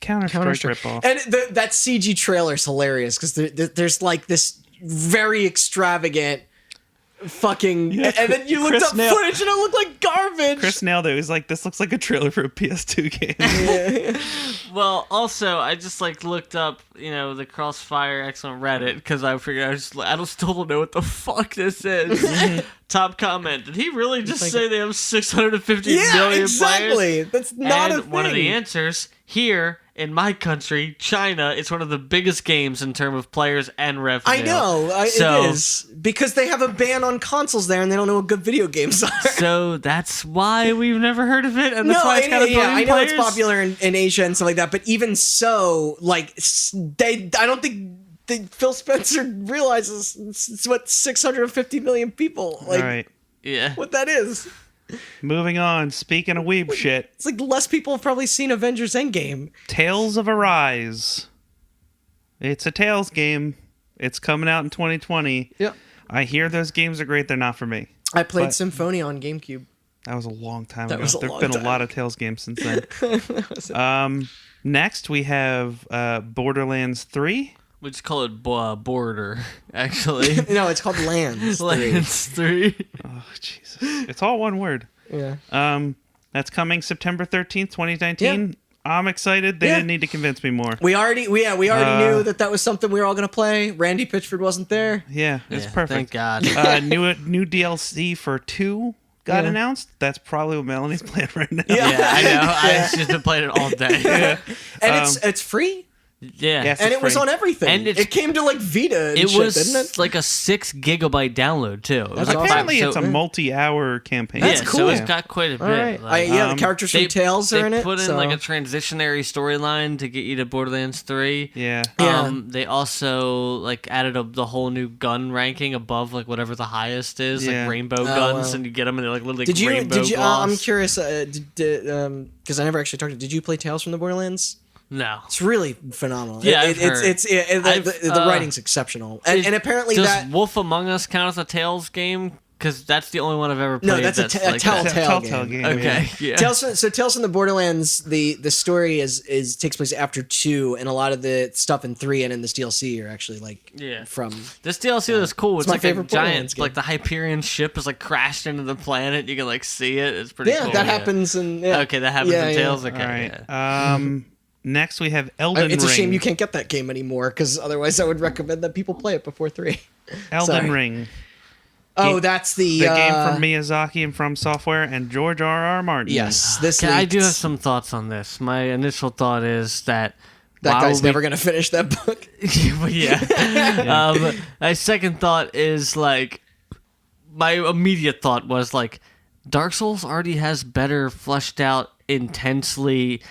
[SPEAKER 4] Counter-Strike ripoff.
[SPEAKER 3] And that CG trailer is hilarious because there's like this very extravagant fucking, and then you looked up footage and it looked like garbage.
[SPEAKER 4] Chris nailed it. It was like, this looks like a trailer for a PS2 game.
[SPEAKER 3] Yeah.
[SPEAKER 2] Well, also, I just looked up, the Crossfire X on Reddit because I figured I still don't know what the fuck this is. Top comment: did he really just say they have 650 million
[SPEAKER 3] exactly.
[SPEAKER 2] players?
[SPEAKER 3] That's not
[SPEAKER 2] and
[SPEAKER 3] a thing.
[SPEAKER 2] One of the answers here in my country, China, it's one of the biggest games in terms of players and revenue.
[SPEAKER 3] I know it is because they have a ban on consoles there, and they don't know what good video games are.
[SPEAKER 2] So that's why we've never heard of it, and that's why it's kind of
[SPEAKER 3] I know
[SPEAKER 2] players.
[SPEAKER 3] it's popular in Asia and stuff like that, but even so, like I don't think Phil Spencer realizes it's what 650 million people. Like,
[SPEAKER 4] All right.
[SPEAKER 2] Yeah.
[SPEAKER 3] what that is.
[SPEAKER 4] Moving on. Speaking of weeb shit,
[SPEAKER 3] It's like less people have probably seen Avengers Endgame.
[SPEAKER 4] Tales of Arise. It's a Tales game. It's coming out in 2020.
[SPEAKER 3] Yep.
[SPEAKER 4] I hear those games are great. They're not for me.
[SPEAKER 3] I played Symphony on GameCube.
[SPEAKER 4] That was a long time
[SPEAKER 3] That
[SPEAKER 4] ago.
[SPEAKER 3] was a
[SPEAKER 4] There've
[SPEAKER 3] long
[SPEAKER 4] been
[SPEAKER 3] time.
[SPEAKER 4] a lot of Tales games since then. Next we have Borderlands 3.
[SPEAKER 2] We just call it Border, actually.
[SPEAKER 3] No, it's called Lands. 3.
[SPEAKER 2] Lands 3.
[SPEAKER 4] Oh Jesus! It's all one word.
[SPEAKER 3] Yeah.
[SPEAKER 4] That's coming September 13th, 2019.
[SPEAKER 3] Yeah.
[SPEAKER 4] I'm excited. They didn't need to convince me more.
[SPEAKER 3] We already knew that was something we were all gonna play. Randy Pitchford wasn't there.
[SPEAKER 4] Yeah, it's perfect.
[SPEAKER 2] Thank God.
[SPEAKER 4] New DLC for 2 got announced. That's probably what Melanie's playing right now.
[SPEAKER 2] Yeah, I know. I've just been playing it all day.
[SPEAKER 3] And it's free.
[SPEAKER 2] Yeah.
[SPEAKER 4] Yes.
[SPEAKER 3] And
[SPEAKER 4] It's
[SPEAKER 3] it was
[SPEAKER 4] free.
[SPEAKER 3] on everything.
[SPEAKER 2] And
[SPEAKER 3] it came to like Vita and
[SPEAKER 2] It
[SPEAKER 3] shit,
[SPEAKER 2] was
[SPEAKER 3] didn't it?
[SPEAKER 2] like a 6 gigabyte download too. It was
[SPEAKER 3] That's
[SPEAKER 2] like
[SPEAKER 3] awesome.
[SPEAKER 4] Apparently,
[SPEAKER 2] so-
[SPEAKER 4] it's a multi-hour campaign.
[SPEAKER 3] That's
[SPEAKER 2] yeah,
[SPEAKER 3] cool.
[SPEAKER 2] So it's got quite a bit.
[SPEAKER 3] All right.
[SPEAKER 2] Like,
[SPEAKER 3] The characters from Tales are in it.
[SPEAKER 2] They put in
[SPEAKER 3] so.
[SPEAKER 2] like a transitionary storyline to get you to Borderlands 3.
[SPEAKER 4] Yeah.
[SPEAKER 3] Yeah.
[SPEAKER 2] They also like added the whole new gun ranking above like whatever the highest is,
[SPEAKER 4] Yeah.
[SPEAKER 2] like rainbow guns,
[SPEAKER 3] wow.
[SPEAKER 2] and you get them and they're like literally
[SPEAKER 3] Did you?
[SPEAKER 2] rainbow gloss.
[SPEAKER 3] I'm curious. Because I never actually talked to. Did you play Tales from the Borderlands?
[SPEAKER 2] No.
[SPEAKER 3] It's really phenomenal.
[SPEAKER 2] Yeah, I've heard.
[SPEAKER 3] The writing's exceptional, and apparently
[SPEAKER 2] Does
[SPEAKER 3] that.
[SPEAKER 2] Wolf Among Us count as a Tales game? Because that's the only one I've ever played.
[SPEAKER 3] No, that's a
[SPEAKER 2] like
[SPEAKER 3] Telltale
[SPEAKER 4] Telltale
[SPEAKER 3] game.
[SPEAKER 4] game.
[SPEAKER 2] Okay, yeah.
[SPEAKER 3] Tales from the Borderlands. The story is takes place after 2, and a lot of the stuff in 3 and in this DLC are actually like from.
[SPEAKER 2] This DLC is cool. It's
[SPEAKER 3] my
[SPEAKER 2] like a
[SPEAKER 3] favorite Borderlands
[SPEAKER 2] giant,
[SPEAKER 3] game.
[SPEAKER 2] like the Hyperion ship is like crashed into the planet. You can like see it. It's pretty cool.
[SPEAKER 3] That happens in.
[SPEAKER 2] Okay, that happens in Tales.
[SPEAKER 4] All
[SPEAKER 2] Okay.
[SPEAKER 4] right.
[SPEAKER 2] Yeah.
[SPEAKER 4] Next we have Elden Ring.
[SPEAKER 3] It's a shame you can't get that game anymore, because otherwise I would recommend that people play it before 3.
[SPEAKER 4] Elden
[SPEAKER 3] Sorry.
[SPEAKER 4] Ring.
[SPEAKER 3] Oh, that's the
[SPEAKER 4] game from Miyazaki and From Software and George R.R. Martin.
[SPEAKER 3] Yes, this.
[SPEAKER 2] Okay, I do
[SPEAKER 3] leaked.
[SPEAKER 2] have some thoughts on this. My initial thought is that
[SPEAKER 3] That guy's
[SPEAKER 2] we-
[SPEAKER 3] never gonna finish that book.
[SPEAKER 2] But yeah. My second thought is like, my immediate thought was like, Dark Souls already has better fleshed out, intensely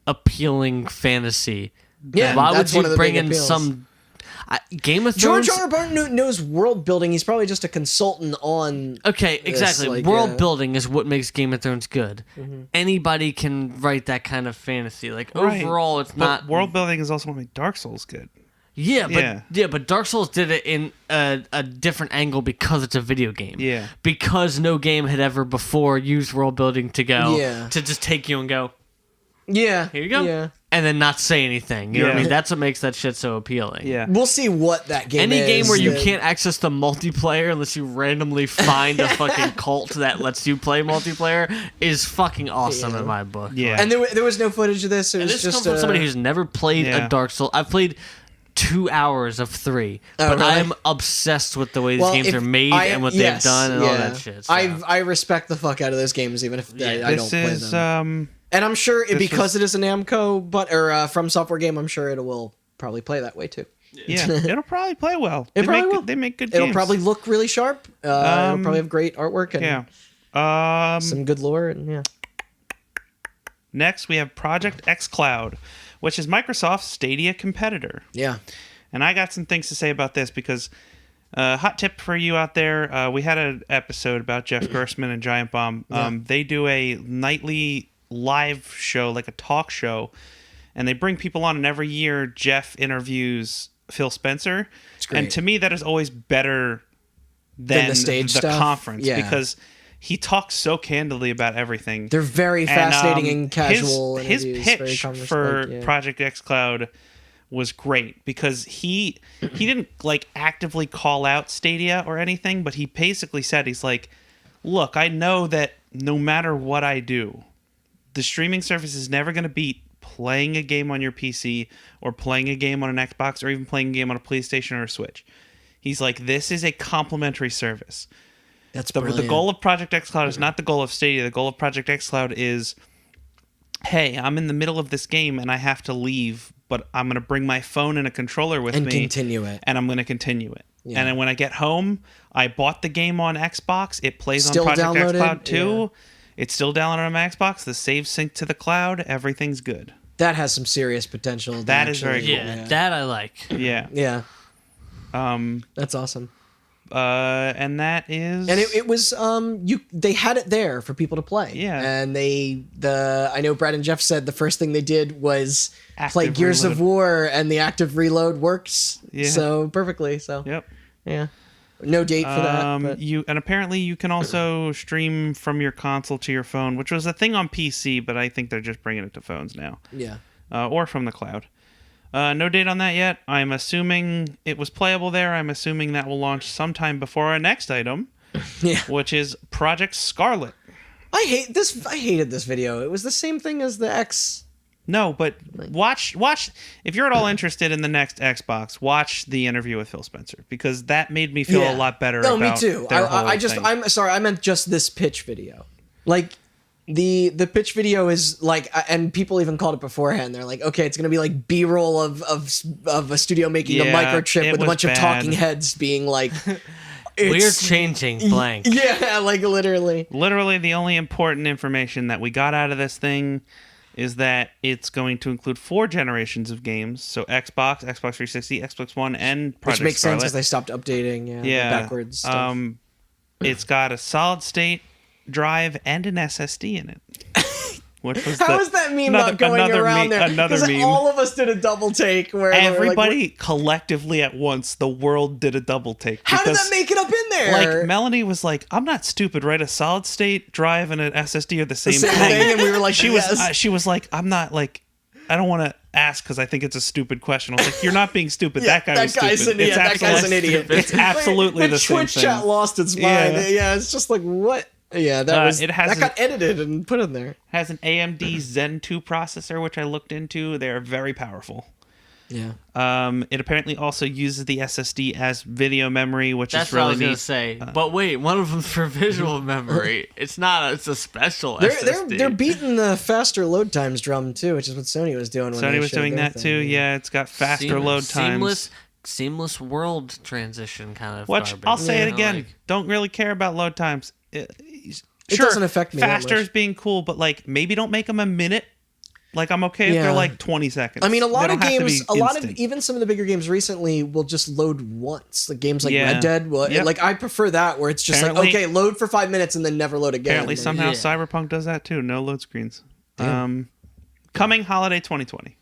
[SPEAKER 2] appealing fantasy.
[SPEAKER 3] Yeah,
[SPEAKER 2] Why would
[SPEAKER 3] that's one of
[SPEAKER 2] you
[SPEAKER 3] the
[SPEAKER 2] bring
[SPEAKER 3] big
[SPEAKER 2] in
[SPEAKER 3] appeals.
[SPEAKER 2] some Game of Thrones?
[SPEAKER 3] George R. R. Martin knows world building. He's probably just a consultant on.
[SPEAKER 2] Okay, exactly.
[SPEAKER 3] like,
[SPEAKER 2] World building is what makes Game of Thrones good. Anybody can write that kind of fantasy. Like
[SPEAKER 4] Right.
[SPEAKER 2] overall, it's
[SPEAKER 4] But
[SPEAKER 2] not
[SPEAKER 4] world building is also what made Dark Souls good.
[SPEAKER 2] Yeah, but Dark Souls did it in a different angle because it's a video game.
[SPEAKER 4] Yeah.
[SPEAKER 2] Because no game had ever before used world building to go
[SPEAKER 3] Yeah.
[SPEAKER 2] to just take you and go,
[SPEAKER 3] Yeah.
[SPEAKER 2] here you go.
[SPEAKER 3] Yeah.
[SPEAKER 2] And then not say anything. You know what I
[SPEAKER 4] Yeah.
[SPEAKER 2] mean? That's what makes that shit so appealing.
[SPEAKER 4] Yeah.
[SPEAKER 3] We'll see what that game
[SPEAKER 2] Any
[SPEAKER 3] is.
[SPEAKER 2] game where you
[SPEAKER 3] that-
[SPEAKER 2] can't access the multiplayer unless you randomly find a fucking cult that lets you play multiplayer is fucking awesome
[SPEAKER 3] Yeah.
[SPEAKER 2] in my book.
[SPEAKER 4] Yeah.
[SPEAKER 3] And there was no footage of this. It
[SPEAKER 2] And
[SPEAKER 3] was
[SPEAKER 2] this
[SPEAKER 3] just
[SPEAKER 2] comes from somebody who's never played
[SPEAKER 4] Yeah.
[SPEAKER 2] a Dark Souls. I've played 2 hours of 3,
[SPEAKER 3] Oh,
[SPEAKER 2] but
[SPEAKER 3] really?
[SPEAKER 2] I'm obsessed with the way these games
[SPEAKER 3] if
[SPEAKER 2] are made and what they've done and all that shit. So.
[SPEAKER 3] I respect the fuck out of those games, even if I don't
[SPEAKER 4] This
[SPEAKER 3] play
[SPEAKER 4] is
[SPEAKER 3] them. And I'm sure because
[SPEAKER 4] was-
[SPEAKER 3] it is a Namco From Software game, I'm sure it will probably play that way too.
[SPEAKER 4] yeah. It'll probably play well.
[SPEAKER 3] It probably will.
[SPEAKER 4] They make good
[SPEAKER 3] It'll
[SPEAKER 4] games.
[SPEAKER 3] probably look really sharp. It'll probably have great artwork and
[SPEAKER 4] Yeah.
[SPEAKER 3] some good lore. And yeah.
[SPEAKER 4] Next we have Project xCloud, which is Microsoft's Stadia competitor.
[SPEAKER 3] Yeah.
[SPEAKER 4] And I got some things to say about this because, hot tip for you out there, we had an episode about Jeff Gerstmann and Giant Bomb. They do a nightly live show, like a talk show, and they bring people on, and every year Jeff interviews Phil Spencer.
[SPEAKER 3] great.
[SPEAKER 4] And to me, that is always better than
[SPEAKER 3] the stage stuff?
[SPEAKER 4] conference
[SPEAKER 3] Yeah.
[SPEAKER 4] because he talks so candidly about everything.
[SPEAKER 3] They're very fascinating and casual.
[SPEAKER 4] His
[SPEAKER 3] interviews,
[SPEAKER 4] pitch for Project xCloud was great because he didn't like actively call out Stadia or anything, but he basically said, he's like, look, I know that no matter what I do, the streaming service is never going to beat playing a game on your PC or playing a game on an Xbox or even playing a game on a PlayStation or a Switch. He's like, this is a complementary service.
[SPEAKER 3] That's
[SPEAKER 4] the goal of Project xCloud is not the goal of Stadia. The goal of Project xCloud is, hey, I'm in the middle of this game and I have to leave, but I'm going to bring my phone and a controller with me.
[SPEAKER 3] And continue it.
[SPEAKER 4] And I'm going to continue it.
[SPEAKER 3] Yeah.
[SPEAKER 4] And then when I get home, I bought the game on Xbox. It plays
[SPEAKER 3] Still
[SPEAKER 4] on Project
[SPEAKER 3] downloaded?
[SPEAKER 4] xCloud too.
[SPEAKER 3] Yeah.
[SPEAKER 4] It's still downloaded on my Xbox. The save sync to the cloud. Everything's good.
[SPEAKER 3] That has some serious potential.
[SPEAKER 4] That is very cool.
[SPEAKER 2] Yeah, that I like.
[SPEAKER 4] Yeah.
[SPEAKER 3] Yeah. That's awesome.
[SPEAKER 4] And that is,
[SPEAKER 3] and it was they had it there for people to play.
[SPEAKER 4] Yeah.
[SPEAKER 3] And I know Brad and Jeff said the first thing they did was play
[SPEAKER 4] Active
[SPEAKER 3] Gears of
[SPEAKER 4] reload.
[SPEAKER 3] War, and the active reload works so perfectly. So
[SPEAKER 4] Yep.
[SPEAKER 3] yeah, no date for that. But.
[SPEAKER 4] And apparently you can also stream from your console to your phone, which was a thing on PC, but I think they're just bringing it to phones now.
[SPEAKER 3] Yeah.
[SPEAKER 4] Or from the cloud. No date on that yet. I'm assuming it was playable there. I'm assuming that will launch sometime before our next item,
[SPEAKER 3] Yeah.
[SPEAKER 4] which is Project Scarlet.
[SPEAKER 3] I hated this video. It was the same thing as the X.
[SPEAKER 4] No, but watch. If you're at all interested in the next Xbox, watch the interview with Phil Spencer, because that made me feel a lot better.
[SPEAKER 3] No,
[SPEAKER 4] about
[SPEAKER 3] me too.
[SPEAKER 4] their whole thing.
[SPEAKER 3] I'm sorry. I meant just this pitch video. Like the pitch video is like, and people even called it beforehand. They're like, okay, it's gonna be like B-roll of a studio making a microchip with a bunch of talking heads being like,
[SPEAKER 2] We're changing blank.
[SPEAKER 3] Yeah, like literally.
[SPEAKER 4] Literally, the only important information that we got out of this thing is that it's going to include 4 generations of games. So Xbox, Xbox 360, Xbox One, and Project
[SPEAKER 3] Which makes
[SPEAKER 4] Scarlet.
[SPEAKER 3] sense because they stopped updating. Yeah. The backwards stuff.
[SPEAKER 4] It's got a solid state drive and an SSD in it. Which was
[SPEAKER 3] How is that meme not going around there?
[SPEAKER 4] Another
[SPEAKER 3] Because
[SPEAKER 4] meme.
[SPEAKER 3] all of us did a double take where they were
[SPEAKER 4] Everybody
[SPEAKER 3] like,
[SPEAKER 4] collectively at once, the world did a double take.
[SPEAKER 3] how did
[SPEAKER 4] because,
[SPEAKER 3] that make it up in there?
[SPEAKER 4] Like, Melanie was like, I'm not stupid, right? A solid state drive and an SSD are the same,
[SPEAKER 3] Same thing, and we were like,
[SPEAKER 4] she
[SPEAKER 3] yes.
[SPEAKER 4] was she was like, I'm not like, I don't want to ask because I think it's a stupid question. I was like, you're not being stupid.
[SPEAKER 3] Yeah,
[SPEAKER 4] that guy was stupid.
[SPEAKER 3] that guy's an idiot.
[SPEAKER 4] It's absolutely the same
[SPEAKER 3] Twitch
[SPEAKER 4] thing.
[SPEAKER 3] chat lost its mind. Yeah, it's just like, what? Yeah, that got edited and put in there.
[SPEAKER 4] Has an AMD Zen 2 processor, which I looked into. They're very powerful.
[SPEAKER 3] Yeah.
[SPEAKER 4] It apparently also uses the SSD as video memory, which
[SPEAKER 2] That's
[SPEAKER 4] is really
[SPEAKER 2] what I was
[SPEAKER 4] neat.
[SPEAKER 2] gonna say. But wait, one of them's for visual memory. It's not. It's a special SSD.
[SPEAKER 3] They're beating the faster load times drum too, which is what Sony was doing. When
[SPEAKER 4] Sony
[SPEAKER 3] they
[SPEAKER 4] was
[SPEAKER 3] showed
[SPEAKER 4] doing
[SPEAKER 3] their
[SPEAKER 4] that
[SPEAKER 3] thing.
[SPEAKER 4] too. Yeah, it's got faster load times.
[SPEAKER 2] Seamless world transition kind of.
[SPEAKER 4] Which
[SPEAKER 2] garbage.
[SPEAKER 4] I'll say it
[SPEAKER 2] You know,
[SPEAKER 4] again.
[SPEAKER 2] like-
[SPEAKER 4] Don't really care about load times.
[SPEAKER 3] It doesn't affect me that
[SPEAKER 4] Faster
[SPEAKER 3] much.
[SPEAKER 4] is being cool, but like maybe don't make them a minute. Like I'm okay if
[SPEAKER 3] Yeah.
[SPEAKER 4] they're like 20 seconds.
[SPEAKER 3] I mean, a lot
[SPEAKER 4] They
[SPEAKER 3] of
[SPEAKER 4] don't have to
[SPEAKER 3] games,
[SPEAKER 4] be instant.
[SPEAKER 3] even some of the bigger games recently will just load once. Like games like
[SPEAKER 4] Yeah.
[SPEAKER 3] Red Dead,
[SPEAKER 4] Yep.
[SPEAKER 3] like I prefer that where it's just
[SPEAKER 4] Apparently-
[SPEAKER 3] like, okay, load for 5 minutes and then never load again.
[SPEAKER 4] Apparently
[SPEAKER 3] Like,
[SPEAKER 4] somehow
[SPEAKER 2] Yeah.
[SPEAKER 4] Cyberpunk does that too. No load screens.
[SPEAKER 3] Damn.
[SPEAKER 4] Coming holiday 2020.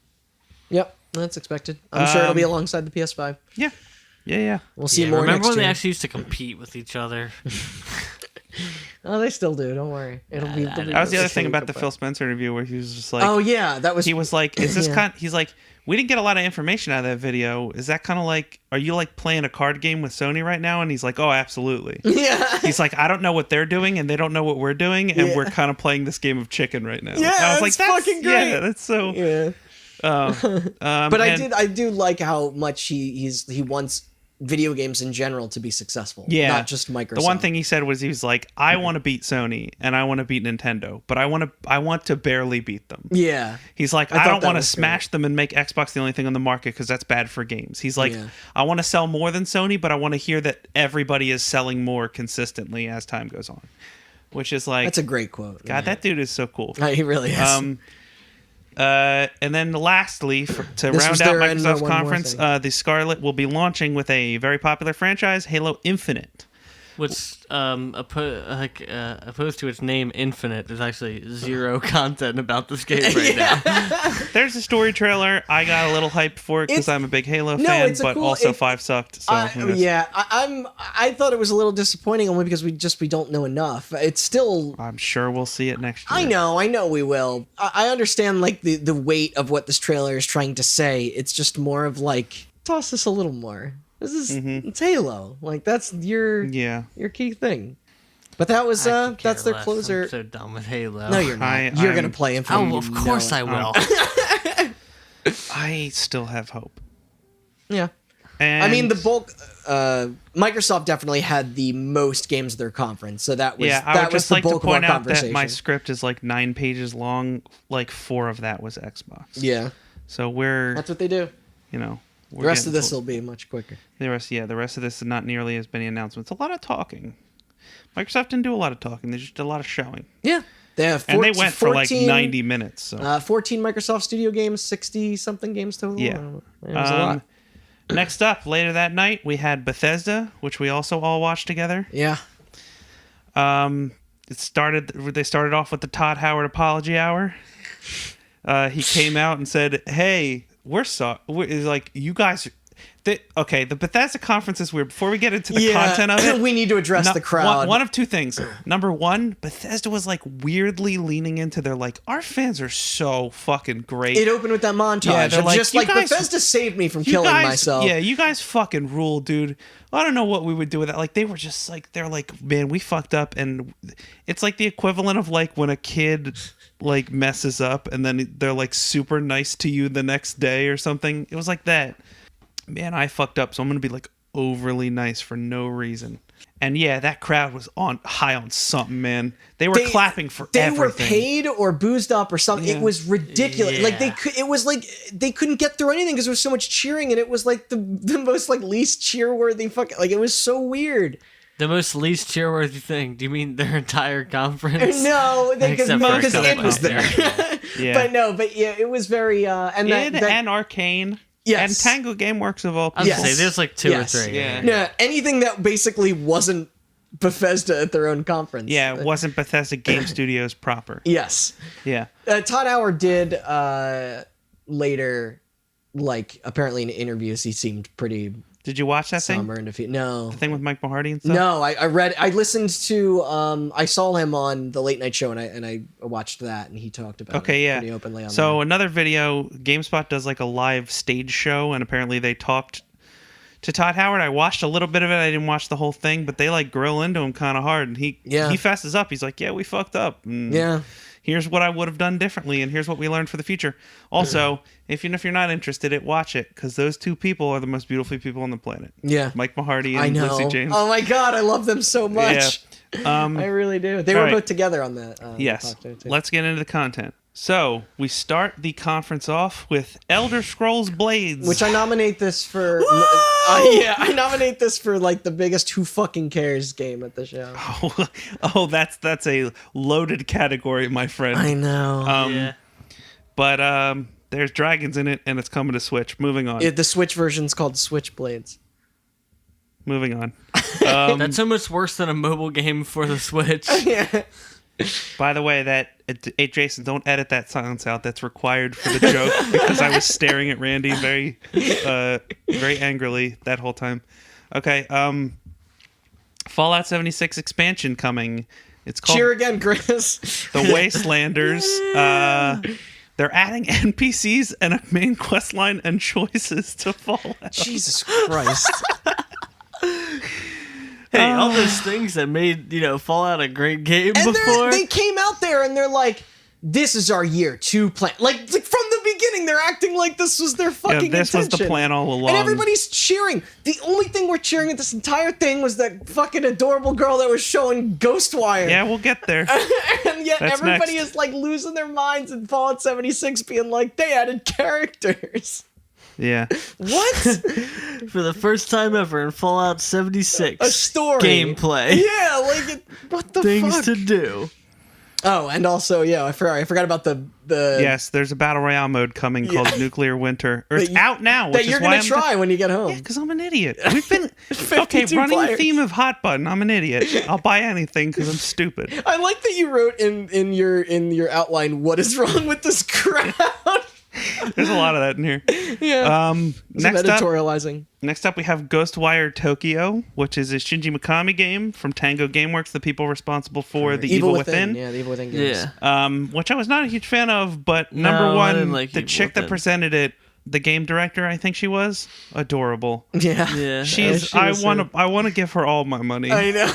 [SPEAKER 3] Yep, that's expected. I'm sure it'll be alongside the PS5.
[SPEAKER 4] Yeah. Yeah.
[SPEAKER 3] We'll see
[SPEAKER 2] Yeah,
[SPEAKER 3] more
[SPEAKER 2] remember
[SPEAKER 3] next
[SPEAKER 2] when they
[SPEAKER 3] year.
[SPEAKER 2] actually used to compete with each other?
[SPEAKER 3] Oh, they still do. Don't worry. It'll be.
[SPEAKER 2] That
[SPEAKER 4] That was the other thing about the Phil Spencer interview where he was just like,
[SPEAKER 3] Oh yeah, that was.
[SPEAKER 4] he was like, is this
[SPEAKER 3] Yeah.
[SPEAKER 4] he's like, we didn't get a lot of information out of that video. Is that kind of like, are you like playing a card game with Sony right now? And he's like, oh, absolutely.
[SPEAKER 3] Yeah.
[SPEAKER 4] He's like, I don't know what they're doing and they don't know what we're doing. And
[SPEAKER 3] Yeah.
[SPEAKER 4] we're kind of playing this game of chicken right now.
[SPEAKER 3] Yeah,
[SPEAKER 4] And I was like,
[SPEAKER 3] that's fucking great.
[SPEAKER 4] Yeah, that's so.
[SPEAKER 3] Yeah.
[SPEAKER 4] But
[SPEAKER 3] I do like how much he wants video games in general to be successful.
[SPEAKER 4] Yeah.
[SPEAKER 3] Not just Microsoft.
[SPEAKER 4] The one thing he said was he was like, I want to beat Sony and I want to beat Nintendo, but I want to barely beat them.
[SPEAKER 3] Yeah.
[SPEAKER 4] He's like,
[SPEAKER 3] I
[SPEAKER 4] I
[SPEAKER 3] thought
[SPEAKER 4] don't
[SPEAKER 3] that
[SPEAKER 4] want to
[SPEAKER 3] was
[SPEAKER 4] smash them and make Xbox the only thing on the market because that's bad for games. He's like,
[SPEAKER 3] Yeah.
[SPEAKER 4] I want to sell more than Sony, but I want to hear that everybody is selling more consistently as time goes on. Which is like,
[SPEAKER 3] That's a great quote.
[SPEAKER 4] God, that dude is so cool.
[SPEAKER 3] He really is.
[SPEAKER 4] And then lastly, to
[SPEAKER 3] This
[SPEAKER 4] round
[SPEAKER 3] was
[SPEAKER 4] out
[SPEAKER 3] their end,
[SPEAKER 4] Microsoft's
[SPEAKER 3] one more
[SPEAKER 4] conference,
[SPEAKER 3] thing.
[SPEAKER 4] the Scarlet will be launching with a very popular franchise, Halo Infinite.
[SPEAKER 2] Which, opposed to its name, Infinite, there's actually zero content about this game right now.
[SPEAKER 4] There's a story trailer. I got a little hyped for it because I'm a big Halo fan, but also 5 sucked. So
[SPEAKER 3] I thought it was a little disappointing only because we don't know enough. It's still.
[SPEAKER 4] I'm sure we'll see it next year.
[SPEAKER 3] I know we will. I understand like the weight of what this trailer is trying to say. It's just more of like toss this a little more. This is it's Halo. Like that's your key thing. But that was that's their closer.
[SPEAKER 2] I'm so done with Halo.
[SPEAKER 3] No, you're not. You're gonna play Infinite.
[SPEAKER 2] Oh, of course I will.
[SPEAKER 4] I still have hope.
[SPEAKER 3] Yeah.
[SPEAKER 4] And
[SPEAKER 3] I mean, the bulk. Microsoft definitely had the most games at their conference, so that was
[SPEAKER 4] I would just
[SPEAKER 3] the
[SPEAKER 4] like to
[SPEAKER 3] bulk of our
[SPEAKER 4] point out
[SPEAKER 3] conversation.
[SPEAKER 4] that my script is like 9 pages long. Like 4 of that was Xbox.
[SPEAKER 3] Yeah.
[SPEAKER 4] So
[SPEAKER 3] that's what they do.
[SPEAKER 4] The
[SPEAKER 3] rest of this will be much quicker.
[SPEAKER 4] The rest of this is not nearly as many announcements. A lot of talking. Microsoft didn't do a lot of talking. They just did a lot of showing.
[SPEAKER 3] Yeah. They have
[SPEAKER 4] and they went for like 90 minutes. So.
[SPEAKER 3] 14 Microsoft Studio games, 60-something games total.
[SPEAKER 4] Yeah.
[SPEAKER 3] It was a lot.
[SPEAKER 4] Next up, later that night, we had Bethesda, which we also all watched together.
[SPEAKER 3] Yeah.
[SPEAKER 4] They started off with the Todd Howard apology hour. He came out and said, "Hey, we're sorry. Like you guys." The Bethesda conference is weird. Before we get into the content of it,
[SPEAKER 3] we need to address the crowd.
[SPEAKER 4] One of two things. Number one, Bethesda was like weirdly leaning into their like, our fans are so fucking great.
[SPEAKER 3] It opened with that montage of just like, Bethesda saved me from killing myself.
[SPEAKER 4] Yeah, you guys fucking rule, dude. I don't know what we would do with that. Like they were just like, they're like, man, we fucked up, and it's like the equivalent of like when a kid like messes up and then they're like super nice to you the next day or something. It was like that. Man, I fucked up, so I'm gonna be like overly nice for no reason. And yeah, that crowd was high on something, man. They were clapping for everything. They were
[SPEAKER 3] paid or boozed up or something. Yeah. It was ridiculous.
[SPEAKER 2] Yeah.
[SPEAKER 3] Like it was like they couldn't get through anything because there was so much cheering, and it was like the most like least cheer-worthy fucking. Like it was so weird.
[SPEAKER 2] The most least cheer-worthy thing? Do you mean their entire conference?
[SPEAKER 3] No, because Id was there.
[SPEAKER 4] Yeah.
[SPEAKER 3] But it was very
[SPEAKER 4] and Arcane.
[SPEAKER 3] Yes.
[SPEAKER 4] And Tango Gameworks of all people.
[SPEAKER 2] I was gonna say there's like 2 or 3.
[SPEAKER 3] Yeah. Anything that basically wasn't Bethesda at their own conference.
[SPEAKER 4] Yeah, it wasn't Bethesda Game Studios proper.
[SPEAKER 3] Yes.
[SPEAKER 4] Yeah.
[SPEAKER 3] Todd Howard did later, like apparently in interviews, he seemed pretty.
[SPEAKER 4] Did you watch that
[SPEAKER 3] somber
[SPEAKER 4] thing?
[SPEAKER 3] And defeat. No.
[SPEAKER 4] The thing with Mike Mahardy and stuff?
[SPEAKER 3] No, I listened to, I saw him on the late night show and I watched that and he talked about it pretty openly on
[SPEAKER 4] So another video, GameSpot does like a live stage show and apparently they talked to Todd Howard. I watched a little bit of it. I didn't watch the whole thing, but they like grill into him kind of hard and he fesses up. He's like, yeah, we fucked up. And here's what I would have done differently and here's what we learned for the future. Also, if you're not interested, watch it because those 2 people are the most beautiful people on the planet.
[SPEAKER 3] Yeah.
[SPEAKER 4] Mike Mahardy and Lucy James.
[SPEAKER 3] Oh my God, I love them so much.
[SPEAKER 4] Yeah.
[SPEAKER 3] I really do. They were both together on that.
[SPEAKER 4] Yes. Let's get into the content. So, we start the conference off with Elder Scrolls Blades.
[SPEAKER 3] Which I nominate this for... I nominate this for like the biggest who fucking cares game at the show.
[SPEAKER 4] Oh, that's a loaded category, my friend.
[SPEAKER 3] I know.
[SPEAKER 4] But there's dragons in it, and it's coming to Switch. Moving on.
[SPEAKER 3] The Switch version's called Switchblades.
[SPEAKER 4] Moving on.
[SPEAKER 2] That's almost worse than a mobile game for the Switch.
[SPEAKER 3] Yeah.
[SPEAKER 4] By the way, Jason, don't edit that silence out. That's required for the joke because I was staring at Randy very, very angrily that whole time. Okay. Fallout 76 expansion coming. It's called
[SPEAKER 3] Cheer again, Chris.
[SPEAKER 4] The Wastelanders. They're adding NPCs and a main quest line and choices to Fallout.
[SPEAKER 3] Jesus Christ.
[SPEAKER 2] Hey, all those things that made, Fallout a great game before.
[SPEAKER 3] They came out there and they're like, this is our year 2 plan. Like from the beginning, they're acting like this was their fucking
[SPEAKER 4] this
[SPEAKER 3] intention.
[SPEAKER 4] was the plan all along.
[SPEAKER 3] And everybody's cheering. The only thing we're cheering at this entire thing was that fucking adorable girl that was showing Ghostwire.
[SPEAKER 4] Yeah, we'll get there.
[SPEAKER 3] And yet everybody is like losing their minds in Fallout 76 being like, they added characters.
[SPEAKER 4] Yeah.
[SPEAKER 3] What?
[SPEAKER 2] For the first time ever in Fallout 76.
[SPEAKER 3] A story.
[SPEAKER 2] Gameplay.
[SPEAKER 3] Yeah, like, what the
[SPEAKER 2] Things
[SPEAKER 3] fuck?
[SPEAKER 2] to do.
[SPEAKER 3] Oh, and also, I forgot about the
[SPEAKER 4] Yes, there's a battle royale mode coming called Nuclear Winter. Or it's out now, which
[SPEAKER 3] that
[SPEAKER 4] is
[SPEAKER 3] you're
[SPEAKER 4] why
[SPEAKER 3] gonna try when you get home.
[SPEAKER 4] Yeah, because I'm an idiot. We've been okay
[SPEAKER 3] 52
[SPEAKER 4] running the
[SPEAKER 3] players.
[SPEAKER 4] theme of Hot Button. I'm an idiot. I'll buy anything because I'm stupid.
[SPEAKER 3] I like that you wrote in your outline, "What is wrong with this crowd?"
[SPEAKER 4] There's a lot of that in here.
[SPEAKER 3] Yeah.
[SPEAKER 4] Next up,
[SPEAKER 3] editorializing.
[SPEAKER 4] we have Ghostwire Tokyo, which is a Shinji Mikami game from Tango Gameworks, the people responsible for the Evil Within.
[SPEAKER 3] Yeah, the Evil Within games.
[SPEAKER 2] Yeah.
[SPEAKER 4] Which I was not a huge fan of, but
[SPEAKER 2] No,
[SPEAKER 4] number
[SPEAKER 2] I
[SPEAKER 4] one,
[SPEAKER 2] didn't like
[SPEAKER 4] the
[SPEAKER 2] Evil
[SPEAKER 4] chick that
[SPEAKER 2] Within.
[SPEAKER 4] presented it, the game director, I think she was adorable.
[SPEAKER 3] Yeah.
[SPEAKER 2] Yeah.
[SPEAKER 4] She's.
[SPEAKER 3] she
[SPEAKER 4] I
[SPEAKER 3] was
[SPEAKER 4] want to give her all my money.
[SPEAKER 3] I know.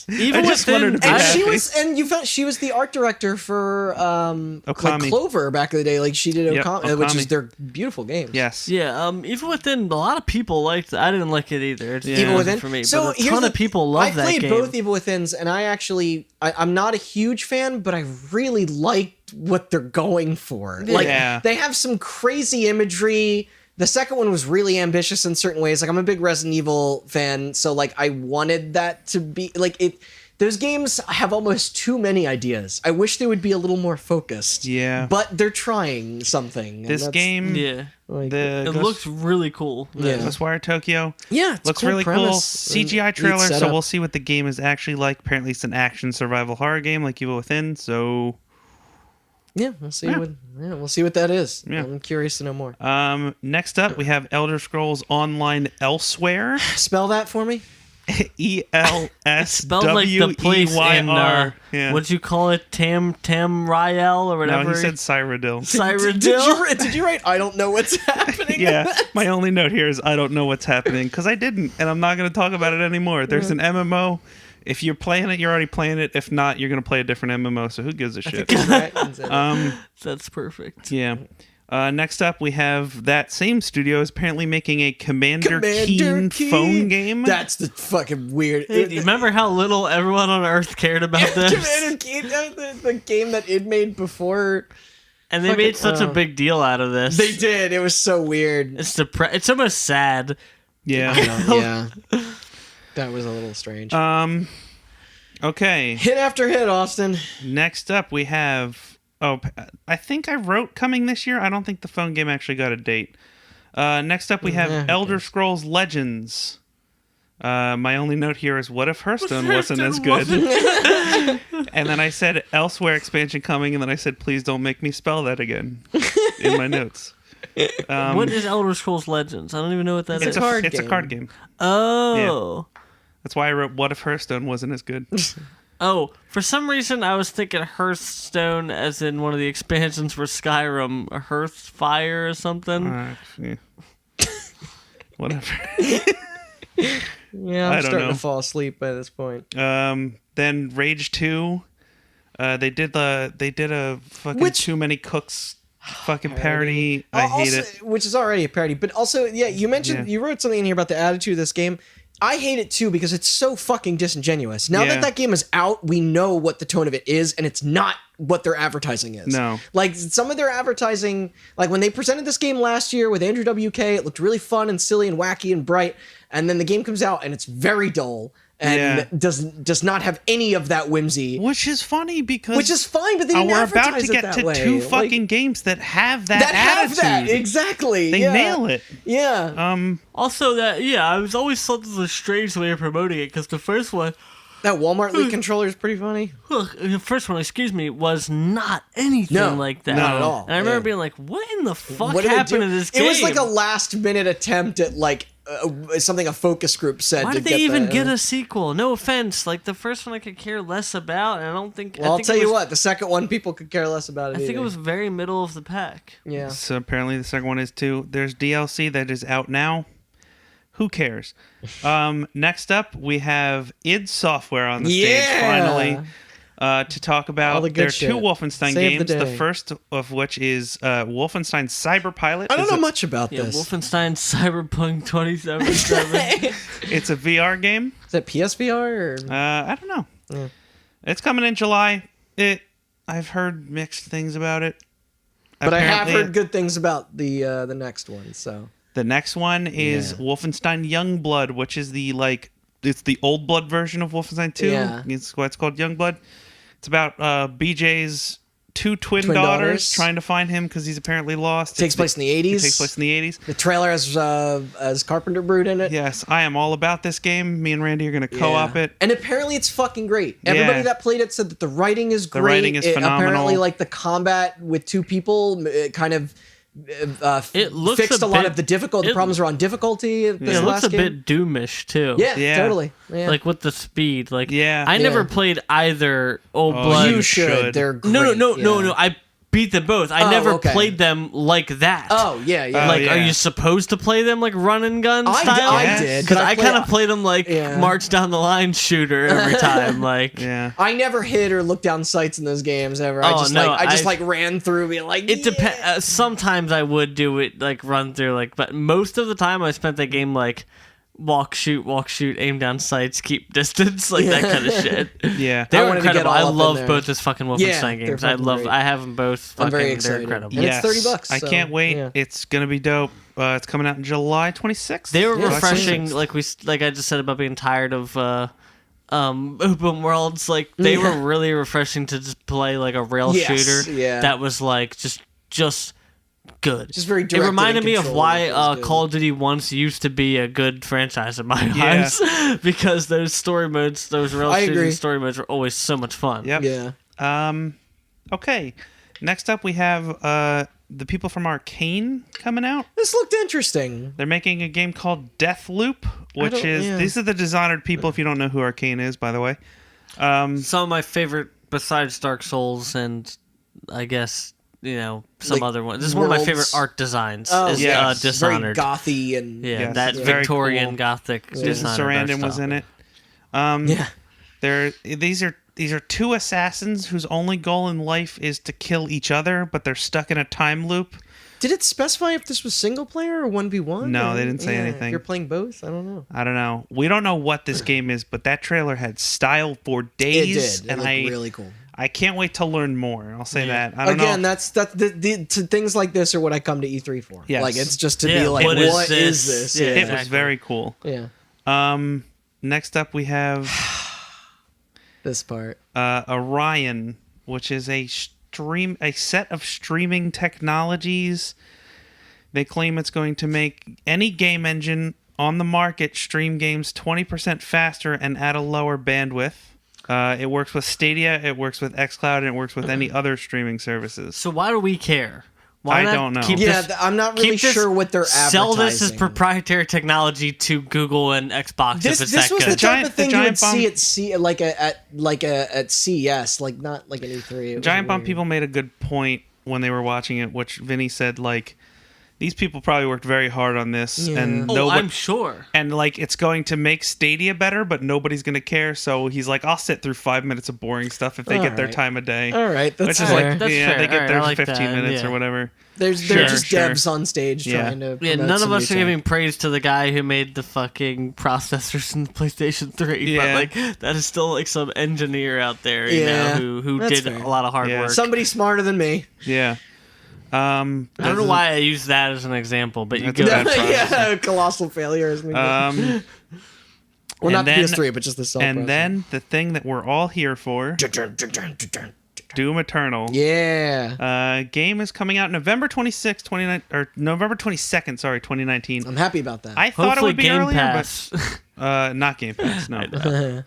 [SPEAKER 2] Evil
[SPEAKER 4] I just wanted
[SPEAKER 2] Within,
[SPEAKER 4] to be
[SPEAKER 3] And
[SPEAKER 4] happy.
[SPEAKER 3] you found she was the art director for like
[SPEAKER 4] Okami.
[SPEAKER 3] Clover back in the day. Like she did
[SPEAKER 4] Yep,
[SPEAKER 3] Okami, which
[SPEAKER 4] Okami.
[SPEAKER 3] is their beautiful games.
[SPEAKER 4] Yes.
[SPEAKER 2] Yeah, Evil Within, a lot of people liked it. I didn't like it either. It's
[SPEAKER 3] Evil Within
[SPEAKER 2] for me.
[SPEAKER 3] So
[SPEAKER 2] but a
[SPEAKER 3] here's
[SPEAKER 2] ton
[SPEAKER 3] the-
[SPEAKER 2] of people love that
[SPEAKER 3] I
[SPEAKER 2] game.
[SPEAKER 3] played both Evil Withins, and I'm not a huge fan, but I really liked what they're going for. Like
[SPEAKER 4] Yeah.
[SPEAKER 3] they have some crazy imagery. The second one was really ambitious in certain ways. Like I'm a big Resident Evil fan, so like I wanted that to be like it. Those games have almost too many ideas. I wish they would be a little more focused.
[SPEAKER 4] Yeah.
[SPEAKER 3] But they're trying something. and
[SPEAKER 4] This
[SPEAKER 3] that's-
[SPEAKER 4] game,
[SPEAKER 2] Yeah.
[SPEAKER 3] like,
[SPEAKER 4] the
[SPEAKER 2] It looks really cool.
[SPEAKER 3] Yeah.
[SPEAKER 4] Ghostwire Tokyo.
[SPEAKER 3] yeah, it's a
[SPEAKER 4] Looks
[SPEAKER 3] cool
[SPEAKER 4] really cool.
[SPEAKER 3] premise.
[SPEAKER 4] CGI
[SPEAKER 3] Neat
[SPEAKER 4] trailer, so
[SPEAKER 3] setup.
[SPEAKER 4] we'll see what the game is actually like. Apparently, it's an action survival horror game like Evil Within. So,
[SPEAKER 3] Yeah, we'll see
[SPEAKER 4] Yeah.
[SPEAKER 3] we'll see what that is.
[SPEAKER 4] Yeah.
[SPEAKER 3] I'm curious to know more.
[SPEAKER 4] next up we have Elder Scrolls Online Elsewhere.
[SPEAKER 3] Spell that for me.
[SPEAKER 2] Spelled like the place in
[SPEAKER 4] ELSWEYR. Yeah.
[SPEAKER 2] what'd you call it? Tamriel or
[SPEAKER 4] No,
[SPEAKER 2] whatever.
[SPEAKER 4] he said Cyrodiil.
[SPEAKER 2] Cyrodiil.
[SPEAKER 3] Did you write? I don't know what's happening.
[SPEAKER 4] Yeah, my only note here is I don't know what's happening because I didn't, and I'm not going to talk about it anymore. There's an MMO. If you're playing it, you're already playing it. If not, you're going to play a different MMO. So who gives a shit?
[SPEAKER 2] That's perfect.
[SPEAKER 4] Yeah. Next up, we have that same studio is apparently making a Commander Keen phone game.
[SPEAKER 3] That's the fucking weird.
[SPEAKER 2] Hey, do you remember how little everyone on Earth cared about this?
[SPEAKER 3] Commander Keen, the game that it made before.
[SPEAKER 2] And they
[SPEAKER 3] Fucking-
[SPEAKER 2] made such a big deal out of this.
[SPEAKER 3] They did. It was so weird.
[SPEAKER 2] It's almost sad.
[SPEAKER 4] Yeah.
[SPEAKER 3] Yeah. That was a little strange.
[SPEAKER 4] Okay.
[SPEAKER 3] Hit after hit, Austin.
[SPEAKER 4] Next up, we have. Oh, I think I wrote coming this year. I don't think the phone game actually got a date. Next up, we have
[SPEAKER 3] Yeah,
[SPEAKER 4] Elder Scrolls Legends. My only note here is, what if Hearthstone wasn't as good? And then I said Elsewhere expansion coming, and then I said, please don't make me spell that again in my notes.
[SPEAKER 2] What is Elder Scrolls Legends? I don't even know what that is.
[SPEAKER 3] a card
[SPEAKER 4] It's a
[SPEAKER 3] game.
[SPEAKER 4] card game.
[SPEAKER 2] Oh.
[SPEAKER 4] That's why I wrote, what if Hearthstone wasn't as good?
[SPEAKER 2] Oh, for some reason I was thinking Hearthstone as in one of the expansions for Skyrim, Hearthfire or something.
[SPEAKER 4] Yeah. Whatever.
[SPEAKER 3] Yeah,
[SPEAKER 4] I
[SPEAKER 3] I'm
[SPEAKER 4] don't
[SPEAKER 3] starting
[SPEAKER 4] know.
[SPEAKER 3] to fall asleep by this point.
[SPEAKER 4] Then Rage 2. They did a fucking
[SPEAKER 3] Which-
[SPEAKER 4] Too Many Cooks fucking parody. I hate
[SPEAKER 3] Also-
[SPEAKER 4] it.
[SPEAKER 3] Which is already a parody, but also, yeah, you mentioned,
[SPEAKER 4] Yeah.
[SPEAKER 3] you wrote something in here about the attitude of this game. I hate it too because it's so fucking disingenuous. Now
[SPEAKER 4] Yeah.
[SPEAKER 3] that game is out, we know what the tone of it is, and it's not what their advertising is.
[SPEAKER 4] No.
[SPEAKER 3] Like some of their advertising, like when they presented this game last year with Andrew WK, it looked really fun and silly and wacky and bright, and then the game comes out and it's very dull and does not have any of that whimsy.
[SPEAKER 4] Which is funny because
[SPEAKER 3] Which is fine, but they didn't
[SPEAKER 4] we're
[SPEAKER 3] advertise
[SPEAKER 4] about to
[SPEAKER 3] it
[SPEAKER 4] get
[SPEAKER 3] that
[SPEAKER 4] to
[SPEAKER 3] way.
[SPEAKER 4] two
[SPEAKER 3] Like,
[SPEAKER 4] fucking games that have that
[SPEAKER 3] that have
[SPEAKER 4] attitude.
[SPEAKER 3] that exactly.
[SPEAKER 4] They
[SPEAKER 3] yeah.
[SPEAKER 4] nail it.
[SPEAKER 3] Yeah.
[SPEAKER 2] Also, I was always thought this was a strange way of promoting it because the first one,
[SPEAKER 3] That Walmart League controller is pretty funny.
[SPEAKER 2] excuse me, was not anything
[SPEAKER 3] No,
[SPEAKER 2] like that.
[SPEAKER 3] not at all.
[SPEAKER 2] And I remember
[SPEAKER 3] Yeah.
[SPEAKER 2] being like, what in the fuck
[SPEAKER 3] What did they
[SPEAKER 2] happened
[SPEAKER 3] do?
[SPEAKER 2] to this game?
[SPEAKER 3] It was like a last minute attempt at like something a focus group said.
[SPEAKER 2] Why
[SPEAKER 3] to
[SPEAKER 2] did they even
[SPEAKER 3] the,
[SPEAKER 2] get a sequel? No offense, like the first one I could care less about, and I don't think.
[SPEAKER 3] Well, I'll
[SPEAKER 2] think
[SPEAKER 3] tell
[SPEAKER 2] it
[SPEAKER 3] you
[SPEAKER 2] was-
[SPEAKER 3] what. The second one, people could care less about it.
[SPEAKER 2] I think
[SPEAKER 3] either.
[SPEAKER 2] it was very middle of the pack.
[SPEAKER 3] Yeah.
[SPEAKER 4] So apparently the second one is too. There's DLC that is out now. Who cares? Next up, we have id Software on the stage finally to talk
[SPEAKER 3] All
[SPEAKER 4] about
[SPEAKER 3] the good
[SPEAKER 4] their
[SPEAKER 3] shit.
[SPEAKER 4] two Wolfenstein
[SPEAKER 3] Save the
[SPEAKER 4] games. The
[SPEAKER 3] day.
[SPEAKER 4] first of which is Wolfenstein Cyberpilot.
[SPEAKER 3] I don't
[SPEAKER 4] It's
[SPEAKER 3] know
[SPEAKER 4] a-
[SPEAKER 3] much about
[SPEAKER 2] Yeah,
[SPEAKER 3] this.
[SPEAKER 2] Wolfenstein Cyberpunk 2077.
[SPEAKER 4] It's a VR game.
[SPEAKER 3] Is that PSVR or?
[SPEAKER 4] I don't know. It's coming in July. I've heard mixed things about it.
[SPEAKER 3] But I have
[SPEAKER 4] Apparently,
[SPEAKER 3] heard good things about the next one. So
[SPEAKER 4] The next one is
[SPEAKER 3] Yeah.
[SPEAKER 4] Wolfenstein Youngblood, which is it's the old blood version of Wolfenstein 2.
[SPEAKER 3] Yeah.
[SPEAKER 4] It's why it's called Youngblood. It's about BJ's two twin
[SPEAKER 3] Twin
[SPEAKER 4] daughters
[SPEAKER 3] daughters.
[SPEAKER 4] trying to find him because he's apparently lost.
[SPEAKER 3] Takes place in the 80s.
[SPEAKER 4] It takes place in the 80s.
[SPEAKER 3] The trailer has Carpenter Brute in it.
[SPEAKER 4] Yes, I am all about this game. Me and Randy are going to co-op
[SPEAKER 3] Yeah.
[SPEAKER 4] it.
[SPEAKER 3] And apparently it's fucking great. Everybody that played it said that the writing is great.
[SPEAKER 4] The writing is phenomenal.
[SPEAKER 3] Apparently, like, the combat with two people kind of
[SPEAKER 2] It looks
[SPEAKER 3] fixed a lot of the problems around difficulty.
[SPEAKER 2] It looks a bit Doomish too.
[SPEAKER 3] Yeah, totally. Yeah.
[SPEAKER 2] Like with the speed. Like
[SPEAKER 4] Yeah.
[SPEAKER 2] I never
[SPEAKER 3] Yeah.
[SPEAKER 2] played either Old Blood.
[SPEAKER 3] you should. They're great.
[SPEAKER 2] No. I beat them both. I never
[SPEAKER 3] okay.
[SPEAKER 2] played them like that.
[SPEAKER 3] Oh, yeah.
[SPEAKER 2] Like,
[SPEAKER 4] yeah.
[SPEAKER 2] are you supposed to play them like run and gun style?
[SPEAKER 3] I did.
[SPEAKER 2] Because I kind of
[SPEAKER 3] play-
[SPEAKER 2] played them like march down the line shooter every time. Like,
[SPEAKER 4] Yeah.
[SPEAKER 3] I never hit or looked down sights in those games ever.
[SPEAKER 2] Oh,
[SPEAKER 3] I just
[SPEAKER 2] I-
[SPEAKER 3] ran through being like,
[SPEAKER 2] it depends. Sometimes I would do it like run through like, but most of the time I spent that game like walk, shoot, aim down sights, keep distance, like that kind of shit.
[SPEAKER 4] Yeah.
[SPEAKER 2] They
[SPEAKER 3] I
[SPEAKER 2] were
[SPEAKER 3] wanted to get
[SPEAKER 2] incredible.
[SPEAKER 3] all
[SPEAKER 2] I
[SPEAKER 3] up in
[SPEAKER 2] love
[SPEAKER 3] there.
[SPEAKER 2] both those fucking Wolfenstein
[SPEAKER 3] Yeah, they're
[SPEAKER 2] games. I
[SPEAKER 3] fucking
[SPEAKER 2] love.
[SPEAKER 3] great.
[SPEAKER 2] I have them both.
[SPEAKER 3] I'm very
[SPEAKER 2] They're
[SPEAKER 3] excited.
[SPEAKER 2] incredible.
[SPEAKER 3] And it's $30.
[SPEAKER 4] I
[SPEAKER 3] so,
[SPEAKER 4] can't wait.
[SPEAKER 3] yeah.
[SPEAKER 4] It's going to be dope. It's coming out in July 26th.
[SPEAKER 2] They were
[SPEAKER 3] Yeah,
[SPEAKER 2] refreshing,
[SPEAKER 3] 26th.
[SPEAKER 2] like I just said about being tired of open worlds. Like they were really refreshing to just play like a rail
[SPEAKER 3] Yes,
[SPEAKER 2] shooter.
[SPEAKER 3] yeah.
[SPEAKER 2] That was like just good.
[SPEAKER 3] Just very
[SPEAKER 2] It
[SPEAKER 3] directed
[SPEAKER 2] reminded
[SPEAKER 3] and
[SPEAKER 2] me of
[SPEAKER 3] controlled.
[SPEAKER 2] why
[SPEAKER 3] It was good.
[SPEAKER 2] Call of Duty once used to be a good franchise in my
[SPEAKER 4] Yeah.
[SPEAKER 2] eyes, because those story modes, those rail
[SPEAKER 3] I
[SPEAKER 2] shooting
[SPEAKER 3] agree.
[SPEAKER 2] story modes, were always so much fun.
[SPEAKER 4] Yep.
[SPEAKER 3] Yeah.
[SPEAKER 4] Okay. Next up, we have the people from Arcane coming out.
[SPEAKER 3] This looked interesting.
[SPEAKER 4] They're making a game called Deathloop, which
[SPEAKER 3] don't-
[SPEAKER 4] is
[SPEAKER 3] yeah.
[SPEAKER 4] these are the Dishonored people. If you don't know who Arcane is, by the way.
[SPEAKER 2] Some of my favorite, besides Dark Souls and I guess some
[SPEAKER 3] Like,
[SPEAKER 2] other one. This is one of my
[SPEAKER 3] worlds-
[SPEAKER 2] favorite art designs.
[SPEAKER 3] Oh,
[SPEAKER 2] is
[SPEAKER 4] yeah.
[SPEAKER 3] Very
[SPEAKER 2] Dishonored.
[SPEAKER 3] gothy and
[SPEAKER 2] Yeah,
[SPEAKER 4] Yes,
[SPEAKER 2] that
[SPEAKER 4] it's very
[SPEAKER 2] Victorian
[SPEAKER 4] cool.
[SPEAKER 2] Gothic
[SPEAKER 4] Susan
[SPEAKER 2] Dishonored
[SPEAKER 4] Sarandon
[SPEAKER 2] art
[SPEAKER 4] was
[SPEAKER 2] style.
[SPEAKER 4] in it.
[SPEAKER 3] yeah.
[SPEAKER 4] These are two assassins whose only goal in life is to kill each other, but they're stuck in a time loop.
[SPEAKER 3] Did it specify if this was single player or 1v1?
[SPEAKER 4] No,
[SPEAKER 3] or-
[SPEAKER 4] they didn't say
[SPEAKER 3] yeah,
[SPEAKER 4] anything.
[SPEAKER 3] If you're playing both, I don't know.
[SPEAKER 4] I don't know. We don't know what this game is, but that trailer had style for days,
[SPEAKER 3] It did. It
[SPEAKER 4] and
[SPEAKER 3] looked really cool.
[SPEAKER 4] I can't wait to learn more. I'll say that. I don't
[SPEAKER 3] Again,
[SPEAKER 4] know.
[SPEAKER 3] that's things like this are what I come to E3 for.
[SPEAKER 4] Yes.
[SPEAKER 3] Like it's just to
[SPEAKER 2] Yeah,
[SPEAKER 3] be like,
[SPEAKER 2] what
[SPEAKER 3] what
[SPEAKER 2] is
[SPEAKER 3] is
[SPEAKER 2] this?
[SPEAKER 3] this?
[SPEAKER 2] Yeah,
[SPEAKER 4] It was
[SPEAKER 2] exactly.
[SPEAKER 4] very cool.
[SPEAKER 3] Yeah.
[SPEAKER 4] Next up, we have
[SPEAKER 3] This part.
[SPEAKER 4] Orion, which is a set of streaming technologies. They claim it's going to make any game engine on the market stream games 20% faster and at a lower bandwidth. It works with Stadia, it works with xCloud, and it works with any other streaming services.
[SPEAKER 2] So why do we care? Why
[SPEAKER 4] I
[SPEAKER 2] not
[SPEAKER 4] don't know.
[SPEAKER 2] keep
[SPEAKER 3] Yeah,
[SPEAKER 2] this-
[SPEAKER 3] I'm not really
[SPEAKER 2] keep this-
[SPEAKER 3] sure what they're advertising.
[SPEAKER 2] Sell this as proprietary technology to Google and Xbox
[SPEAKER 3] This
[SPEAKER 2] if it's
[SPEAKER 3] this
[SPEAKER 2] that
[SPEAKER 3] was
[SPEAKER 2] good.
[SPEAKER 3] the type
[SPEAKER 4] Giant-
[SPEAKER 3] of thing
[SPEAKER 4] the
[SPEAKER 3] you would
[SPEAKER 4] Giant
[SPEAKER 3] see at CES, like not like an E3. It was
[SPEAKER 4] Giant Bomb
[SPEAKER 3] weird.
[SPEAKER 4] people made a good point when they were watching it, which Vinny said, like, these people probably worked very hard on this,
[SPEAKER 3] Yeah.
[SPEAKER 4] and
[SPEAKER 2] Oh, I'm sure.
[SPEAKER 4] and like it's going to make Stadia better, but nobody's going to care. So he's like, I'll sit through 5 minutes of boring stuff if they get their
[SPEAKER 3] Alright.
[SPEAKER 4] time of day.
[SPEAKER 3] All right, that's
[SPEAKER 4] Which is
[SPEAKER 3] fair.
[SPEAKER 4] like,
[SPEAKER 2] That's
[SPEAKER 4] yeah,
[SPEAKER 2] fair.
[SPEAKER 4] they get
[SPEAKER 2] Alright,
[SPEAKER 4] their
[SPEAKER 2] I like
[SPEAKER 4] 15
[SPEAKER 2] that,
[SPEAKER 4] minutes
[SPEAKER 2] yeah.
[SPEAKER 4] or whatever.
[SPEAKER 3] They're
[SPEAKER 4] Sure,
[SPEAKER 3] just
[SPEAKER 4] sure.
[SPEAKER 3] devs on stage
[SPEAKER 4] Yeah.
[SPEAKER 3] trying to.
[SPEAKER 2] Yeah,
[SPEAKER 3] promote
[SPEAKER 2] none
[SPEAKER 3] some
[SPEAKER 2] of us
[SPEAKER 3] new
[SPEAKER 2] are
[SPEAKER 3] tech.
[SPEAKER 2] giving praise to the guy who made the fucking processors in the PlayStation 3.
[SPEAKER 4] Yeah.
[SPEAKER 2] But like that is still like some engineer out there,
[SPEAKER 3] Yeah,
[SPEAKER 2] who
[SPEAKER 3] that's
[SPEAKER 2] did
[SPEAKER 3] fair.
[SPEAKER 2] a lot of hard
[SPEAKER 4] Yeah.
[SPEAKER 2] work.
[SPEAKER 3] Somebody smarter than me.
[SPEAKER 4] Yeah.
[SPEAKER 2] I don't know why I use that as an example, but you
[SPEAKER 4] That's
[SPEAKER 2] go.
[SPEAKER 4] a bad process.
[SPEAKER 3] Yeah, colossal failures.
[SPEAKER 4] Um,
[SPEAKER 3] well, not
[SPEAKER 4] and
[SPEAKER 3] the
[SPEAKER 4] then-
[SPEAKER 3] PS3, but just the cell.
[SPEAKER 4] and then the thing that we're all here for, Doom Eternal.
[SPEAKER 3] yeah,
[SPEAKER 4] Game is coming out November 26th, 2019.
[SPEAKER 3] I'm happy about that.
[SPEAKER 4] I thought it
[SPEAKER 2] Hopefully,
[SPEAKER 4] would be
[SPEAKER 2] Game
[SPEAKER 4] earlier,
[SPEAKER 2] Pass.
[SPEAKER 4] but not Game Pass. No.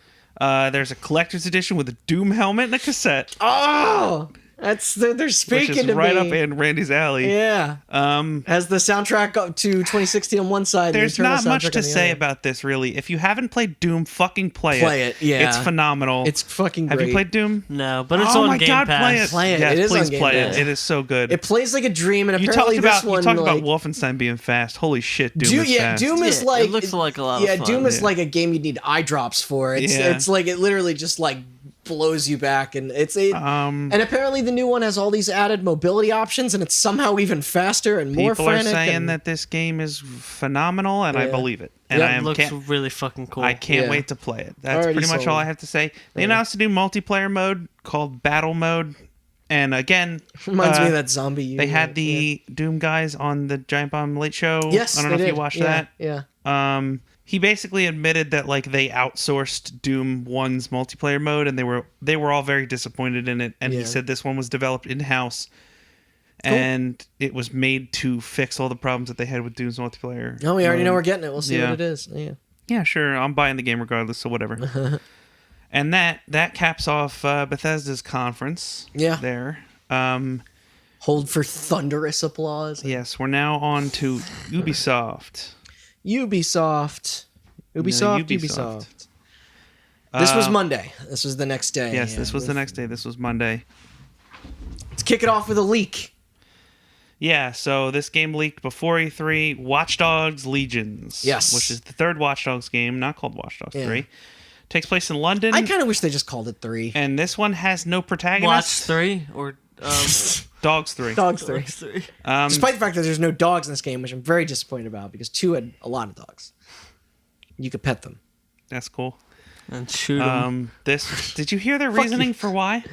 [SPEAKER 4] There's a collector's edition with a Doom helmet and a cassette,
[SPEAKER 3] oh, they're
[SPEAKER 4] which
[SPEAKER 3] speaking
[SPEAKER 4] is
[SPEAKER 3] to
[SPEAKER 4] right
[SPEAKER 3] me.
[SPEAKER 4] up in Randy's alley.
[SPEAKER 3] Yeah, has the soundtrack up to 2016 on one side.
[SPEAKER 4] There's
[SPEAKER 3] the Eternal
[SPEAKER 4] not much
[SPEAKER 3] soundtrack
[SPEAKER 4] to
[SPEAKER 3] on the
[SPEAKER 4] say
[SPEAKER 3] other.
[SPEAKER 4] about this, really. If you haven't played Doom, fucking play
[SPEAKER 3] Play it, yeah.
[SPEAKER 4] It's phenomenal.
[SPEAKER 3] It's fucking
[SPEAKER 4] Have
[SPEAKER 3] great.
[SPEAKER 4] you played Doom?
[SPEAKER 2] No, but it's
[SPEAKER 4] Oh
[SPEAKER 2] on
[SPEAKER 4] my
[SPEAKER 2] Game
[SPEAKER 4] God,
[SPEAKER 2] Pass.
[SPEAKER 4] play it.
[SPEAKER 3] Play it.
[SPEAKER 4] Yes,
[SPEAKER 3] It is
[SPEAKER 4] please
[SPEAKER 3] on Game
[SPEAKER 4] play
[SPEAKER 3] Pass.
[SPEAKER 4] it. It is so good.
[SPEAKER 3] It plays like a dream, and
[SPEAKER 4] you
[SPEAKER 3] apparently
[SPEAKER 4] talked
[SPEAKER 3] this
[SPEAKER 4] about
[SPEAKER 3] one
[SPEAKER 4] you talked
[SPEAKER 3] like,
[SPEAKER 4] about Wolfenstein being fast. Holy shit, Doom
[SPEAKER 3] Doom,
[SPEAKER 4] is
[SPEAKER 3] yeah,
[SPEAKER 4] fast.
[SPEAKER 3] Doom is
[SPEAKER 2] Yeah,
[SPEAKER 3] like
[SPEAKER 2] it looks like a lot
[SPEAKER 3] yeah,
[SPEAKER 2] of fun.
[SPEAKER 3] Doom is
[SPEAKER 4] Yeah.
[SPEAKER 3] like a game you need eye drops for. It's like it literally just like blows you back, and and apparently the new one has all these added mobility options, and it's somehow even faster and more
[SPEAKER 4] People are
[SPEAKER 3] frantic.
[SPEAKER 4] saying
[SPEAKER 3] and,
[SPEAKER 4] that this game is phenomenal, and I
[SPEAKER 3] Yeah.
[SPEAKER 4] believe it. And
[SPEAKER 3] Yeah,
[SPEAKER 4] I
[SPEAKER 2] It looks
[SPEAKER 4] can't,
[SPEAKER 2] really fucking cool.
[SPEAKER 4] I can't
[SPEAKER 3] Yeah.
[SPEAKER 4] wait to play it. That's
[SPEAKER 3] Already
[SPEAKER 4] pretty much
[SPEAKER 3] sold.
[SPEAKER 4] all I have to say. They
[SPEAKER 3] Yeah.
[SPEAKER 4] announced a new multiplayer mode called Battle Mode, and again,
[SPEAKER 3] reminds me of that zombie.
[SPEAKER 4] they had the Doom guys on the Giant Bomb Late Show.
[SPEAKER 3] Yes,
[SPEAKER 4] I don't
[SPEAKER 3] they
[SPEAKER 4] know if
[SPEAKER 3] did.
[SPEAKER 4] you watched
[SPEAKER 3] Yeah,
[SPEAKER 4] that.
[SPEAKER 3] Yeah.
[SPEAKER 4] He basically admitted that like they outsourced Doom 1's multiplayer mode, and they were all very disappointed in it. And he said this one was developed in-house, and it was made to fix all the problems that they had with Doom's multiplayer.
[SPEAKER 3] Oh, we already know we're getting it. We'll see what it is.
[SPEAKER 4] Yeah, sure. I'm buying the game regardless, so whatever. And that caps off Bethesda's conference.
[SPEAKER 3] Yeah.
[SPEAKER 4] There.
[SPEAKER 3] Hold for thunderous applause.
[SPEAKER 4] Yes, we're now on to Ubisoft.
[SPEAKER 3] Ubisoft. This was Monday. This was the next day.
[SPEAKER 4] Yes, this was the next day. This was Monday.
[SPEAKER 3] Let's kick it off with a leak.
[SPEAKER 4] Yeah, so this game leaked before E3, Watch Dogs Legions.
[SPEAKER 3] Yes.
[SPEAKER 4] Which is the third Watch Dogs game, not called Watch Dogs 3. Takes place in London.
[SPEAKER 3] I kind of wish they just called it 3.
[SPEAKER 4] And this one has no protagonist.
[SPEAKER 2] Watch 3 or
[SPEAKER 4] Dogs 3.
[SPEAKER 3] Dogs 3. Despite the fact that there's no dogs in this game, which I'm very disappointed about, because 2 had a lot of dogs. You could pet them.
[SPEAKER 4] That's cool.
[SPEAKER 2] And shoot them.
[SPEAKER 4] Did you hear their reasoning for why?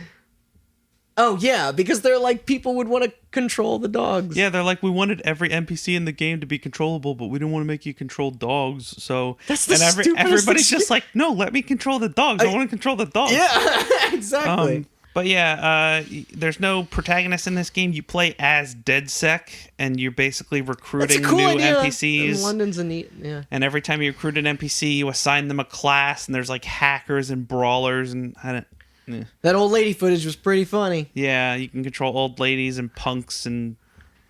[SPEAKER 3] Oh, yeah, because they're like, people would want to control the dogs.
[SPEAKER 4] Yeah, they're like, we wanted every NPC in the game to be controllable, but we didn't want to make you control dogs. So, everybody's just like, no, let me control the dogs. I want to control the dogs.
[SPEAKER 3] Yeah, exactly.
[SPEAKER 4] But yeah, there's no protagonist in this game. You play as DedSec, and you're basically recruiting
[SPEAKER 3] That's a cool
[SPEAKER 4] new
[SPEAKER 3] idea.
[SPEAKER 4] NPCs.
[SPEAKER 3] And London's a neat, yeah.
[SPEAKER 4] And every time you recruit an NPC, you assign them a class, and there's like hackers and brawlers, and
[SPEAKER 3] That old lady footage was pretty funny.
[SPEAKER 4] Yeah, you can control old ladies and punks, and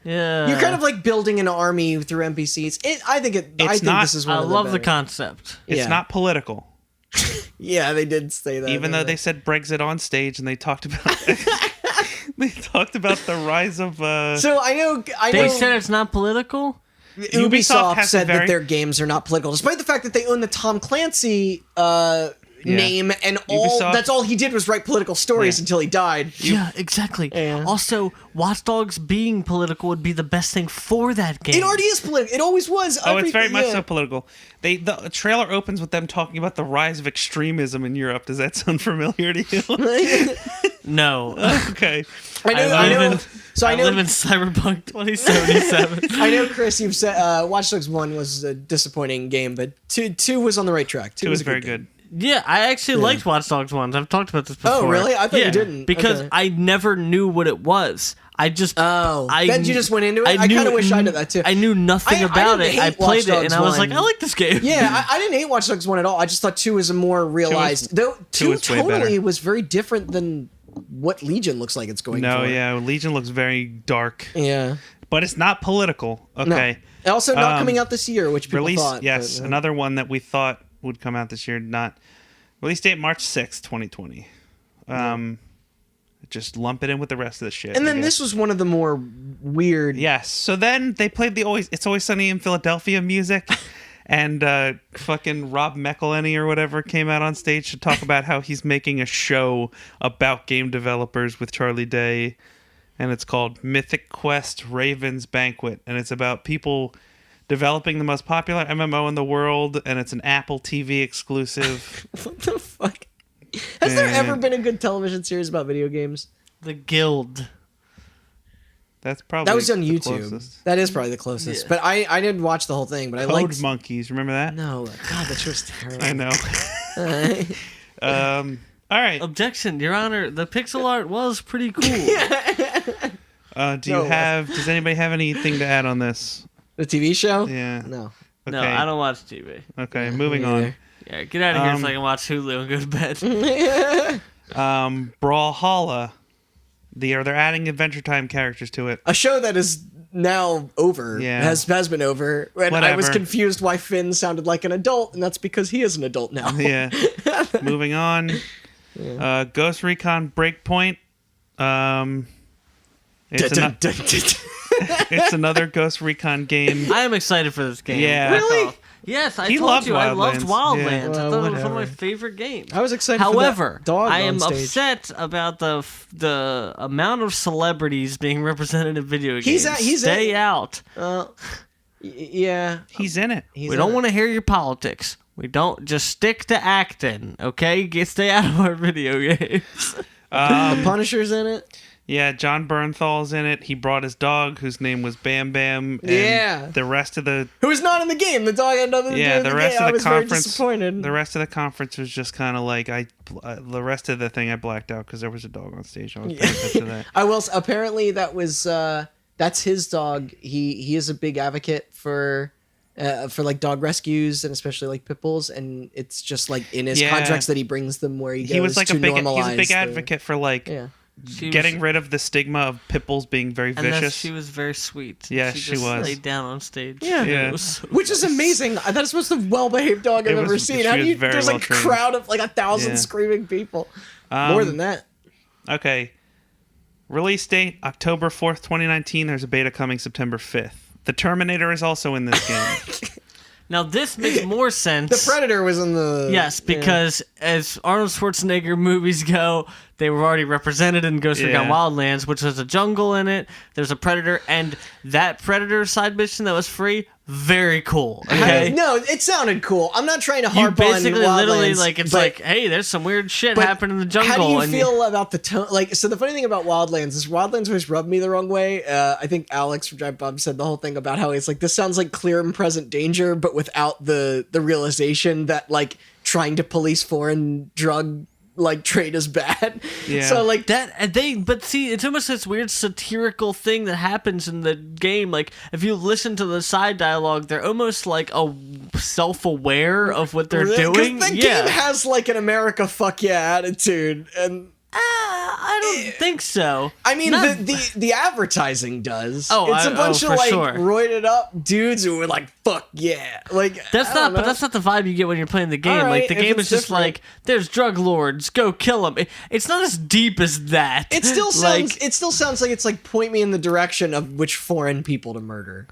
[SPEAKER 3] you're kind of like building an army through NPCs. I think this is one
[SPEAKER 2] I
[SPEAKER 3] of the
[SPEAKER 2] love the
[SPEAKER 3] better.
[SPEAKER 2] concept.
[SPEAKER 4] It's not political.
[SPEAKER 3] Yeah, they did say that.
[SPEAKER 4] Even though they said Brexit on stage, and they talked about the rise of.
[SPEAKER 3] So I know.
[SPEAKER 2] They said it's not political.
[SPEAKER 3] Ubisoft said that their games are not political, despite the fact that they own the Tom Clancy name, and that's all he did was write political stories until he died.
[SPEAKER 2] Yeah, exactly.
[SPEAKER 3] Yeah.
[SPEAKER 2] Also, Watch Dogs being political would be the best thing for that game.
[SPEAKER 3] It already is political. It always was.
[SPEAKER 4] It's very much so political. The trailer opens with them talking about the rise of extremism in Europe. Does that sound familiar to you?
[SPEAKER 2] No.
[SPEAKER 4] Okay.
[SPEAKER 3] I know.
[SPEAKER 2] I live in Cyberpunk 2077.
[SPEAKER 3] I know, Chris, you've said Watch Dogs 1 was a disappointing game, but 2 was on the right track. 2
[SPEAKER 4] was
[SPEAKER 3] a
[SPEAKER 4] very
[SPEAKER 3] game.
[SPEAKER 4] good.
[SPEAKER 2] Yeah, I actually liked Watch Dogs 1. I've talked about this before.
[SPEAKER 3] Oh, really? I thought you didn't.
[SPEAKER 2] Because
[SPEAKER 3] Okay.
[SPEAKER 2] I never knew what it was. Then you just went into it? I kind of wish I did that too. I knew nothing about it. I played it, and I was like, I like this game.
[SPEAKER 3] Yeah, I didn't hate Watch Dogs 1 at all. I just thought 2 was a more realized... Though 2 totally was very different than what Legion looks like it's going for.
[SPEAKER 4] No, yeah, Legion looks very dark.
[SPEAKER 3] Yeah.
[SPEAKER 4] But it's not political. Okay.
[SPEAKER 3] No. Also not coming out this year, which people thought.
[SPEAKER 4] Yes,
[SPEAKER 3] but,
[SPEAKER 4] another one that we thought would come out this year, not... Release date March 6th, 2020. Just lump it in with the rest of the shit.
[SPEAKER 3] And then this was one of the more weird...
[SPEAKER 4] Yes. So then they played It's Always Sunny in Philadelphia music. And fucking Rob McElhenney or whatever came out on stage to talk about how he's making a show about game developers with Charlie Day. And it's called Mythic Quest Raven's Banquet. And it's about people developing the most popular MMO in the world. And it's an Apple TV exclusive.
[SPEAKER 3] What the fuck? Has there ever been a good television series about video games?
[SPEAKER 2] The Guild.
[SPEAKER 4] That
[SPEAKER 3] was on YouTube.
[SPEAKER 4] Closest.
[SPEAKER 3] That is probably the closest. Yeah. But I didn't watch the whole thing. But I liked
[SPEAKER 4] Code Monkeys. Remember that?
[SPEAKER 3] No, God, that show's terrible.
[SPEAKER 4] I know. All right.
[SPEAKER 2] Objection, Your Honor. The pixel art was pretty cool.
[SPEAKER 4] Does anybody have anything to add on this?
[SPEAKER 3] The TV show?
[SPEAKER 4] Yeah.
[SPEAKER 3] No.
[SPEAKER 4] Okay.
[SPEAKER 2] No, I don't watch TV.
[SPEAKER 4] Okay, moving on.
[SPEAKER 2] Yeah, get out of here so I can watch Hulu and go to bed.
[SPEAKER 4] Brawlhalla. They're adding Adventure Time characters to it.
[SPEAKER 3] A show that is now over.
[SPEAKER 4] Yeah.
[SPEAKER 3] Has been over. And I was confused why Finn sounded like an adult, and that's because he is an adult now.
[SPEAKER 4] Yeah. Moving on. Yeah. Ghost Recon Breakpoint. It's another Ghost Recon game.
[SPEAKER 2] I am excited for this game.
[SPEAKER 4] Yeah.
[SPEAKER 3] Really?
[SPEAKER 2] Yes, I loved Wildlands.
[SPEAKER 3] Yeah.
[SPEAKER 2] I thought it was one of my favorite games.
[SPEAKER 3] I was excited
[SPEAKER 2] However,
[SPEAKER 3] for that dog
[SPEAKER 2] I am
[SPEAKER 3] on stage.
[SPEAKER 2] upset about the amount of celebrities being represented in video games. Stay out.
[SPEAKER 3] Yeah.
[SPEAKER 4] He's in it.
[SPEAKER 2] We don't want to hear your politics. We don't just stick to acting, okay? Stay out of our video games.
[SPEAKER 3] The Punisher's in it.
[SPEAKER 4] Yeah, John Bernthal's in it. He brought his dog, whose name was Bam Bam. And
[SPEAKER 3] Yeah.
[SPEAKER 4] the rest of the
[SPEAKER 3] Who's not in the game? The dog had nothing to do with
[SPEAKER 4] the
[SPEAKER 3] the
[SPEAKER 4] rest
[SPEAKER 3] game. I
[SPEAKER 4] of the
[SPEAKER 3] was very
[SPEAKER 4] conference.
[SPEAKER 3] disappointed.
[SPEAKER 4] The rest of the conference was just kind of like the rest of the thing I blacked out because there was a dog on stage. I was paying attention to that.
[SPEAKER 3] I will. Apparently, that's his dog. He is a big advocate for like dog rescues and especially like pit bulls, and it's just like in his contracts that he brings them where he goes
[SPEAKER 4] was like
[SPEAKER 3] to
[SPEAKER 4] he's
[SPEAKER 3] normalize.
[SPEAKER 4] a big advocate for like getting rid of the stigma of pit bulls being very vicious.
[SPEAKER 2] She was very sweet.
[SPEAKER 4] Yeah,
[SPEAKER 2] she
[SPEAKER 4] she
[SPEAKER 2] just
[SPEAKER 4] was.
[SPEAKER 2] laid down on stage.
[SPEAKER 3] Yeah.
[SPEAKER 2] It was so
[SPEAKER 3] Which is amazing. That is most the well-behaved dog I've ever seen.
[SPEAKER 4] She
[SPEAKER 3] How do
[SPEAKER 4] was
[SPEAKER 3] you?
[SPEAKER 4] very
[SPEAKER 3] There's like a
[SPEAKER 4] well-trained.
[SPEAKER 3] crowd of like 1,000 screaming people. More than that.
[SPEAKER 4] Okay. Release date October 4th, 2019. There's a beta coming September 5th. The Terminator is also in this game.
[SPEAKER 2] Now this makes more sense.
[SPEAKER 3] The Predator was in the...
[SPEAKER 2] Yes, because as Arnold Schwarzenegger movies go, they were already represented in Ghost Recon Wildlands, which has a jungle in it. There's a Predator, and that Predator side mission that was free, very cool. Okay?
[SPEAKER 3] No, it sounded cool. I'm not trying to
[SPEAKER 2] You
[SPEAKER 3] harp on
[SPEAKER 2] basically
[SPEAKER 3] Wildlands,
[SPEAKER 2] literally, like, it's
[SPEAKER 3] but-
[SPEAKER 2] like, hey, there's some weird shit
[SPEAKER 3] but
[SPEAKER 2] happening in the jungle.
[SPEAKER 3] How do you
[SPEAKER 2] and
[SPEAKER 3] feel about the tone? Like, so the funny thing about Wildlands is Wildlands always rubbed me the wrong way. I think Alex from Drive Bob said the whole thing about how it's like, this sounds like clear and present danger, but without the realization that like trying to police foreign drug like trade is bad.
[SPEAKER 4] Yeah.
[SPEAKER 3] So like
[SPEAKER 2] that but see, it's almost this weird satirical thing that happens in the game. Like if you listen to the side dialogue, they're almost like self-aware of what they're doing.
[SPEAKER 3] The game has like an America fuck yeah attitude, and
[SPEAKER 2] I don't think so.
[SPEAKER 3] I mean, the advertising does.
[SPEAKER 2] Oh,
[SPEAKER 3] it's a bunch of
[SPEAKER 2] for
[SPEAKER 3] like
[SPEAKER 2] sure.
[SPEAKER 3] roided up dudes who were like, "Fuck yeah!" Like
[SPEAKER 2] That's
[SPEAKER 3] I
[SPEAKER 2] not,
[SPEAKER 3] don't
[SPEAKER 2] but
[SPEAKER 3] know.
[SPEAKER 2] that's not the vibe you get when you're playing the game.
[SPEAKER 3] All right,
[SPEAKER 2] like the
[SPEAKER 3] if
[SPEAKER 2] game
[SPEAKER 3] it's
[SPEAKER 2] is just
[SPEAKER 3] different.
[SPEAKER 2] like, there's drug lords, go kill them. It's not as deep as that.
[SPEAKER 3] It still
[SPEAKER 2] like,
[SPEAKER 3] sounds. It still sounds like it's like point me in the direction of which foreign people to murder.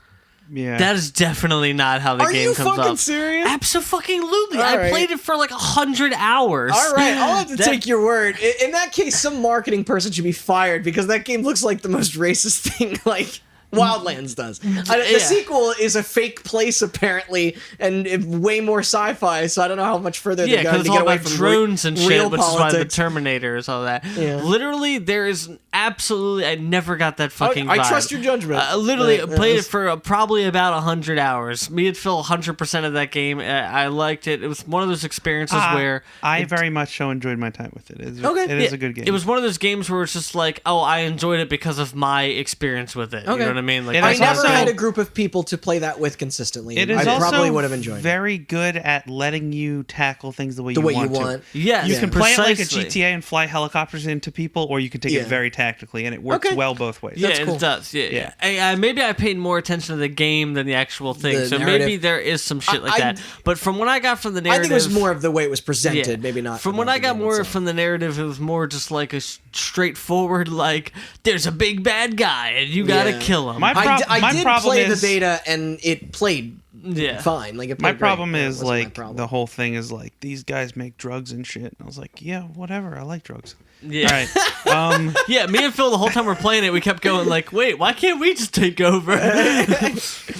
[SPEAKER 4] Yeah.
[SPEAKER 2] that is definitely not how the
[SPEAKER 3] Are
[SPEAKER 2] game
[SPEAKER 3] you
[SPEAKER 2] comes
[SPEAKER 3] fucking
[SPEAKER 2] up.
[SPEAKER 3] serious?
[SPEAKER 2] Absolutely.
[SPEAKER 3] All
[SPEAKER 2] I
[SPEAKER 3] right.
[SPEAKER 2] played it for like 100 hours.
[SPEAKER 3] All right, I'll have to
[SPEAKER 2] That-
[SPEAKER 3] take your word. In that case, some marketing person should be fired because that game looks like the most racist thing like Wildlands does. The
[SPEAKER 2] Yeah.
[SPEAKER 3] sequel is a fake place apparently, and way more sci-fi. So I don't know how much further
[SPEAKER 2] Yeah,
[SPEAKER 3] they're
[SPEAKER 2] because
[SPEAKER 3] going
[SPEAKER 2] it's
[SPEAKER 3] to
[SPEAKER 2] all
[SPEAKER 3] get away
[SPEAKER 2] about
[SPEAKER 3] from
[SPEAKER 2] drones and
[SPEAKER 3] real
[SPEAKER 2] shit, which is why the
[SPEAKER 3] politics.
[SPEAKER 2] Terminator is all that.
[SPEAKER 3] Yeah.
[SPEAKER 2] Literally, there is absolutely. I never got that fucking.
[SPEAKER 3] I
[SPEAKER 2] vibe.
[SPEAKER 3] trust your judgment.
[SPEAKER 2] Literally
[SPEAKER 3] But,
[SPEAKER 2] played it for probably about 100 hours. Me and Phil, 100% of that game. I liked it. It was one of those experiences where
[SPEAKER 4] I very much so enjoyed my time with it. It is a good game.
[SPEAKER 2] it was one of those games where it's just like, oh, I enjoyed it because of my experience with it. You know what I mean? Like
[SPEAKER 4] It
[SPEAKER 3] I
[SPEAKER 4] is
[SPEAKER 3] never
[SPEAKER 4] also-
[SPEAKER 3] had a group of people to play that with consistently.
[SPEAKER 4] It is
[SPEAKER 3] I
[SPEAKER 4] also
[SPEAKER 3] probably would have enjoyed it.
[SPEAKER 4] very good at letting you tackle things the way
[SPEAKER 3] The
[SPEAKER 4] you
[SPEAKER 3] way
[SPEAKER 4] want
[SPEAKER 3] you
[SPEAKER 4] to.
[SPEAKER 3] want.
[SPEAKER 2] Yes,
[SPEAKER 4] You can play it like a
[SPEAKER 2] precisely.
[SPEAKER 4] GTA and fly helicopters into people, or you can take
[SPEAKER 3] Yeah.
[SPEAKER 4] it very tactically, and it works
[SPEAKER 3] Okay.
[SPEAKER 4] well both ways.
[SPEAKER 2] Yeah,
[SPEAKER 3] That's cool.
[SPEAKER 2] it does. Yeah,
[SPEAKER 4] Yeah.
[SPEAKER 2] yeah. Maybe I paid more attention to the game than the actual thing.
[SPEAKER 3] The
[SPEAKER 2] So
[SPEAKER 3] narrative.
[SPEAKER 2] maybe there is some shit like
[SPEAKER 3] I-
[SPEAKER 2] that. But from what I got from the
[SPEAKER 3] I
[SPEAKER 2] narrative,
[SPEAKER 3] think it was more of the way it was
[SPEAKER 2] yeah.
[SPEAKER 3] presented, maybe not.
[SPEAKER 2] From
[SPEAKER 3] about
[SPEAKER 2] what I
[SPEAKER 3] the
[SPEAKER 2] got
[SPEAKER 3] game
[SPEAKER 2] more
[SPEAKER 3] itself.
[SPEAKER 2] from the narrative, it was more just like a straightforward, like there's a big bad guy and you gotta
[SPEAKER 3] Yeah.
[SPEAKER 2] kill him.
[SPEAKER 4] My
[SPEAKER 3] I did
[SPEAKER 4] problem
[SPEAKER 3] play
[SPEAKER 4] is-
[SPEAKER 3] the beta and it played
[SPEAKER 2] yeah.
[SPEAKER 3] fine. Like it
[SPEAKER 4] My
[SPEAKER 3] played
[SPEAKER 4] problem
[SPEAKER 3] great. That
[SPEAKER 4] is
[SPEAKER 3] wasn't my
[SPEAKER 4] like
[SPEAKER 3] problem.
[SPEAKER 4] the whole thing is like these guys make drugs and shit. And I was like, yeah, whatever. I like drugs.
[SPEAKER 2] Yeah.
[SPEAKER 4] All right.
[SPEAKER 2] Yeah, me and Phil, the whole time we're playing it, we kept going like, wait, why can't we just take over?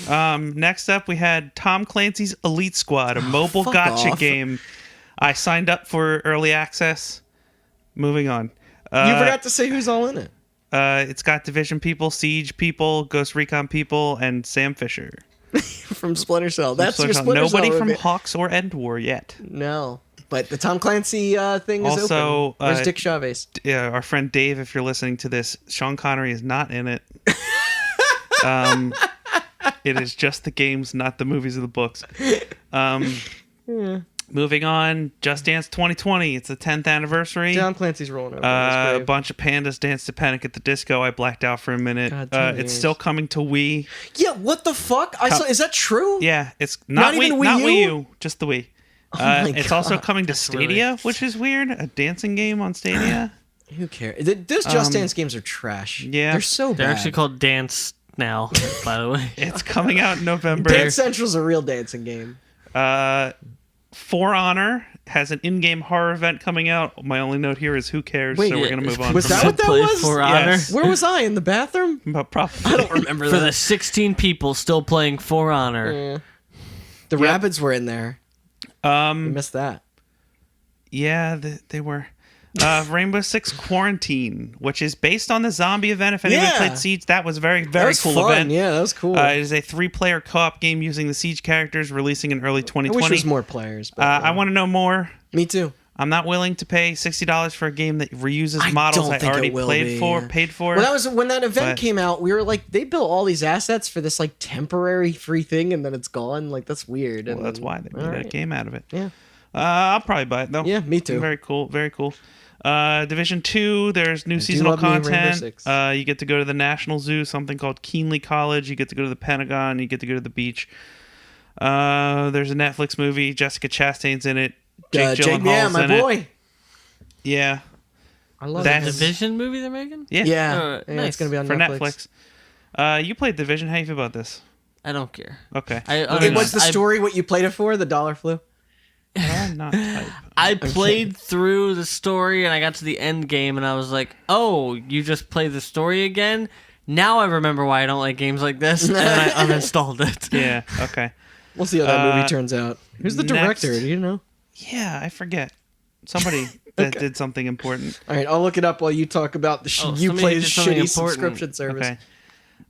[SPEAKER 4] Next up, we had Tom Clancy's Elite Squad, a mobile
[SPEAKER 3] fuck
[SPEAKER 4] gotcha
[SPEAKER 3] off.
[SPEAKER 4] game. I signed up for early access. Moving on.
[SPEAKER 3] You forgot to say who's all in it.
[SPEAKER 4] It's got Division people, Siege people, Ghost Recon people, and Sam Fisher.
[SPEAKER 3] From Splinter Cell. That's your
[SPEAKER 4] Splinter Cell.
[SPEAKER 3] Splinter
[SPEAKER 4] Nobody
[SPEAKER 3] Cell
[SPEAKER 4] from
[SPEAKER 3] review.
[SPEAKER 4] Hawks or End War yet.
[SPEAKER 3] No. But the Tom Clancy thing is
[SPEAKER 4] Also,
[SPEAKER 3] open. Where's Dick Chavez?
[SPEAKER 4] Our friend Dave, if you're listening to this, Sean Connery is not in it. It is just the games, not the movies or the books. Moving on, Just Dance 2020. It's the 10th anniversary.
[SPEAKER 3] Tom Clancy's rolling over.
[SPEAKER 4] A bunch of pandas danced to Panic at the Disco. I blacked out for a minute.
[SPEAKER 3] God, 10
[SPEAKER 4] it's
[SPEAKER 3] years.
[SPEAKER 4] still coming to Wii.
[SPEAKER 3] Yeah, what the fuck? Is that true?
[SPEAKER 4] Yeah, it's not
[SPEAKER 3] even
[SPEAKER 4] Wii, not
[SPEAKER 3] Wii
[SPEAKER 4] Wii
[SPEAKER 3] U?
[SPEAKER 4] U, just the Wii.
[SPEAKER 3] my
[SPEAKER 4] It's also
[SPEAKER 3] God.
[SPEAKER 4] coming to
[SPEAKER 2] That's
[SPEAKER 4] Stadia, which is weird. A dancing game on Stadia.
[SPEAKER 3] Who cares? Those Just Dance games are trash.
[SPEAKER 4] yeah.
[SPEAKER 3] They're so bad.
[SPEAKER 2] They're actually called Dance now, by the way.
[SPEAKER 4] It's coming out in November.
[SPEAKER 3] Dance Central's a real dancing game.
[SPEAKER 4] For Honor has an in-game horror event coming out. My only note here is who cares,
[SPEAKER 3] Wait,
[SPEAKER 4] so we're going to move on.
[SPEAKER 3] was
[SPEAKER 4] from
[SPEAKER 3] that what that
[SPEAKER 2] Play
[SPEAKER 3] was?
[SPEAKER 2] For
[SPEAKER 4] Yes.
[SPEAKER 2] Honor.
[SPEAKER 3] Where was I? In the bathroom?
[SPEAKER 4] But probably.
[SPEAKER 3] I don't remember
[SPEAKER 2] For the
[SPEAKER 3] that.
[SPEAKER 2] 16 people still playing For Honor.
[SPEAKER 3] Yeah. The rabbits were in there. I
[SPEAKER 4] Um,
[SPEAKER 3] missed that.
[SPEAKER 4] yeah, they were. Rainbow Six Quarantine, which is based on the zombie event. If anyone played Siege, that was very, very cool
[SPEAKER 3] fun.
[SPEAKER 4] event.
[SPEAKER 3] Yeah, that was cool.
[SPEAKER 4] It is a 3-player co-op game using the Siege characters, releasing in early 2020.
[SPEAKER 3] I wish there was more players. But,
[SPEAKER 4] I want to know more.
[SPEAKER 3] Me too.
[SPEAKER 4] I'm not willing to pay $60 for a game that reuses models I already paid for.
[SPEAKER 3] Well, that was when that event came out. We were like, they built all these assets for this like temporary free thing, and then it's gone. Like that's weird.
[SPEAKER 4] Well, that's why they made a game out of it.
[SPEAKER 3] Yeah.
[SPEAKER 4] I'll probably buy it though.
[SPEAKER 3] Yeah, me too.
[SPEAKER 4] Very cool. Very cool. Division 2, there's new seasonal content. You get to go to the National Zoo, something called Keenly College. You get to go to the Pentagon. You get to go to the beach. There's a Netflix movie. Jessica Chastain's in it. Jake Gyllenhaal's
[SPEAKER 3] my
[SPEAKER 4] in
[SPEAKER 3] boy.
[SPEAKER 4] It. Yeah.
[SPEAKER 3] I love
[SPEAKER 2] that Division movie they're making?
[SPEAKER 3] Yeah.
[SPEAKER 2] Nice.
[SPEAKER 3] It's going to be on
[SPEAKER 4] for
[SPEAKER 3] Netflix.
[SPEAKER 4] You played Division. How you feel about this?
[SPEAKER 2] I don't care.
[SPEAKER 4] Okay.
[SPEAKER 3] What's the story? What you played it for? The dollar flu?
[SPEAKER 4] Not type.
[SPEAKER 2] I played through the story and I got to the end game and I was like, oh, you just played the story again? Now I remember why I don't like games like this, and I uninstalled it.
[SPEAKER 4] Yeah, okay.
[SPEAKER 3] We'll see how that movie turns out. Who's the director? Do you know?
[SPEAKER 4] Yeah, I forget. Somebody that did something important.
[SPEAKER 3] All right, I'll look it up while you talk about the Uplay's shitty
[SPEAKER 2] important.
[SPEAKER 3] subscription service.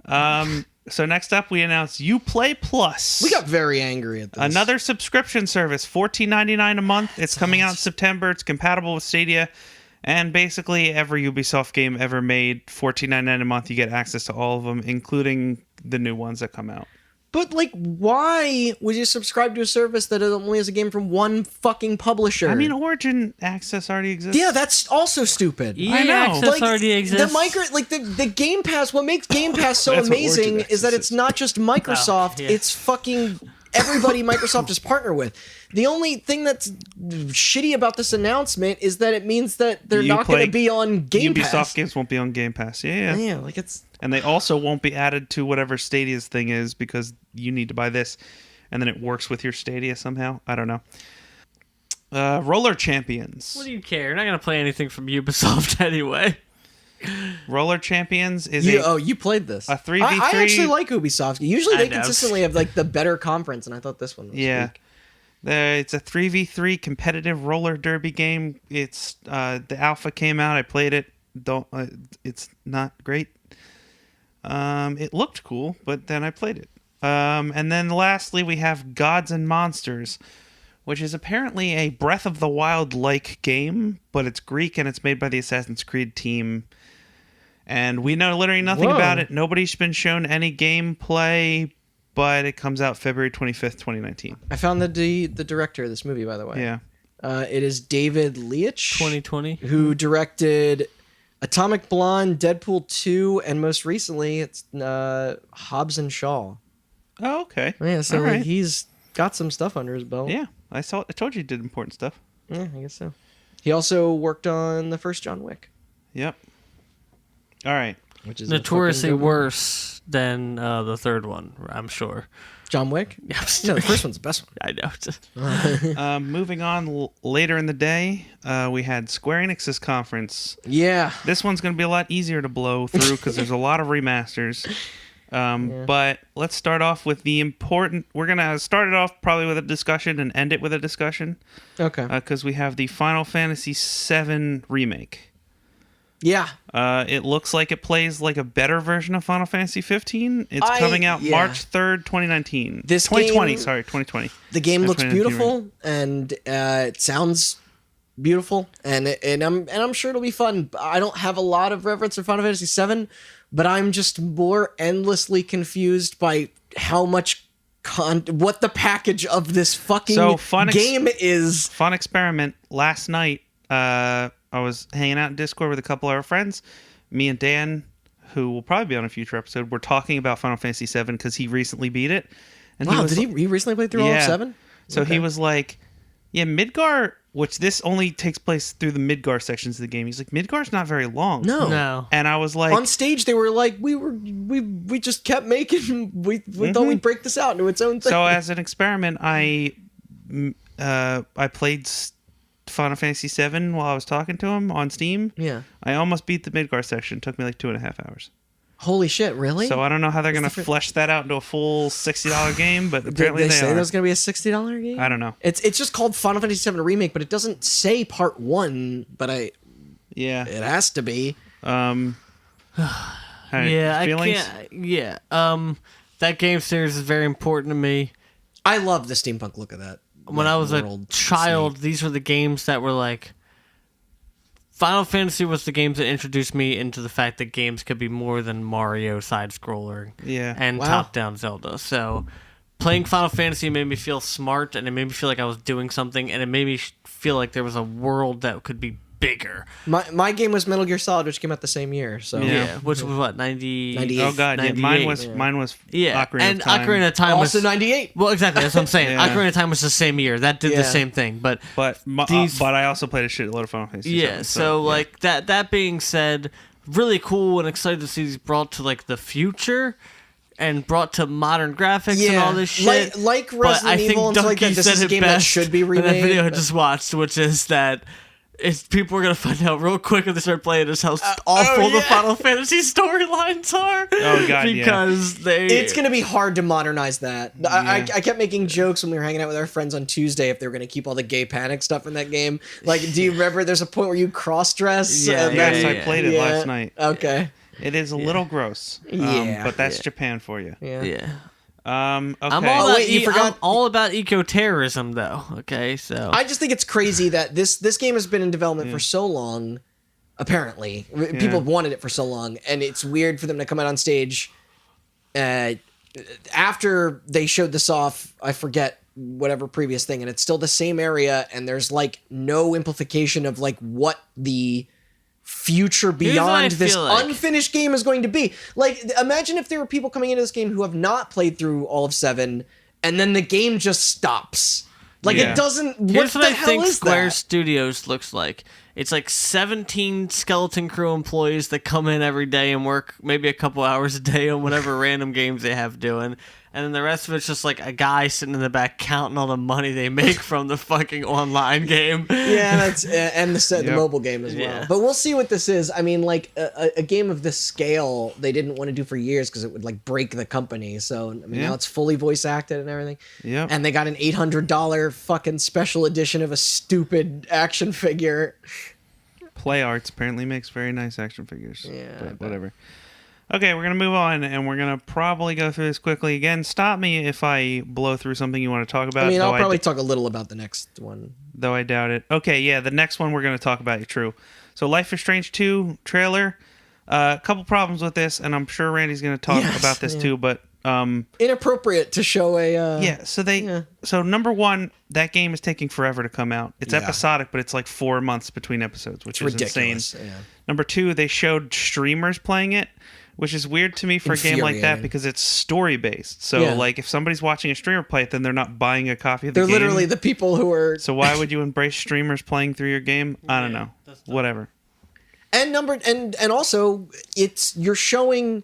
[SPEAKER 4] Okay. So next up, we announced Uplay Plus.
[SPEAKER 3] We got very angry at this.
[SPEAKER 4] Another subscription service, $14.99 a month. It's coming out in September. It's compatible with Stadia. And basically every Ubisoft game ever made, $14.99 a month, you get access to all of them, including the new ones that come out.
[SPEAKER 3] But, like, why would you subscribe to a service that only has a game from one fucking publisher?
[SPEAKER 4] I mean, Origin Access already exists.
[SPEAKER 3] Yeah, that's also stupid.
[SPEAKER 2] EA Access already exists.
[SPEAKER 3] The Game Pass, what makes Game Pass so amazing is that it's not just Microsoft, it's fucking everybody Microsoft is partner with. The only thing that's shitty about this announcement is that it means that they're not going to be on Game Pass.
[SPEAKER 4] Ubisoft games won't be on Game Pass. Yeah,
[SPEAKER 3] like it's...
[SPEAKER 4] And they also won't be added to whatever Stadia's thing is because you need to buy this, and then it works with your Stadia somehow. I don't know. Roller Champions.
[SPEAKER 2] What do you care? You're not going to play anything from Ubisoft anyway.
[SPEAKER 4] Roller Champions is
[SPEAKER 3] you played this.
[SPEAKER 4] A 3v3.
[SPEAKER 3] I actually like Ubisoft. Usually they consistently have like the better conference, and I thought this one was weak.
[SPEAKER 4] It's a 3v3 competitive roller derby game. It's the alpha came out. I played it. It's not great. It looked cool, but then I played it. And then lastly, we have Gods and Monsters, which is apparently a Breath of the Wild-like game, but it's Greek and it's made by the Assassin's Creed team. And we know literally nothing about it. Nobody's been shown any gameplay, but it comes out February 25th, 2019.
[SPEAKER 3] I found the director of this movie, by the way.
[SPEAKER 4] Yeah.
[SPEAKER 3] It is David Leitch.
[SPEAKER 2] 2020.
[SPEAKER 3] Who directed Atomic Blonde, Deadpool 2, and most recently, it's Hobbs and Shaw.
[SPEAKER 4] Oh, okay.
[SPEAKER 3] Yeah, so he's got some stuff under his belt.
[SPEAKER 4] Yeah, I told you he did important stuff.
[SPEAKER 3] Yeah, I guess so. He also worked on the first John Wick.
[SPEAKER 4] Yep. All right.
[SPEAKER 3] Which is
[SPEAKER 2] notoriously worse than the third one, I'm sure.
[SPEAKER 3] John Wick?
[SPEAKER 2] Yes.
[SPEAKER 3] No, the first one's the best one.
[SPEAKER 2] I know.
[SPEAKER 4] Moving on later in the day, we had Square Enix's conference.
[SPEAKER 3] Yeah.
[SPEAKER 4] This one's going to be a lot easier to blow through because there's a lot of remasters. But let's start off with the important... We're going to start it off probably with a discussion and end it with a discussion.
[SPEAKER 3] Okay.
[SPEAKER 4] Because we have the Final Fantasy VII Remake.
[SPEAKER 3] Yeah.
[SPEAKER 4] It looks like it plays like a better version of Final Fantasy 15. It's coming out March 3rd, 2019. 2020. The game looks beautiful and it sounds beautiful and I'm sure it'll be fun. I don't have a lot of reverence for Final Fantasy 7, but I'm just more endlessly confused by how much what the package of this fucking game is. Fun experiment. Last night, I was hanging out in Discord with a couple of our friends. Me and Dan, who will probably be on a future episode, were talking about Final Fantasy VII because he recently beat it. And
[SPEAKER 3] did he recently play through all of 7?
[SPEAKER 4] So he was like, yeah, Midgar, which this only takes place through the Midgar sections of the game. He's like, Midgar's not very long.
[SPEAKER 3] No.
[SPEAKER 4] And I was like...
[SPEAKER 3] On stage, they were like, we just kept making... We thought we'd break this out into its own thing.
[SPEAKER 4] So as an experiment, I played Final Fantasy VII while I was talking to him on Steam.
[SPEAKER 3] Yeah.
[SPEAKER 4] I almost beat the Midgar section. It took me like 2.5 hours.
[SPEAKER 3] Holy shit, really?
[SPEAKER 4] So I don't know how they're going to flesh that out into a full $60 game, but apparently they
[SPEAKER 3] say
[SPEAKER 4] are.
[SPEAKER 3] there's going to be a $60 game?
[SPEAKER 4] I don't know.
[SPEAKER 3] It's just called Final Fantasy VII Remake, but it doesn't say part 1, but
[SPEAKER 4] Yeah.
[SPEAKER 3] It has to be.
[SPEAKER 4] All right,
[SPEAKER 2] Yeah,
[SPEAKER 4] feelings?
[SPEAKER 2] I can't. Yeah. That game series is very important to me.
[SPEAKER 3] I love the steampunk look of that.
[SPEAKER 2] When I was a
[SPEAKER 3] world.
[SPEAKER 2] child, these were the games that were like. Final Fantasy was the games that introduced me into the fact that games could be more than Mario side-scroller and
[SPEAKER 3] Wow.
[SPEAKER 2] top-down Zelda. So playing Final Fantasy made me feel smart, and it made me feel like I was doing something, and it made me feel like there was a world that could be bigger.
[SPEAKER 3] My game was Metal Gear Solid, which came out the same year. So
[SPEAKER 2] Yeah, which was what, 98?
[SPEAKER 4] Oh god, yeah,
[SPEAKER 2] 98.
[SPEAKER 4] mine was
[SPEAKER 2] Yeah,
[SPEAKER 4] Ocarina
[SPEAKER 2] and
[SPEAKER 4] of Time.
[SPEAKER 2] Ocarina of Time
[SPEAKER 3] also
[SPEAKER 2] was
[SPEAKER 3] 98.
[SPEAKER 2] well, exactly. That's what I'm saying.
[SPEAKER 4] Yeah.
[SPEAKER 2] Ocarina of Time was the same year. That did
[SPEAKER 3] Yeah.
[SPEAKER 2] the same thing, but
[SPEAKER 4] But I also played a shitload of Final Fantasy.
[SPEAKER 2] yeah.
[SPEAKER 4] VII,
[SPEAKER 2] So
[SPEAKER 4] yeah.
[SPEAKER 2] like that. That being said, really cool and excited to see these brought to like the future. And brought to modern graphics and all this shit.
[SPEAKER 3] Like
[SPEAKER 2] But
[SPEAKER 3] Resident
[SPEAKER 2] I think
[SPEAKER 3] Evil and stuff like that.
[SPEAKER 2] Ducky
[SPEAKER 3] This
[SPEAKER 2] said
[SPEAKER 3] is a
[SPEAKER 2] it
[SPEAKER 3] game that
[SPEAKER 2] best
[SPEAKER 3] should be
[SPEAKER 2] in
[SPEAKER 3] remade.
[SPEAKER 2] that video I
[SPEAKER 3] but-
[SPEAKER 2] just watched, which is that people are gonna find out real quick if they start playing this how awful the
[SPEAKER 3] yeah.
[SPEAKER 2] Final Fantasy storylines are.
[SPEAKER 4] Oh, God, yeah.
[SPEAKER 2] because
[SPEAKER 3] It's going to be hard to modernize that. I kept making jokes when we were hanging out with our friends on Tuesday if they were going to keep all the gay panic stuff in that game. Like, do you remember there's a point where you cross-dress?
[SPEAKER 2] Yeah,
[SPEAKER 3] and
[SPEAKER 4] Yes,
[SPEAKER 3] then-
[SPEAKER 4] I played it last night.
[SPEAKER 3] Okay.
[SPEAKER 4] It is a little gross.
[SPEAKER 3] Yeah.
[SPEAKER 4] But that's Japan for you.
[SPEAKER 3] Yeah.
[SPEAKER 2] Yeah.
[SPEAKER 4] Okay.
[SPEAKER 2] I'm all
[SPEAKER 3] Oh,
[SPEAKER 2] about
[SPEAKER 3] wait, you forgot-
[SPEAKER 2] I'm all about eco-terrorism though. Okay, so
[SPEAKER 3] I just think it's crazy that this game has been in development for so long. Apparently, people have wanted it for so long, and it's weird for them to come out on stage after they showed this off. I forget whatever previous thing, and it's still the same area, and there's like no implication of like what the future
[SPEAKER 2] what I
[SPEAKER 3] beyond this
[SPEAKER 2] feel like.
[SPEAKER 3] unfinished game is going to be. Like, imagine if there were people coming into this game who have not played through all of 7, and then the game just stops. Like,
[SPEAKER 4] Yeah.
[SPEAKER 3] it doesn't.
[SPEAKER 2] here's
[SPEAKER 3] what
[SPEAKER 2] what
[SPEAKER 3] the
[SPEAKER 2] I
[SPEAKER 3] hell
[SPEAKER 2] think
[SPEAKER 3] is
[SPEAKER 2] Square
[SPEAKER 3] that?
[SPEAKER 2] Studios looks like. It's like 17 skeleton crew employees that come in every day and work maybe a couple hours a day on whatever random games they have doing. And then the rest of it's just like a guy sitting in the back counting all the money they make from the fucking online game.
[SPEAKER 3] Yeah, that's and the
[SPEAKER 4] Yep.
[SPEAKER 3] mobile game as well.
[SPEAKER 2] Yeah.
[SPEAKER 3] But we'll see what this is. I mean, like a game of this scale, they didn't want to do for years because it would like break the company. So I mean,
[SPEAKER 4] Yeah.
[SPEAKER 3] now it's fully voice acted and everything.
[SPEAKER 4] Yep.
[SPEAKER 3] And they got an $800 fucking special edition of a stupid action figure.
[SPEAKER 4] Play Arts apparently makes very nice action figures.
[SPEAKER 3] Yeah, I
[SPEAKER 4] But
[SPEAKER 3] bet.
[SPEAKER 4] whatever. Okay, we're going to move on, and we're going to probably go through this quickly. Again, stop me if I blow through something you want to talk about.
[SPEAKER 3] I mean,
[SPEAKER 4] though
[SPEAKER 3] I'll probably talk a little about the next one.
[SPEAKER 4] though I doubt it. Okay, yeah, the next one we're going to talk about. You're true. So, Life is Strange 2 trailer. A couple problems with this, and I'm sure Randy's going to talk
[SPEAKER 3] Yes,
[SPEAKER 4] about this
[SPEAKER 3] yeah.
[SPEAKER 4] too. But
[SPEAKER 3] Inappropriate to show a.
[SPEAKER 4] yeah, so number one, that game is taking forever to come out. It's
[SPEAKER 3] Yeah.
[SPEAKER 4] episodic, but it's like 4 months between episodes, which is
[SPEAKER 3] ridiculous.
[SPEAKER 4] insane.
[SPEAKER 3] Yeah.
[SPEAKER 4] Number two, they showed streamers playing it, which is weird to me for a game like that
[SPEAKER 3] Infuriating.
[SPEAKER 4] because it's story based. So
[SPEAKER 3] Yeah.
[SPEAKER 4] like if somebody's watching a streamer play it, then they're not buying a copy of the
[SPEAKER 3] They're
[SPEAKER 4] game.
[SPEAKER 3] literally the people who are.
[SPEAKER 4] So why would you embrace streamers playing through your game? I don't know. Whatever.
[SPEAKER 3] And also you're showing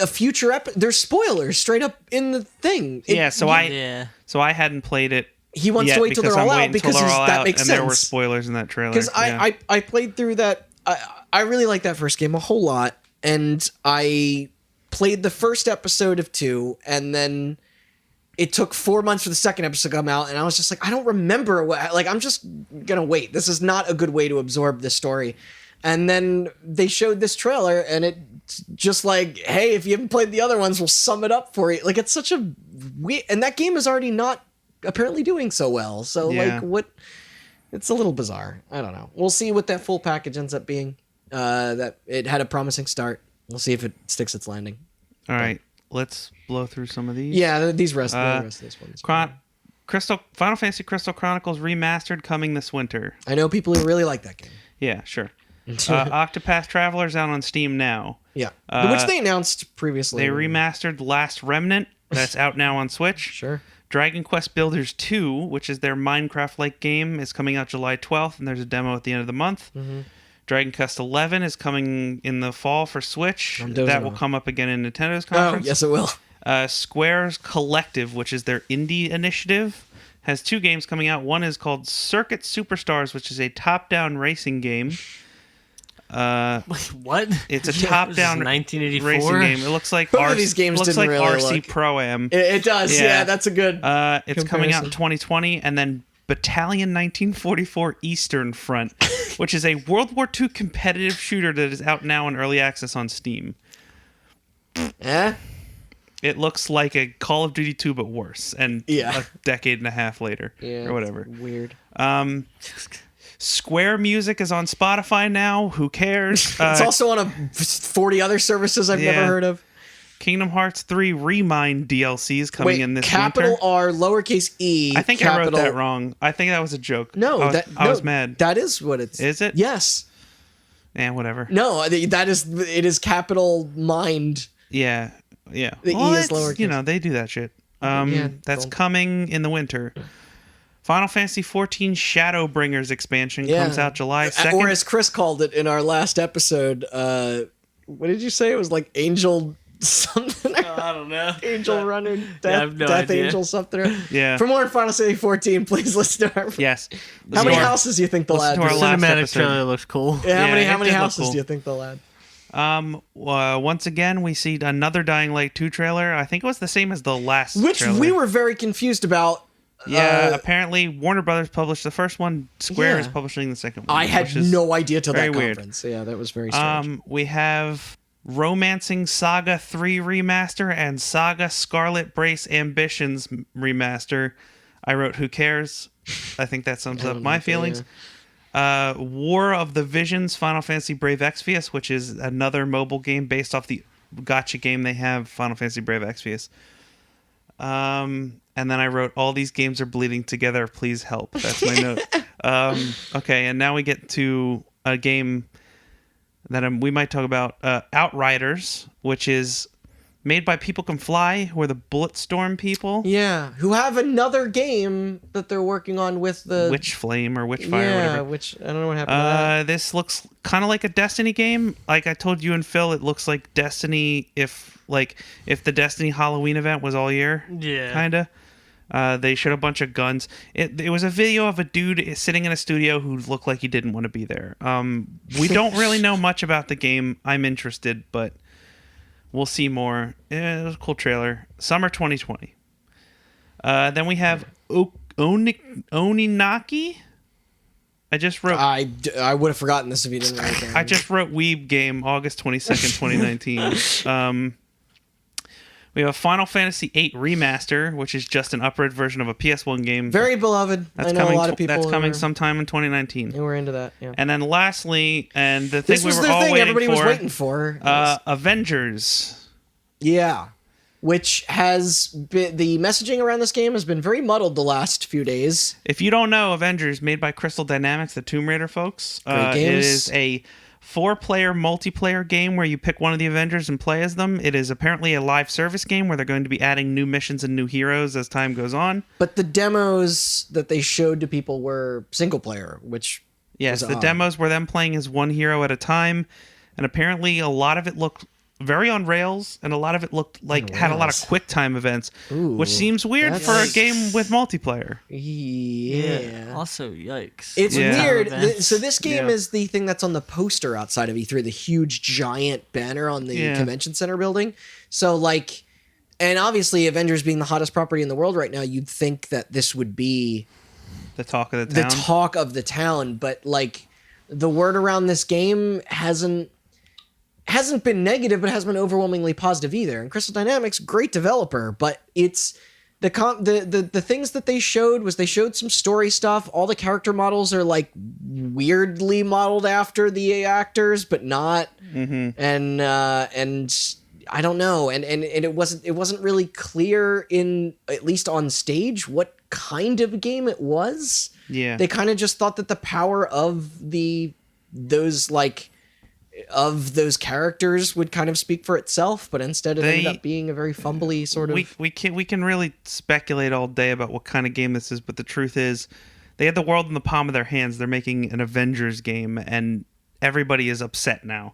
[SPEAKER 3] a future there's spoilers straight up in the thing.
[SPEAKER 4] Yeah, so
[SPEAKER 2] Yeah.
[SPEAKER 4] I hadn't played it.
[SPEAKER 3] He wants
[SPEAKER 4] yet
[SPEAKER 3] to wait till
[SPEAKER 4] because
[SPEAKER 3] they're all
[SPEAKER 4] I'm
[SPEAKER 3] out
[SPEAKER 4] waiting till
[SPEAKER 3] because
[SPEAKER 4] they're all
[SPEAKER 3] that
[SPEAKER 4] out,
[SPEAKER 3] makes
[SPEAKER 4] and
[SPEAKER 3] sense.
[SPEAKER 4] there were spoilers in that trailer.
[SPEAKER 3] Because
[SPEAKER 4] Yeah.
[SPEAKER 3] I played through that. I really like that first game a whole lot, and I played the first episode of 2, and then it took 4 months for the second episode to come out, and I was just like, I don't remember what. Like, I'm just gonna wait. This is not a good way to absorb this story. And then they showed this trailer, and it's just like, hey, if you haven't played the other ones, we'll sum it up for you. Like, it's such a weird, and that game is already not apparently doing so well. So
[SPEAKER 4] Yeah.
[SPEAKER 3] like, what? It's a little bizarre. I don't know. We'll see what that full package ends up being. That it had a promising start. We'll see if it sticks its landing.
[SPEAKER 4] All right, let's blow through some of these.
[SPEAKER 3] Yeah, the rest of these ones.
[SPEAKER 4] Final Fantasy Crystal Chronicles Remastered coming this winter.
[SPEAKER 3] I know people who really like that game.
[SPEAKER 4] Yeah, sure. Octopath Traveler's out on Steam now.
[SPEAKER 3] Yeah, which they announced previously.
[SPEAKER 4] They remastered Last Remnant. That's out now on Switch.
[SPEAKER 3] Sure.
[SPEAKER 4] Dragon Quest Builders 2, which is their Minecraft-like game, is coming out July 12th, and there's a demo at the end of the month.
[SPEAKER 3] Mm-hmm.
[SPEAKER 4] Dragon Quest 11 is coming in the fall for Switch.
[SPEAKER 3] I'm dozing
[SPEAKER 4] That will
[SPEAKER 3] off.
[SPEAKER 4] come up again in Nintendo's
[SPEAKER 3] Oh,
[SPEAKER 4] conference.
[SPEAKER 3] yes, it will.
[SPEAKER 4] Square's Collective, which is their indie initiative, has 2 games coming out. One is called Circuit Superstars, which is a top-down racing game.
[SPEAKER 2] What?
[SPEAKER 4] It's a top-down
[SPEAKER 2] 1984
[SPEAKER 4] racing game. It looks like
[SPEAKER 3] Both of these games
[SPEAKER 4] looks
[SPEAKER 3] didn't
[SPEAKER 4] like
[SPEAKER 3] really
[SPEAKER 4] RC
[SPEAKER 3] look-
[SPEAKER 4] Pro-Am.
[SPEAKER 3] It does.
[SPEAKER 4] Yeah.
[SPEAKER 3] Yeah, that's a good.
[SPEAKER 4] It's coming out in
[SPEAKER 3] comparison.
[SPEAKER 4] 2020, and then Battalion 1944 Eastern Front which is a World War II competitive shooter that is out now in early access on Steam.
[SPEAKER 3] Eh?
[SPEAKER 4] It looks like a Call of Duty 2, but worse, and a decade and a half later, or whatever.
[SPEAKER 3] Weird.
[SPEAKER 4] Square Music is on Spotify now. Who cares?
[SPEAKER 3] It's also on 40 other services I've never heard of.
[SPEAKER 4] Kingdom Hearts 3 Remind DLC is coming in this
[SPEAKER 3] capital
[SPEAKER 4] winter.
[SPEAKER 3] R, lowercase e.
[SPEAKER 4] I think I wrote that wrong. I think that was a joke.
[SPEAKER 3] No,
[SPEAKER 4] I was mad.
[SPEAKER 3] That is what it's.
[SPEAKER 4] Is it?
[SPEAKER 3] Yes.
[SPEAKER 4] Whatever.
[SPEAKER 3] No, that is. It is capital mind.
[SPEAKER 4] Yeah. The
[SPEAKER 3] E is lowercase.
[SPEAKER 4] You know, they do that shit. That's coming in the winter. Final Fantasy XIV Shadowbringers expansion comes out July 2nd.
[SPEAKER 3] Or as Chris called it in our last episode, what did you say? It was like Angel something.
[SPEAKER 2] I don't know.
[SPEAKER 3] Angel Runner,
[SPEAKER 2] I have no
[SPEAKER 3] Death
[SPEAKER 2] idea.
[SPEAKER 3] Angel something.
[SPEAKER 4] Yeah.
[SPEAKER 3] For more on Final Fantasy 14, please listen to our.
[SPEAKER 4] Yes.
[SPEAKER 3] How many houses do you think they'll add?
[SPEAKER 4] to our
[SPEAKER 2] The
[SPEAKER 4] last
[SPEAKER 2] cinematic
[SPEAKER 4] episode.
[SPEAKER 2] trailer looks cool.
[SPEAKER 3] Yeah, how
[SPEAKER 4] it
[SPEAKER 3] many
[SPEAKER 4] did look
[SPEAKER 3] houses
[SPEAKER 4] cool.
[SPEAKER 3] do you think they'll add?
[SPEAKER 4] Once again, we see another Dying Light 2 trailer. I think it was the same as the last
[SPEAKER 3] Which
[SPEAKER 4] trailer.
[SPEAKER 3] we were very confused about.
[SPEAKER 4] Apparently Warner Brothers published the first one. Square is publishing the second one.
[SPEAKER 3] I had no idea till that
[SPEAKER 4] weird.
[SPEAKER 3] conference. Yeah, that was very strange.
[SPEAKER 4] We have Romancing Saga 3 Remaster and Saga Scarlet Brace Ambitions Remaster. I wrote Who Cares? I think that sums up my feelings. War of the Visions Final Fantasy Brave Exvius, which is another mobile game based off the gacha game they have, Final Fantasy Brave Exvius. And then I wrote, all these games are bleeding together, please help. That's my note. Okay, and now we get to a game that we might talk about, Outriders, which is made by People Can Fly, who are the Bulletstorm people.
[SPEAKER 3] Yeah, who have another game that they're working on with the
[SPEAKER 4] Witch Flame or Witch Fire or whatever.
[SPEAKER 3] which I don't know what happened to that.
[SPEAKER 4] This looks kind of like a Destiny game. Like I told you and Phil, it looks like Destiny if the Destiny Halloween event was all year.
[SPEAKER 2] Yeah.
[SPEAKER 4] Kind of. They showed a bunch of guns. It was a video of a dude sitting in a studio who looked like he didn't want to be there. We don't really know much about the game. I'm interested, but we'll see more. It was a cool trailer. Summer 2020. Then we have Oninaki. I just wrote.
[SPEAKER 3] I would have forgotten this if you didn't write it down.
[SPEAKER 4] I just wrote Weeb Game, August 22nd, 2019. We have a Final Fantasy VIII Remaster, which is just an upgraded version of a PS1 game.
[SPEAKER 3] Very beloved. I know a lot of people.
[SPEAKER 4] That's coming sometime in 2019.
[SPEAKER 3] We're into that. Yeah.
[SPEAKER 4] And then lastly, and the thing
[SPEAKER 3] This was
[SPEAKER 4] we were
[SPEAKER 3] the
[SPEAKER 4] all
[SPEAKER 3] thing
[SPEAKER 4] waiting
[SPEAKER 3] everybody
[SPEAKER 4] for,
[SPEAKER 3] was waiting for.
[SPEAKER 4] Avengers.
[SPEAKER 3] Yeah. Which has been, the messaging around this game has been very muddled the last few days.
[SPEAKER 4] If you don't know, Avengers, made by Crystal Dynamics, the Tomb Raider folks.
[SPEAKER 3] Great games.
[SPEAKER 4] It is a 4-player multiplayer game where you pick one of the Avengers and play as them. It is apparently a live service game where they're going to be adding new missions and new heroes as time goes on.
[SPEAKER 3] But the demos that they showed to people were single player, which
[SPEAKER 4] yes,
[SPEAKER 3] was
[SPEAKER 4] the
[SPEAKER 3] odd.
[SPEAKER 4] demos were them playing as one hero at a time, and apparently a lot of it looked very on rails, and a lot of it looked like had a lot of quick time events, which seems weird for a game with multiplayer.
[SPEAKER 3] Yeah.
[SPEAKER 2] Also, yikes.
[SPEAKER 3] It's weird.
[SPEAKER 2] Events.
[SPEAKER 3] So this game is the thing that's on the poster outside of E3, the huge giant banner on the convention center building. So like, and obviously Avengers being the hottest property in the world right now, you'd think that this would be
[SPEAKER 4] the talk of the town.
[SPEAKER 3] The talk of the town, but like the word around this game hasn't been negative, but has been overwhelmingly positive either. And Crystal Dynamics, great developer, but it's the things that they showed was they showed some story stuff. All the character models are like weirdly modeled after the actors, but not. Mm-hmm. And I don't know. And it wasn't really clear in, at least on stage, what kind of game it was.
[SPEAKER 4] Yeah.
[SPEAKER 3] They kind of just thought that the power of those characters would kind of speak for itself, but instead it ended up being a very fumbly sort of.
[SPEAKER 4] We can really speculate all day about what kind of game this is, but the truth is, they had the world in the palm of their hands. They're making an Avengers game, and everybody is upset now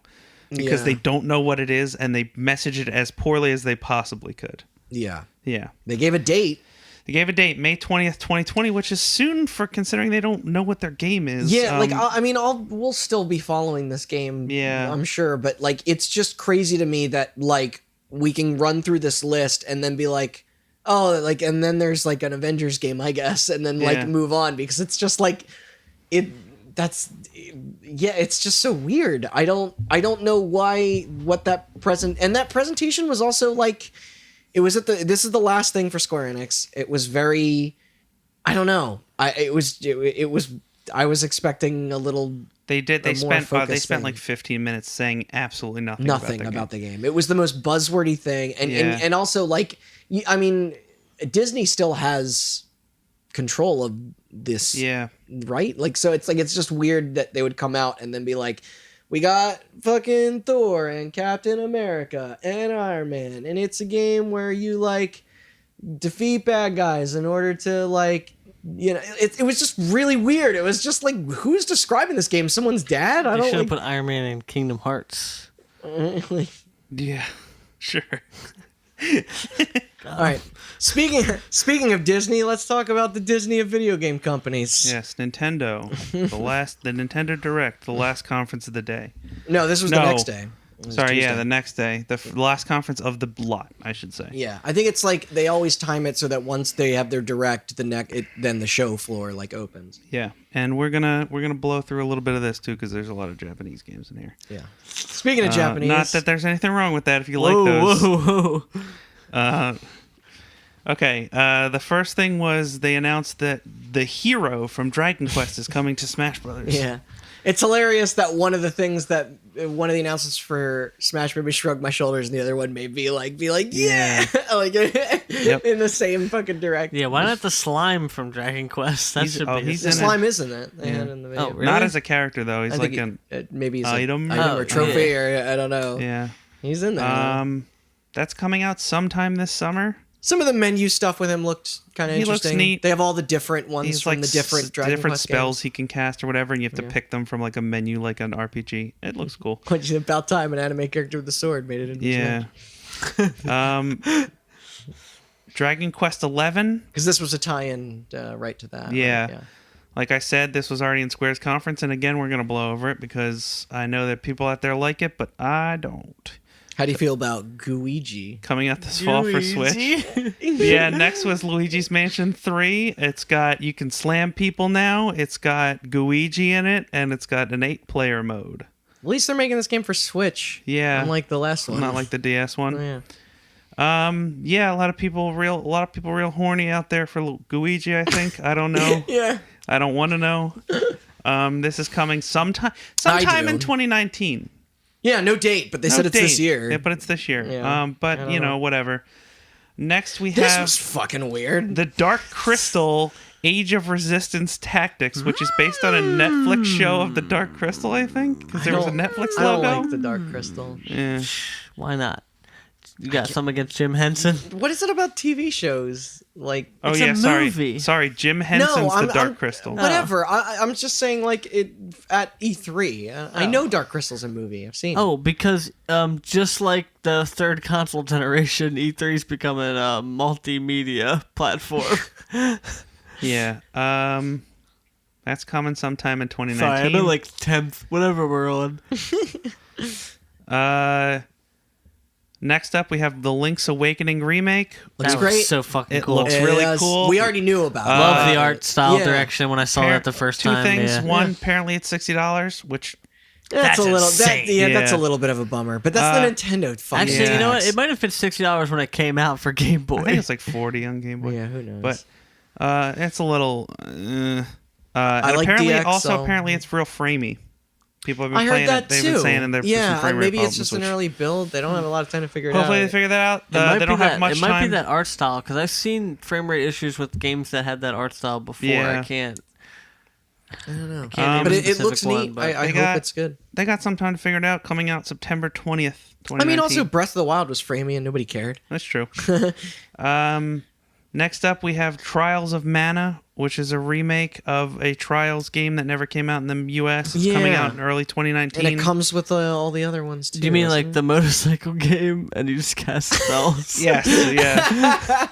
[SPEAKER 4] because they don't know what it is, and they message it as poorly as they possibly could.
[SPEAKER 3] Yeah.
[SPEAKER 4] They
[SPEAKER 3] gave a date.
[SPEAKER 4] May 20th, 2020, which is soon for considering they don't know what their game is.
[SPEAKER 3] Yeah, we'll still be following this game, I'm sure, but like it's just crazy to me that like we can run through this list and then be like, oh, like, and then there's like an Avengers game, I guess, and then like move on, because it's just like it's just so weird. I don't know what that presentation was also like. It was this is the last thing for Square Enix. It was very, I don't know. I was expecting a little.
[SPEAKER 4] They spent like 15 minutes saying absolutely nothing
[SPEAKER 3] about the game. It was the most buzzwordy thing, and also like, I mean, Disney still has control of this, right? Like, so it's just weird that they would come out and then be like, we got fucking Thor and Captain America and Iron Man, and it's a game where you like defeat bad guys in order to like, you know, it was just really weird. It was just like, who's describing this game? Someone's dad? I don't
[SPEAKER 2] should have
[SPEAKER 3] like...
[SPEAKER 2] put Iron Man in Kingdom Hearts.
[SPEAKER 4] Yeah, sure.
[SPEAKER 3] All right. Speaking of Disney, let's talk about the Disney of video game companies.
[SPEAKER 4] Yes, Nintendo. The Nintendo Direct, the last conference of the day.
[SPEAKER 3] No, this was the next day.
[SPEAKER 4] Sorry,
[SPEAKER 3] Tuesday.
[SPEAKER 4] the next day. The last conference of the lot, I should say.
[SPEAKER 3] Yeah, I think it's like they always time it so that once they have their Direct, then the show floor like opens.
[SPEAKER 4] Yeah, and we're gonna blow through a little bit of this too because there's a lot of Japanese games in here.
[SPEAKER 3] Yeah. Speaking of Japanese,
[SPEAKER 4] not that there's anything wrong with that if you like those. Whoa. Okay, the first thing was they announced that the hero from Dragon Quest is coming to Smash Brothers.
[SPEAKER 3] Yeah. It's hilarious that one of the announcements for Smash made me shrug my shoulders and the other one made me like, yeah! Like, in the same fucking Direct.
[SPEAKER 2] Yeah, why not the slime from Dragon Quest? That should be
[SPEAKER 3] the slime is in it. They had it in the video.
[SPEAKER 2] Oh, really?
[SPEAKER 4] Not as a character, though. He's like
[SPEAKER 3] maybe he's
[SPEAKER 4] item.
[SPEAKER 3] Item or trophy, or I don't know.
[SPEAKER 4] Yeah.
[SPEAKER 3] He's in there.
[SPEAKER 4] That's coming out sometime this summer.
[SPEAKER 3] Some of the menu stuff with him looked kind of interesting.
[SPEAKER 4] Looks neat.
[SPEAKER 3] They have all the different ones from the different Dragon Quest
[SPEAKER 4] spells
[SPEAKER 3] games.
[SPEAKER 4] he can cast or whatever, and you have to pick them from like a menu, like an RPG. It looks cool.
[SPEAKER 3] Which is about time an anime character with the sword made it into
[SPEAKER 4] Smash. Dragon Quest 11.
[SPEAKER 3] Because this was a tie-in right to that.
[SPEAKER 4] Yeah.
[SPEAKER 3] Right? Yeah.
[SPEAKER 4] Like I said, this was already in Square's conference, and again, we're going to blow over it because I know that people out there like it, but I don't.
[SPEAKER 3] How do you feel about Luigi?
[SPEAKER 4] Coming out this fall for Switch. Yeah, next was Luigi's Mansion 3. You can slam people now. It's got Luigi in it, and it's got an 8-player mode.
[SPEAKER 3] At least they're making this game for Switch.
[SPEAKER 4] Yeah.
[SPEAKER 3] Unlike the last one.
[SPEAKER 4] Not like the DS one.
[SPEAKER 3] Oh, yeah.
[SPEAKER 4] Yeah, a lot of people real horny out there for Luigi, I think. I don't know.
[SPEAKER 3] Yeah.
[SPEAKER 4] I don't want to know. This is coming sometime in 2019.
[SPEAKER 3] Yeah, no date, but they said it's this year.
[SPEAKER 4] Yeah, but it's this year.
[SPEAKER 3] Yeah,
[SPEAKER 4] but know, whatever. Next we have
[SPEAKER 3] this was fucking weird.
[SPEAKER 4] The Dark Crystal Age of Resistance Tactics, which is based on a Netflix show of the Dark Crystal, I think, because there was a Netflix logo.
[SPEAKER 3] I don't like the Dark Crystal.
[SPEAKER 4] Yeah.
[SPEAKER 2] Why not? You got something against Jim Henson?
[SPEAKER 3] What is it about TV shows? Like,
[SPEAKER 2] it's a movie.
[SPEAKER 4] Sorry, Jim Henson's The Dark Crystal.
[SPEAKER 3] Whatever. I'm just saying, like, at E3. I know Dark Crystal's a movie. I've seen it.
[SPEAKER 2] Oh, because just like the third console generation, E3's becoming a multimedia platform.
[SPEAKER 4] Yeah. That's coming sometime in 2019.
[SPEAKER 2] Sorry, I know, like 10th, whatever we're on.
[SPEAKER 4] Next up, we have the Link's Awakening remake.
[SPEAKER 3] Looks
[SPEAKER 2] That
[SPEAKER 3] great.
[SPEAKER 2] was so fucking
[SPEAKER 4] It
[SPEAKER 2] cool.
[SPEAKER 4] looks really cool.
[SPEAKER 3] We already knew about it.
[SPEAKER 2] Love the art style
[SPEAKER 3] yeah.
[SPEAKER 2] direction when I saw that the first time.
[SPEAKER 4] Two things.
[SPEAKER 2] Yeah.
[SPEAKER 4] One, apparently it's $60, which
[SPEAKER 3] That's a little.
[SPEAKER 2] insane.
[SPEAKER 3] That's a little bit of a bummer. But that's the Nintendo fucking.
[SPEAKER 2] Actually, you know what?
[SPEAKER 3] tax.
[SPEAKER 2] It might have been $60 when it came out for Game Boy.
[SPEAKER 4] I think it's like 40 on Game Boy.
[SPEAKER 3] Yeah, who knows?
[SPEAKER 4] But it's a little.
[SPEAKER 3] I like
[SPEAKER 4] apparently,
[SPEAKER 3] DX,
[SPEAKER 4] also
[SPEAKER 3] so-
[SPEAKER 4] apparently it's real framey. People have been
[SPEAKER 3] I
[SPEAKER 4] playing
[SPEAKER 3] heard that
[SPEAKER 4] it. They've
[SPEAKER 3] too.
[SPEAKER 4] been saying there's some frame rate
[SPEAKER 3] maybe
[SPEAKER 4] problems,
[SPEAKER 3] it's just an
[SPEAKER 4] which-
[SPEAKER 3] early build. They don't have a lot of time to figure it out.
[SPEAKER 4] Hopefully they figure that out.
[SPEAKER 2] It might
[SPEAKER 4] They
[SPEAKER 2] be
[SPEAKER 4] don't have much
[SPEAKER 2] It might be
[SPEAKER 4] time.
[SPEAKER 2] that art style because I've seen frame rate issues with games that had that art style before.
[SPEAKER 4] Yeah.
[SPEAKER 2] I can't.
[SPEAKER 3] I don't know.
[SPEAKER 2] Can't
[SPEAKER 3] But
[SPEAKER 2] name a
[SPEAKER 3] it looks
[SPEAKER 2] specific one,
[SPEAKER 3] neat.
[SPEAKER 2] but-
[SPEAKER 3] I hope
[SPEAKER 4] got-
[SPEAKER 3] it's good.
[SPEAKER 4] They got some time to figure it out. Coming out September 20th, 2019.
[SPEAKER 3] I mean, also Breath of the Wild was framey and nobody cared.
[SPEAKER 4] That's true. Next up, we have Trials of Mana, which is a remake of a Trials game that never came out in the U.S. It's coming
[SPEAKER 3] Yeah.
[SPEAKER 4] out in early 2019.
[SPEAKER 3] And it comes with all the other ones too.
[SPEAKER 2] Do you mean
[SPEAKER 3] doesn't
[SPEAKER 2] like
[SPEAKER 3] it?
[SPEAKER 2] the motorcycle game and you just cast spells?
[SPEAKER 4] Yes, yeah.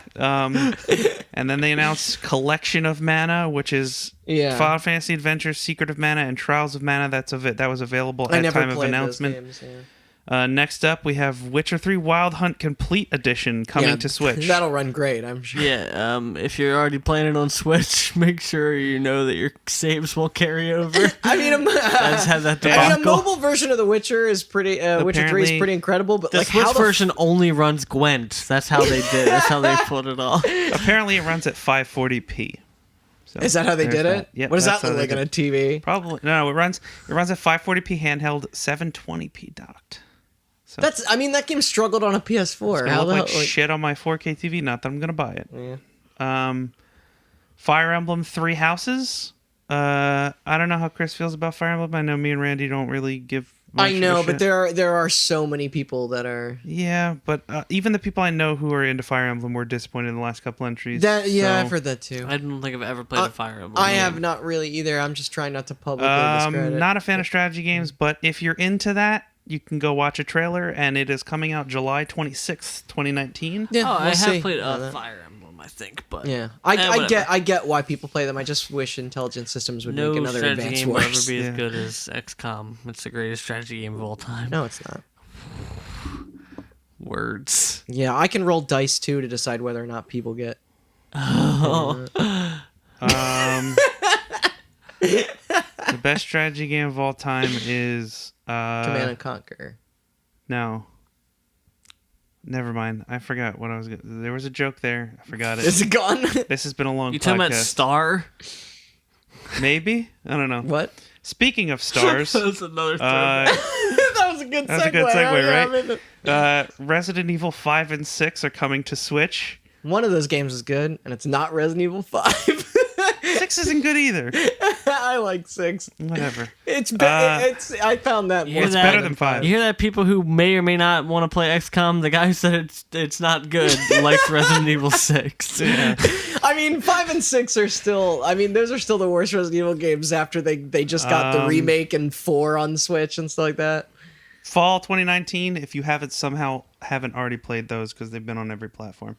[SPEAKER 4] And then they announced Collection of Mana, which is Final Fantasy Adventures, Secret of Mana, and Trials of Mana. That was available
[SPEAKER 3] I
[SPEAKER 4] at
[SPEAKER 3] never
[SPEAKER 4] time of
[SPEAKER 3] played
[SPEAKER 4] announcement.
[SPEAKER 3] Those games,
[SPEAKER 4] Next up, we have Witcher 3 Wild Hunt Complete Edition coming to Switch.
[SPEAKER 3] That'll run great, I'm sure.
[SPEAKER 2] Yeah, if you're already playing it on Switch, make sure you know that your saves will carry over.
[SPEAKER 3] I mean,
[SPEAKER 2] Let's have that
[SPEAKER 3] I
[SPEAKER 2] debacle.
[SPEAKER 3] mean, a mobile version of The Witcher is pretty. Witcher 3 is pretty incredible, but
[SPEAKER 2] The
[SPEAKER 3] like
[SPEAKER 2] Switch
[SPEAKER 3] how
[SPEAKER 2] version only runs Gwent. That's how they did. That's how they pulled it off.
[SPEAKER 4] Apparently, it runs at 540p. So
[SPEAKER 3] is that how they did it?
[SPEAKER 4] Yep,
[SPEAKER 3] what does
[SPEAKER 4] that's
[SPEAKER 3] that
[SPEAKER 4] how
[SPEAKER 3] look
[SPEAKER 4] they
[SPEAKER 3] like on a
[SPEAKER 4] did
[SPEAKER 3] TV?
[SPEAKER 4] Probably no. It runs at 540p handheld, 720p docked. So
[SPEAKER 3] I mean, that game struggled on a PS4.
[SPEAKER 4] it's gonna look like shit on my 4K TV. Not that I'm gonna buy it.
[SPEAKER 3] Yeah.
[SPEAKER 4] Fire Emblem Three Houses. I don't know how Chris feels about Fire Emblem. I know me and Randy don't really give. Much
[SPEAKER 3] I know,
[SPEAKER 4] of a
[SPEAKER 3] but
[SPEAKER 4] shit.
[SPEAKER 3] there are so many people that are.
[SPEAKER 4] Yeah, but even the people I know who are into Fire Emblem were disappointed in the last couple entries.
[SPEAKER 3] I've heard that too.
[SPEAKER 2] I don't think I've ever played a Fire Emblem.
[SPEAKER 3] I have not really either. I'm just trying not to publicly discredit.
[SPEAKER 4] Not a fan of strategy games, but if you're into that, you can go watch a trailer, and it is coming out July 26th, 2019.
[SPEAKER 3] Yeah,
[SPEAKER 2] I
[SPEAKER 3] we'll see.
[SPEAKER 2] have played Fire Emblem, I think, but
[SPEAKER 3] Yeah,
[SPEAKER 2] whatever.
[SPEAKER 3] I get why people play them. I just wish Intelligent Systems would
[SPEAKER 2] No
[SPEAKER 3] make another
[SPEAKER 2] strategy
[SPEAKER 3] Advance
[SPEAKER 2] game will ever
[SPEAKER 3] Wars.
[SPEAKER 2] be as good as XCOM. It's the greatest strategy game of all time.
[SPEAKER 3] No, it's not.
[SPEAKER 2] Words.
[SPEAKER 3] Yeah, I can roll dice too to decide whether or not people get.
[SPEAKER 4] The best strategy game of all time is
[SPEAKER 3] Command and Conquer.
[SPEAKER 4] No. Never mind. I forgot what I was. There was a joke there. I forgot it.
[SPEAKER 3] Is it gone?
[SPEAKER 4] This has been a long.
[SPEAKER 2] You talking about
[SPEAKER 4] podcast.
[SPEAKER 2] Star?
[SPEAKER 4] Maybe. I don't know.
[SPEAKER 3] What?
[SPEAKER 4] Speaking of stars,
[SPEAKER 2] That's another story.
[SPEAKER 3] That was a good segue.
[SPEAKER 4] That's a good segue,
[SPEAKER 3] Yeah,
[SPEAKER 4] right? Resident Evil 5 and 6 are coming to Switch.
[SPEAKER 3] one of those games is good, and it's not Resident Evil 5.
[SPEAKER 4] 6 isn't good either.
[SPEAKER 3] I like 6.
[SPEAKER 4] Whatever.
[SPEAKER 3] It's I found that more.
[SPEAKER 4] It's better than 5.
[SPEAKER 2] You hear that? People who may or may not want to play XCOM, the guy who said it's not good likes Resident Evil 6.
[SPEAKER 4] Yeah.
[SPEAKER 3] I mean, 5 and 6 are still. I mean, those are still the worst Resident Evil games after they just got the remake and 4 on Switch and stuff like that.
[SPEAKER 4] Fall 2019. If you haven't already played those because they've been on every platform.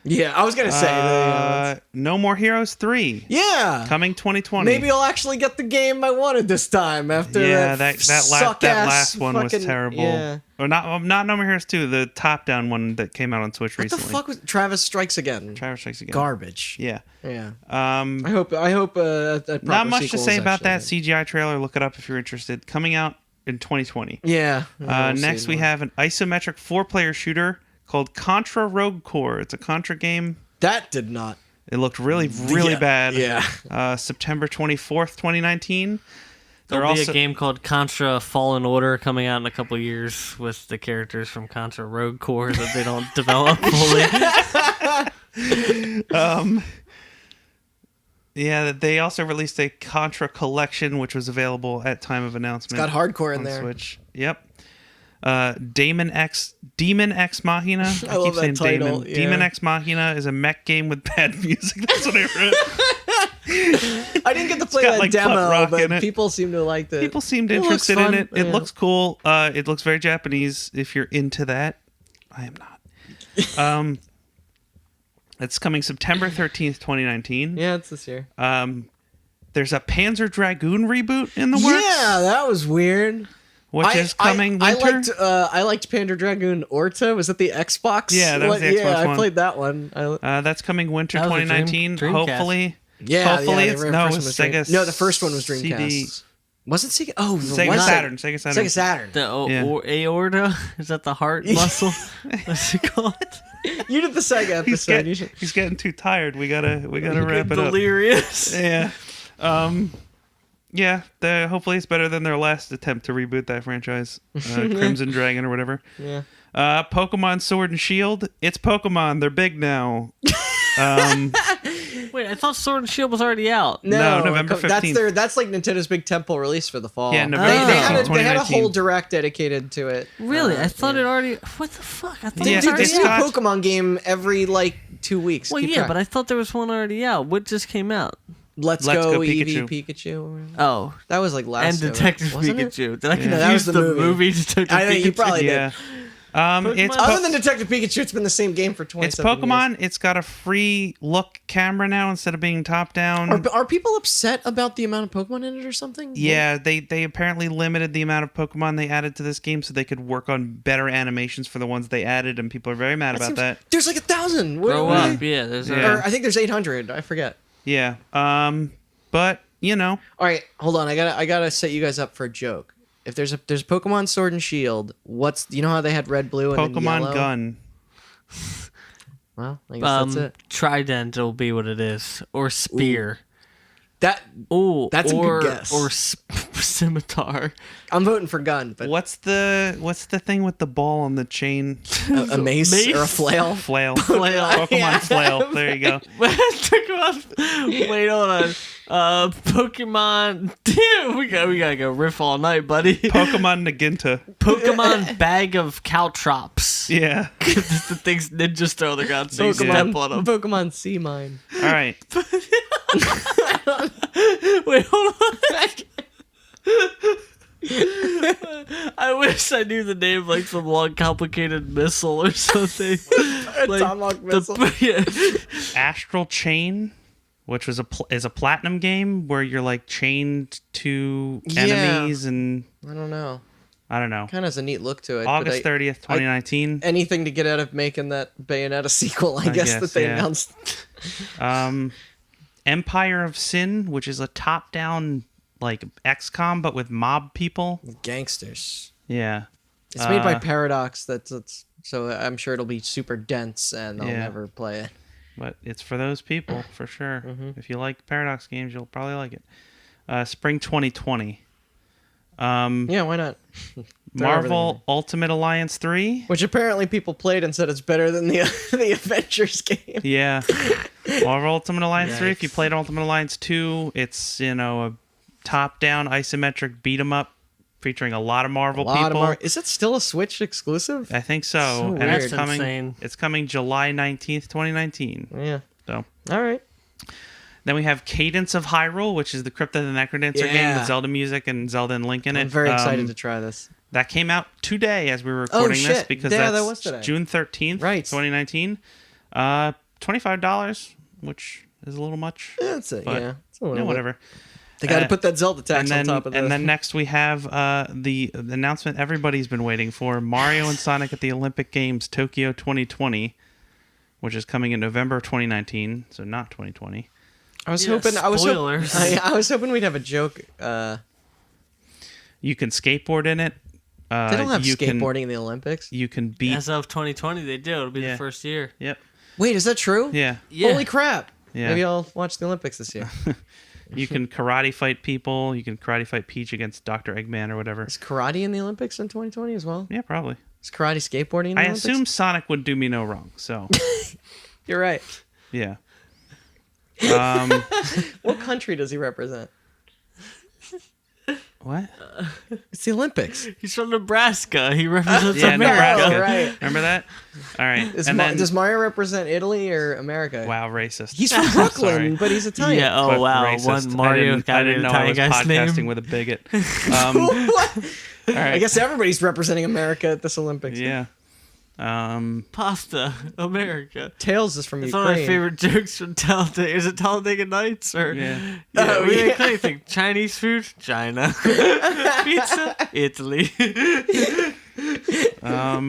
[SPEAKER 3] Yeah, I was gonna say.
[SPEAKER 4] No More Heroes 3.
[SPEAKER 3] Yeah,
[SPEAKER 4] Coming 2020.
[SPEAKER 3] maybe I'll actually get the game I wanted this time after
[SPEAKER 4] that last one was terrible.
[SPEAKER 3] Yeah.
[SPEAKER 4] Or not No More Heroes 2, the top-down one that came out on Switch recently.
[SPEAKER 3] What the fuck was Travis Strikes Again?
[SPEAKER 4] Travis Strikes Again.
[SPEAKER 3] Garbage.
[SPEAKER 4] Yeah.
[SPEAKER 3] Yeah.
[SPEAKER 4] I
[SPEAKER 3] hope a proper
[SPEAKER 4] not much to
[SPEAKER 3] sequel
[SPEAKER 4] say
[SPEAKER 3] is
[SPEAKER 4] about that
[SPEAKER 3] actually
[SPEAKER 4] CGI trailer. Look it up if you're interested. Coming out in 2020.
[SPEAKER 3] good. Yeah. we'll
[SPEAKER 4] Next,
[SPEAKER 3] see
[SPEAKER 4] we
[SPEAKER 3] more.
[SPEAKER 4] have an isometric 4-player shooter called Contra Rogue Core. It's a Contra game.
[SPEAKER 3] That did not.
[SPEAKER 4] It looked really bad.
[SPEAKER 3] Yeah.
[SPEAKER 4] September 24th, 2019.
[SPEAKER 2] There'll be a game called Contra Fallen Order coming out in a couple years with the characters from Contra Rogue Core that they don't develop fully.
[SPEAKER 4] Yeah, they also released a Contra collection, which was available at time of announcement.
[SPEAKER 3] It's got hardcore in
[SPEAKER 4] on
[SPEAKER 3] there.
[SPEAKER 4] Switch. Yep. Demon X Machina.
[SPEAKER 3] I love that title,
[SPEAKER 4] Demon.
[SPEAKER 3] yeah.
[SPEAKER 4] Demon X Machina is a mech game with bad music. That's what I wrote.
[SPEAKER 3] I didn't get to play
[SPEAKER 4] got,
[SPEAKER 3] that
[SPEAKER 4] like, butt
[SPEAKER 3] demo,
[SPEAKER 4] rock in
[SPEAKER 3] but
[SPEAKER 4] it.
[SPEAKER 3] people seem to like it.
[SPEAKER 4] People seemed
[SPEAKER 3] It looks
[SPEAKER 4] interested in
[SPEAKER 3] fun,
[SPEAKER 4] it. It
[SPEAKER 3] yeah.
[SPEAKER 4] looks cool. It looks very Japanese. If you're into that, I am not. It's coming September 13th, 2019.
[SPEAKER 3] Yeah, it's this year.
[SPEAKER 4] There's a Panzer Dragoon reboot in the works.
[SPEAKER 3] Yeah, that was weird.
[SPEAKER 4] Which is coming winter.
[SPEAKER 3] I liked Panzer Dragoon Orta. Was that the Xbox?
[SPEAKER 4] Yeah, that was the Xbox
[SPEAKER 3] Yeah,
[SPEAKER 4] one.
[SPEAKER 3] I played that one.
[SPEAKER 4] That's coming winter
[SPEAKER 2] That was a
[SPEAKER 4] 2019.
[SPEAKER 2] Dreamcast.
[SPEAKER 4] Hopefully.
[SPEAKER 3] Yeah,
[SPEAKER 4] Hopefully
[SPEAKER 3] yeah,
[SPEAKER 4] it's
[SPEAKER 3] the
[SPEAKER 4] no,
[SPEAKER 3] first
[SPEAKER 4] it's
[SPEAKER 3] one was Dream-
[SPEAKER 4] Sega.
[SPEAKER 3] No, the first one was
[SPEAKER 4] CD.
[SPEAKER 3] Dreamcast. Was it Sega? Oh,
[SPEAKER 4] Sega
[SPEAKER 3] was it?
[SPEAKER 4] Saturn. Sega Saturn.
[SPEAKER 3] Sega Saturn.
[SPEAKER 2] The
[SPEAKER 4] Yeah.
[SPEAKER 2] aorta? Is that the heart muscle? What's it called?
[SPEAKER 3] You did the Sega episode.
[SPEAKER 4] He's getting too tired. We gotta wrap it up.
[SPEAKER 2] Delirious.
[SPEAKER 4] Yeah. Yeah. Hopefully it's better than their last attempt to reboot that franchise, Crimson Dragon or whatever.
[SPEAKER 3] Yeah.
[SPEAKER 4] Pokemon Sword and Shield. It's Pokemon. They're big now.
[SPEAKER 2] Wait, I thought Sword and Shield was already out.
[SPEAKER 4] No, November 15th.
[SPEAKER 3] That's like Nintendo's big temple release for the fall.
[SPEAKER 4] Yeah, November
[SPEAKER 3] they
[SPEAKER 4] 15th,
[SPEAKER 3] had a
[SPEAKER 4] 2019.
[SPEAKER 3] whole direct dedicated to it.
[SPEAKER 2] Really? I thought it already. What the fuck? I thought
[SPEAKER 3] They
[SPEAKER 4] Yeah,
[SPEAKER 2] it was
[SPEAKER 3] do
[SPEAKER 2] already
[SPEAKER 3] this
[SPEAKER 4] it's
[SPEAKER 3] new
[SPEAKER 2] out.
[SPEAKER 4] got-
[SPEAKER 3] Pokemon game every like 2 weeks.
[SPEAKER 2] Well,
[SPEAKER 3] Keep
[SPEAKER 2] yeah,
[SPEAKER 3] track.
[SPEAKER 2] but I thought there was one already out. What just came out?
[SPEAKER 3] Let's
[SPEAKER 4] Go
[SPEAKER 3] Go Eevee
[SPEAKER 4] Pikachu.
[SPEAKER 3] Pikachu.
[SPEAKER 2] Oh,
[SPEAKER 3] That was like last.
[SPEAKER 2] and Detective
[SPEAKER 3] wasn't it?
[SPEAKER 2] Pikachu. Did I
[SPEAKER 3] that
[SPEAKER 2] confuse
[SPEAKER 3] was the
[SPEAKER 2] the
[SPEAKER 3] movie.
[SPEAKER 2] movie Detective
[SPEAKER 3] I think you
[SPEAKER 2] Pikachu?
[SPEAKER 3] probably
[SPEAKER 4] Yeah.
[SPEAKER 3] did.
[SPEAKER 4] It's
[SPEAKER 3] Other than Detective Pikachu, it's been the same game for 20
[SPEAKER 4] it's Pokemon. It's got a free look camera now instead of being top down.
[SPEAKER 3] Are people upset about the amount of Pokemon in it or something?
[SPEAKER 4] Yeah, they apparently limited the amount of Pokemon they added to this game so they could work on better animations for the ones they added, and people are very mad about that.
[SPEAKER 3] There's like 1,000.
[SPEAKER 2] Grow up, yeah.
[SPEAKER 3] Or I think there's 800. I forget.
[SPEAKER 4] Yeah. But
[SPEAKER 3] All right, hold on. I gotta set you guys up for a joke. If there's Pokemon Sword and Shield, you know how they had red, blue, and then
[SPEAKER 4] Pokemon
[SPEAKER 3] yellow?
[SPEAKER 4] Gun.
[SPEAKER 3] Well, I guess that's it.
[SPEAKER 2] Trident will be what it is, or spear.
[SPEAKER 3] That's a good guess.
[SPEAKER 2] Or scimitar.
[SPEAKER 3] I'm voting for gun, but
[SPEAKER 4] What's the thing with the ball on the chain?
[SPEAKER 3] a mace or a flail?
[SPEAKER 4] Flail.
[SPEAKER 2] Flail.
[SPEAKER 4] Flail. There you go.
[SPEAKER 2] Wait, hold on. Pokemon. Damn, we gotta go riff all night, buddy.
[SPEAKER 4] Pokemon Naginta.
[SPEAKER 2] Pokemon bag of caltrops.
[SPEAKER 4] Yeah.
[SPEAKER 2] It's the things ninjas throw on the ground, so you step on them.
[SPEAKER 3] Pokemon Sea Mine.
[SPEAKER 4] All right.
[SPEAKER 2] Wait, hold on. I wish I knew the name, like some long, complicated missile or something.
[SPEAKER 3] Like Tomahawk missile.
[SPEAKER 4] Astral Chain, which was is a platinum game where you're like chained to enemies, and
[SPEAKER 3] I don't know.
[SPEAKER 4] Kind of
[SPEAKER 3] has a neat look to it.
[SPEAKER 4] August 30th, 2019.
[SPEAKER 3] Anything to get out of making that Bayonetta sequel, I guess that they announced.
[SPEAKER 4] Empire of Sin, which is a top-down like XCOM but with mob people.
[SPEAKER 3] Gangsters.
[SPEAKER 4] Yeah.
[SPEAKER 3] It's made by Paradox. So I'm sure it'll be super dense and I'll never play it.
[SPEAKER 4] But it's for those people for sure. Mm-hmm. If you like Paradox games, you'll probably like it. Spring 2020.
[SPEAKER 3] Yeah, why not?
[SPEAKER 4] Marvel Ultimate Alliance 3,
[SPEAKER 3] which apparently people played and said it's better than the Avengers game.
[SPEAKER 4] Yeah. Marvel Ultimate Alliance 3. If you played Ultimate Alliance 2, it's a top-down isometric beat 'em up featuring a lot of Marvel people.
[SPEAKER 3] Is it still a Switch exclusive?
[SPEAKER 4] I think so. And
[SPEAKER 2] weird.
[SPEAKER 4] it's coming.
[SPEAKER 2] Insane.
[SPEAKER 4] It's coming July 19th, 2019.
[SPEAKER 3] Yeah.
[SPEAKER 4] So.
[SPEAKER 3] All right.
[SPEAKER 4] Then we have Cadence of Hyrule, which is the Crypt of the Necrodancer game with Zelda music and Zelda and Link in it.
[SPEAKER 3] I'm very excited to try this.
[SPEAKER 4] That came out today as we were recording this because
[SPEAKER 3] that
[SPEAKER 4] that's
[SPEAKER 3] was today.
[SPEAKER 4] June 13th, 2019. $25, which is a little much.
[SPEAKER 3] That's it. Yeah. It's a little
[SPEAKER 4] whatever.
[SPEAKER 3] They got to put that Zelda tax on top of this.
[SPEAKER 4] And then next we have the announcement everybody's been waiting for: Mario and Sonic at the Olympic Games Tokyo 2020, which is coming in November 2019, so not 2020.
[SPEAKER 3] I was hoping we'd have a joke.
[SPEAKER 4] You can skateboard in it.
[SPEAKER 3] They don't have skateboarding in the Olympics.
[SPEAKER 4] You can beat.
[SPEAKER 2] As of 2020, they do. It'll be the first year.
[SPEAKER 4] Yep.
[SPEAKER 3] Wait, is that true?
[SPEAKER 4] Yeah.
[SPEAKER 3] Holy crap!
[SPEAKER 4] Yeah.
[SPEAKER 3] Maybe I'll watch the Olympics this year.
[SPEAKER 4] You can karate fight people. You can karate fight Peach against Dr. Eggman or whatever.
[SPEAKER 3] Is karate in the Olympics in 2020 as well?
[SPEAKER 4] Yeah, probably.
[SPEAKER 3] Is karate skateboarding in the Olympics?
[SPEAKER 4] I assume Sonic would do me no wrong, so.
[SPEAKER 3] You're right.
[SPEAKER 4] Yeah.
[SPEAKER 3] What country does he represent?
[SPEAKER 4] What?
[SPEAKER 3] It's the Olympics.
[SPEAKER 2] He's from Nebraska. He represents America.
[SPEAKER 4] Nebraska.
[SPEAKER 3] Right.
[SPEAKER 4] Remember that? All right.
[SPEAKER 3] Does Mario represent Italy or America?
[SPEAKER 4] Wow, racist.
[SPEAKER 3] He's from Brooklyn, but he's Italian.
[SPEAKER 2] Yeah. Oh,
[SPEAKER 4] But
[SPEAKER 2] wow.
[SPEAKER 4] racist.
[SPEAKER 2] One Mario got
[SPEAKER 4] I
[SPEAKER 2] an
[SPEAKER 4] didn't know I
[SPEAKER 2] Italian
[SPEAKER 4] was
[SPEAKER 2] guy's
[SPEAKER 4] podcasting
[SPEAKER 2] name.
[SPEAKER 4] with a bigot.
[SPEAKER 3] All
[SPEAKER 4] right.
[SPEAKER 3] I guess everybody's representing America at this Olympics.
[SPEAKER 4] Yeah.
[SPEAKER 2] Pasta, America.
[SPEAKER 3] Tails is from
[SPEAKER 2] It's
[SPEAKER 3] Ukraine.
[SPEAKER 2] one of my favorite jokes from Talladega. Is it Talladega Nights or?
[SPEAKER 4] Yeah.
[SPEAKER 2] We make anything. Chinese food, China. Pizza, Italy.
[SPEAKER 4] All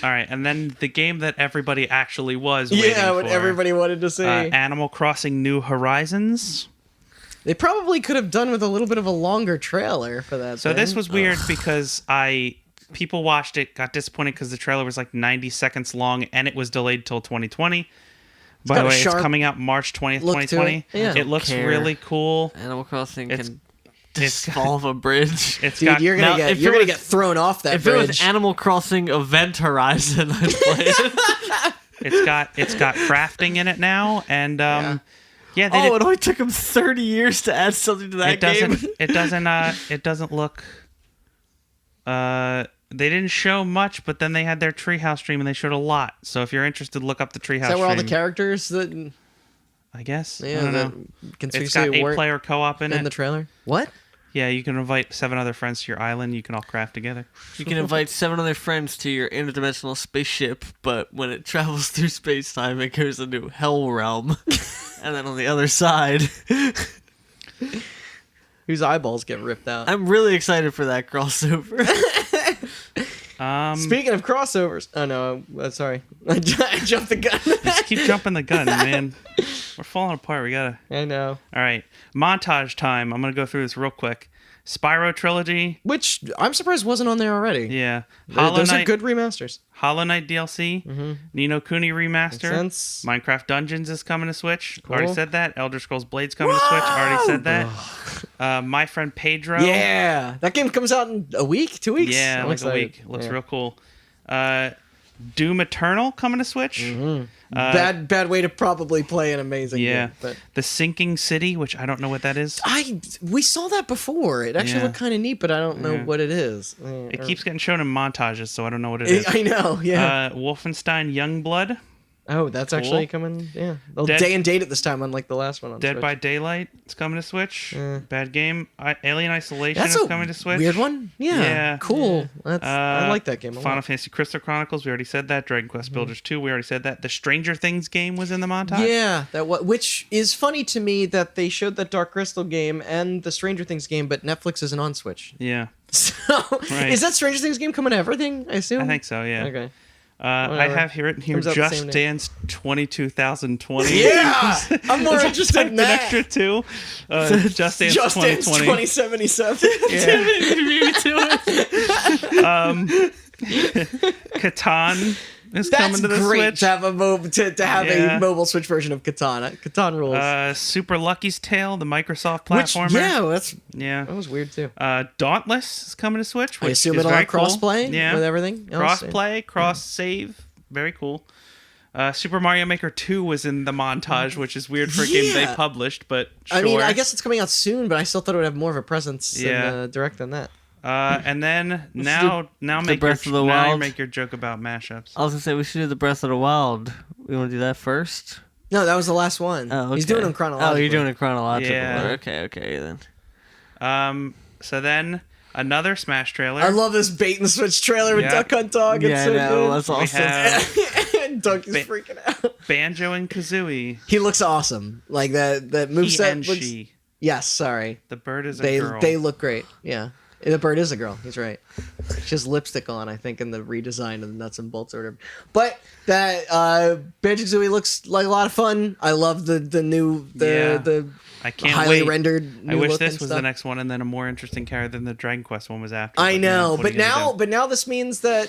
[SPEAKER 4] right, and then the game that everybody actually was waiting
[SPEAKER 3] Yeah, what
[SPEAKER 4] for,
[SPEAKER 3] everybody wanted to see.
[SPEAKER 4] Animal Crossing New Horizons.
[SPEAKER 3] They probably could have done with a little bit of a longer trailer for that.
[SPEAKER 4] So this was weird because people watched it, got disappointed because the trailer was like 90 seconds long and it was delayed till 2020. By the way, it's coming out March 20th, 2020. It looks really cool.
[SPEAKER 2] Animal Crossing can dissolve a bridge.
[SPEAKER 3] Dude, you're gonna get thrown off that bridge.
[SPEAKER 2] If it was Animal Crossing Event Horizon, I'd play it.
[SPEAKER 4] It's got crafting in it now, and it
[SPEAKER 2] only took them 30 years to add something to that game.
[SPEAKER 4] It doesn't look. They didn't show much, but then they had their Treehouse stream and they showed a lot. So if you're interested, look up the Treehouse stream.
[SPEAKER 3] Is that where all the characters
[SPEAKER 4] I guess.
[SPEAKER 3] Yeah,
[SPEAKER 4] I don't know. It's got 8-player co-op in it.
[SPEAKER 3] In the trailer. What?
[SPEAKER 4] Yeah, you can invite 7 other friends to your island. You can all craft together.
[SPEAKER 2] You can invite 7 other friends to your interdimensional spaceship, but when it travels through space-time, it goes into Hell Realm. And then on the other side...
[SPEAKER 3] Whose eyeballs get ripped out.
[SPEAKER 2] I'm really excited for that crossover.
[SPEAKER 3] Speaking of crossovers... Oh, no. Sorry. I jumped the gun.
[SPEAKER 4] Just keep jumping the gun, man. We're falling apart. We gotta...
[SPEAKER 3] I know.
[SPEAKER 4] All right. Montage time. I'm gonna go through this real quick. Spyro Trilogy.
[SPEAKER 3] Which I'm surprised wasn't on there already.
[SPEAKER 4] Yeah.
[SPEAKER 3] Those are good remasters.
[SPEAKER 4] Hollow Knight DLC. Ni no Kuni remaster.
[SPEAKER 3] Makes sense.
[SPEAKER 4] Minecraft Dungeons is coming to Switch.
[SPEAKER 3] Cool.
[SPEAKER 4] Already said that. Elder Scrolls Blade's coming to Switch. Already said that. My Friend Pedro.
[SPEAKER 3] Yeah. That game comes out in a week? 2 weeks?
[SPEAKER 4] Yeah,
[SPEAKER 3] I'm
[SPEAKER 4] like
[SPEAKER 3] excited.
[SPEAKER 4] a week. Looks real cool. Doom Eternal coming to Switch.
[SPEAKER 3] Bad way to probably play an amazing game. But
[SPEAKER 4] The Sinking City, which I don't know what that is.
[SPEAKER 3] we saw that before. It actually looked kind of neat, but I don't know what it is.
[SPEAKER 4] It keeps getting shown in montages, so I don't know what it is.
[SPEAKER 3] I know, yeah.
[SPEAKER 4] Wolfenstein Youngblood.
[SPEAKER 3] Oh, that's actually coming, yeah. Day and date at this time, unlike the last one on
[SPEAKER 4] Dead
[SPEAKER 3] Switch.
[SPEAKER 4] by Daylight is coming to Switch. Bad game. Alien Isolation
[SPEAKER 3] That's
[SPEAKER 4] is
[SPEAKER 3] a
[SPEAKER 4] coming to Switch.
[SPEAKER 3] weird one? Yeah. Cool. I like that game a lot.
[SPEAKER 4] Final Fantasy Crystal Chronicles, we already said that. Dragon Quest Builders 2, we already said that. The Stranger Things game was in the montage.
[SPEAKER 3] Yeah, which is funny to me that they showed that Dark Crystal game and the Stranger Things game, but Netflix isn't on Switch.
[SPEAKER 4] Yeah.
[SPEAKER 3] So,
[SPEAKER 4] Right.
[SPEAKER 3] is that Stranger Things game coming to everything, I assume?
[SPEAKER 4] I think so, yeah.
[SPEAKER 3] Okay.
[SPEAKER 4] I have here written here
[SPEAKER 3] Comes out the
[SPEAKER 4] Just
[SPEAKER 3] same day.
[SPEAKER 4] Dance 22,020.
[SPEAKER 3] Yeah! I'm more interested
[SPEAKER 4] Type
[SPEAKER 3] in
[SPEAKER 4] an
[SPEAKER 3] that.
[SPEAKER 4] extra 2 Just Dance
[SPEAKER 3] Just Dance
[SPEAKER 4] 2020.
[SPEAKER 3] 2077.
[SPEAKER 4] Catan is
[SPEAKER 3] That's
[SPEAKER 4] coming to the
[SPEAKER 3] great
[SPEAKER 4] Switch.
[SPEAKER 3] to have a mobile Switch version of Katana. Catan rules.
[SPEAKER 4] Super Lucky's Tale, the Microsoft
[SPEAKER 3] Which,
[SPEAKER 4] platformer.
[SPEAKER 3] that was weird too.
[SPEAKER 4] Dauntless is coming to Switch.
[SPEAKER 3] I
[SPEAKER 4] Which
[SPEAKER 3] assume
[SPEAKER 4] is
[SPEAKER 3] it'll
[SPEAKER 4] very
[SPEAKER 3] have crossplay
[SPEAKER 4] cool.
[SPEAKER 3] with everything else.
[SPEAKER 4] Crossplay, cross save. Very cool. Super Mario Maker 2 was in the montage, which is weird for a game they published, but sure.
[SPEAKER 3] I mean, I guess it's coming out soon, but I still thought it would have more of a presence in Direct than that.
[SPEAKER 4] And then now make
[SPEAKER 2] Breath of the
[SPEAKER 4] now you
[SPEAKER 2] Wild.
[SPEAKER 4] make your joke about mashups.
[SPEAKER 2] I was going to say, we should do the Breath of the Wild. We want to do that first?
[SPEAKER 3] No, that was the last one.
[SPEAKER 2] Oh, okay.
[SPEAKER 3] He's doing them chronologically.
[SPEAKER 2] Oh, you're doing it chronologically.
[SPEAKER 4] Yeah.
[SPEAKER 2] Okay, then.
[SPEAKER 4] So then another Smash trailer.
[SPEAKER 3] I love this bait and switch trailer with Duck Hunt Dog. It's
[SPEAKER 2] Yeah,
[SPEAKER 3] so
[SPEAKER 2] I know.
[SPEAKER 3] good.
[SPEAKER 2] That's
[SPEAKER 4] We
[SPEAKER 2] awesome.
[SPEAKER 4] have
[SPEAKER 3] Donkey's freaking out.
[SPEAKER 4] Banjo and Kazooie.
[SPEAKER 3] He looks awesome. Like that
[SPEAKER 4] He
[SPEAKER 3] moveset
[SPEAKER 4] and
[SPEAKER 3] looks.
[SPEAKER 4] she.
[SPEAKER 3] Yes, sorry.
[SPEAKER 4] The bird is a
[SPEAKER 3] They
[SPEAKER 4] girl.
[SPEAKER 3] they look great. Yeah. The bird is a girl. He's right. She has lipstick on, I think, in the redesign of the nuts and bolts or whatever. But that Banjo-Kazooie looks like a lot of fun. I love the new the
[SPEAKER 4] I can't
[SPEAKER 3] highly
[SPEAKER 4] wait.
[SPEAKER 3] rendered.
[SPEAKER 4] I
[SPEAKER 3] New
[SPEAKER 4] wish
[SPEAKER 3] look
[SPEAKER 4] this
[SPEAKER 3] and
[SPEAKER 4] was
[SPEAKER 3] stuff.
[SPEAKER 4] the next one, and then a more interesting character than the Dragon Quest one was after.
[SPEAKER 3] I know,
[SPEAKER 4] what are
[SPEAKER 3] but
[SPEAKER 4] you gonna do?
[SPEAKER 3] now this means that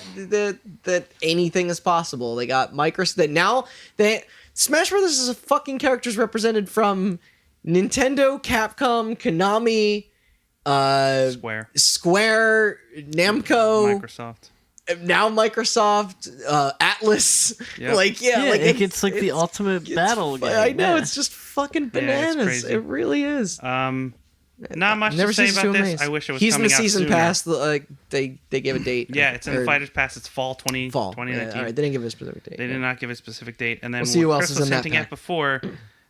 [SPEAKER 3] anything is possible. They got Smash Brothers is a fucking characters represented from Nintendo, Capcom, Konami, Square, Namco,
[SPEAKER 4] Microsoft.
[SPEAKER 3] now Microsoft, Atlas.
[SPEAKER 4] Yep.
[SPEAKER 2] It's like the ultimate battle game.
[SPEAKER 3] I know,
[SPEAKER 2] Yeah.
[SPEAKER 3] it's just fucking
[SPEAKER 4] Yeah, it's
[SPEAKER 3] bananas.
[SPEAKER 4] crazy.
[SPEAKER 3] It really is.
[SPEAKER 4] Not much
[SPEAKER 3] Never
[SPEAKER 4] to say
[SPEAKER 3] ceases
[SPEAKER 4] about
[SPEAKER 3] to
[SPEAKER 4] this.
[SPEAKER 3] amaze.
[SPEAKER 4] I wish it was
[SPEAKER 3] He's in
[SPEAKER 4] coming
[SPEAKER 3] the season
[SPEAKER 4] out sooner.
[SPEAKER 3] pass. They gave a date.
[SPEAKER 4] Yeah, it's in the
[SPEAKER 3] Or
[SPEAKER 4] Fighters Pass. It's fall
[SPEAKER 3] fall.
[SPEAKER 4] 2019.
[SPEAKER 3] Yeah, all right, they didn't give a specific date.
[SPEAKER 4] They did not give a specific date. And then
[SPEAKER 3] We'll see who
[SPEAKER 4] what
[SPEAKER 3] else
[SPEAKER 4] Chris
[SPEAKER 3] is
[SPEAKER 4] was
[SPEAKER 3] in that
[SPEAKER 4] hinting
[SPEAKER 3] pack.
[SPEAKER 4] at before,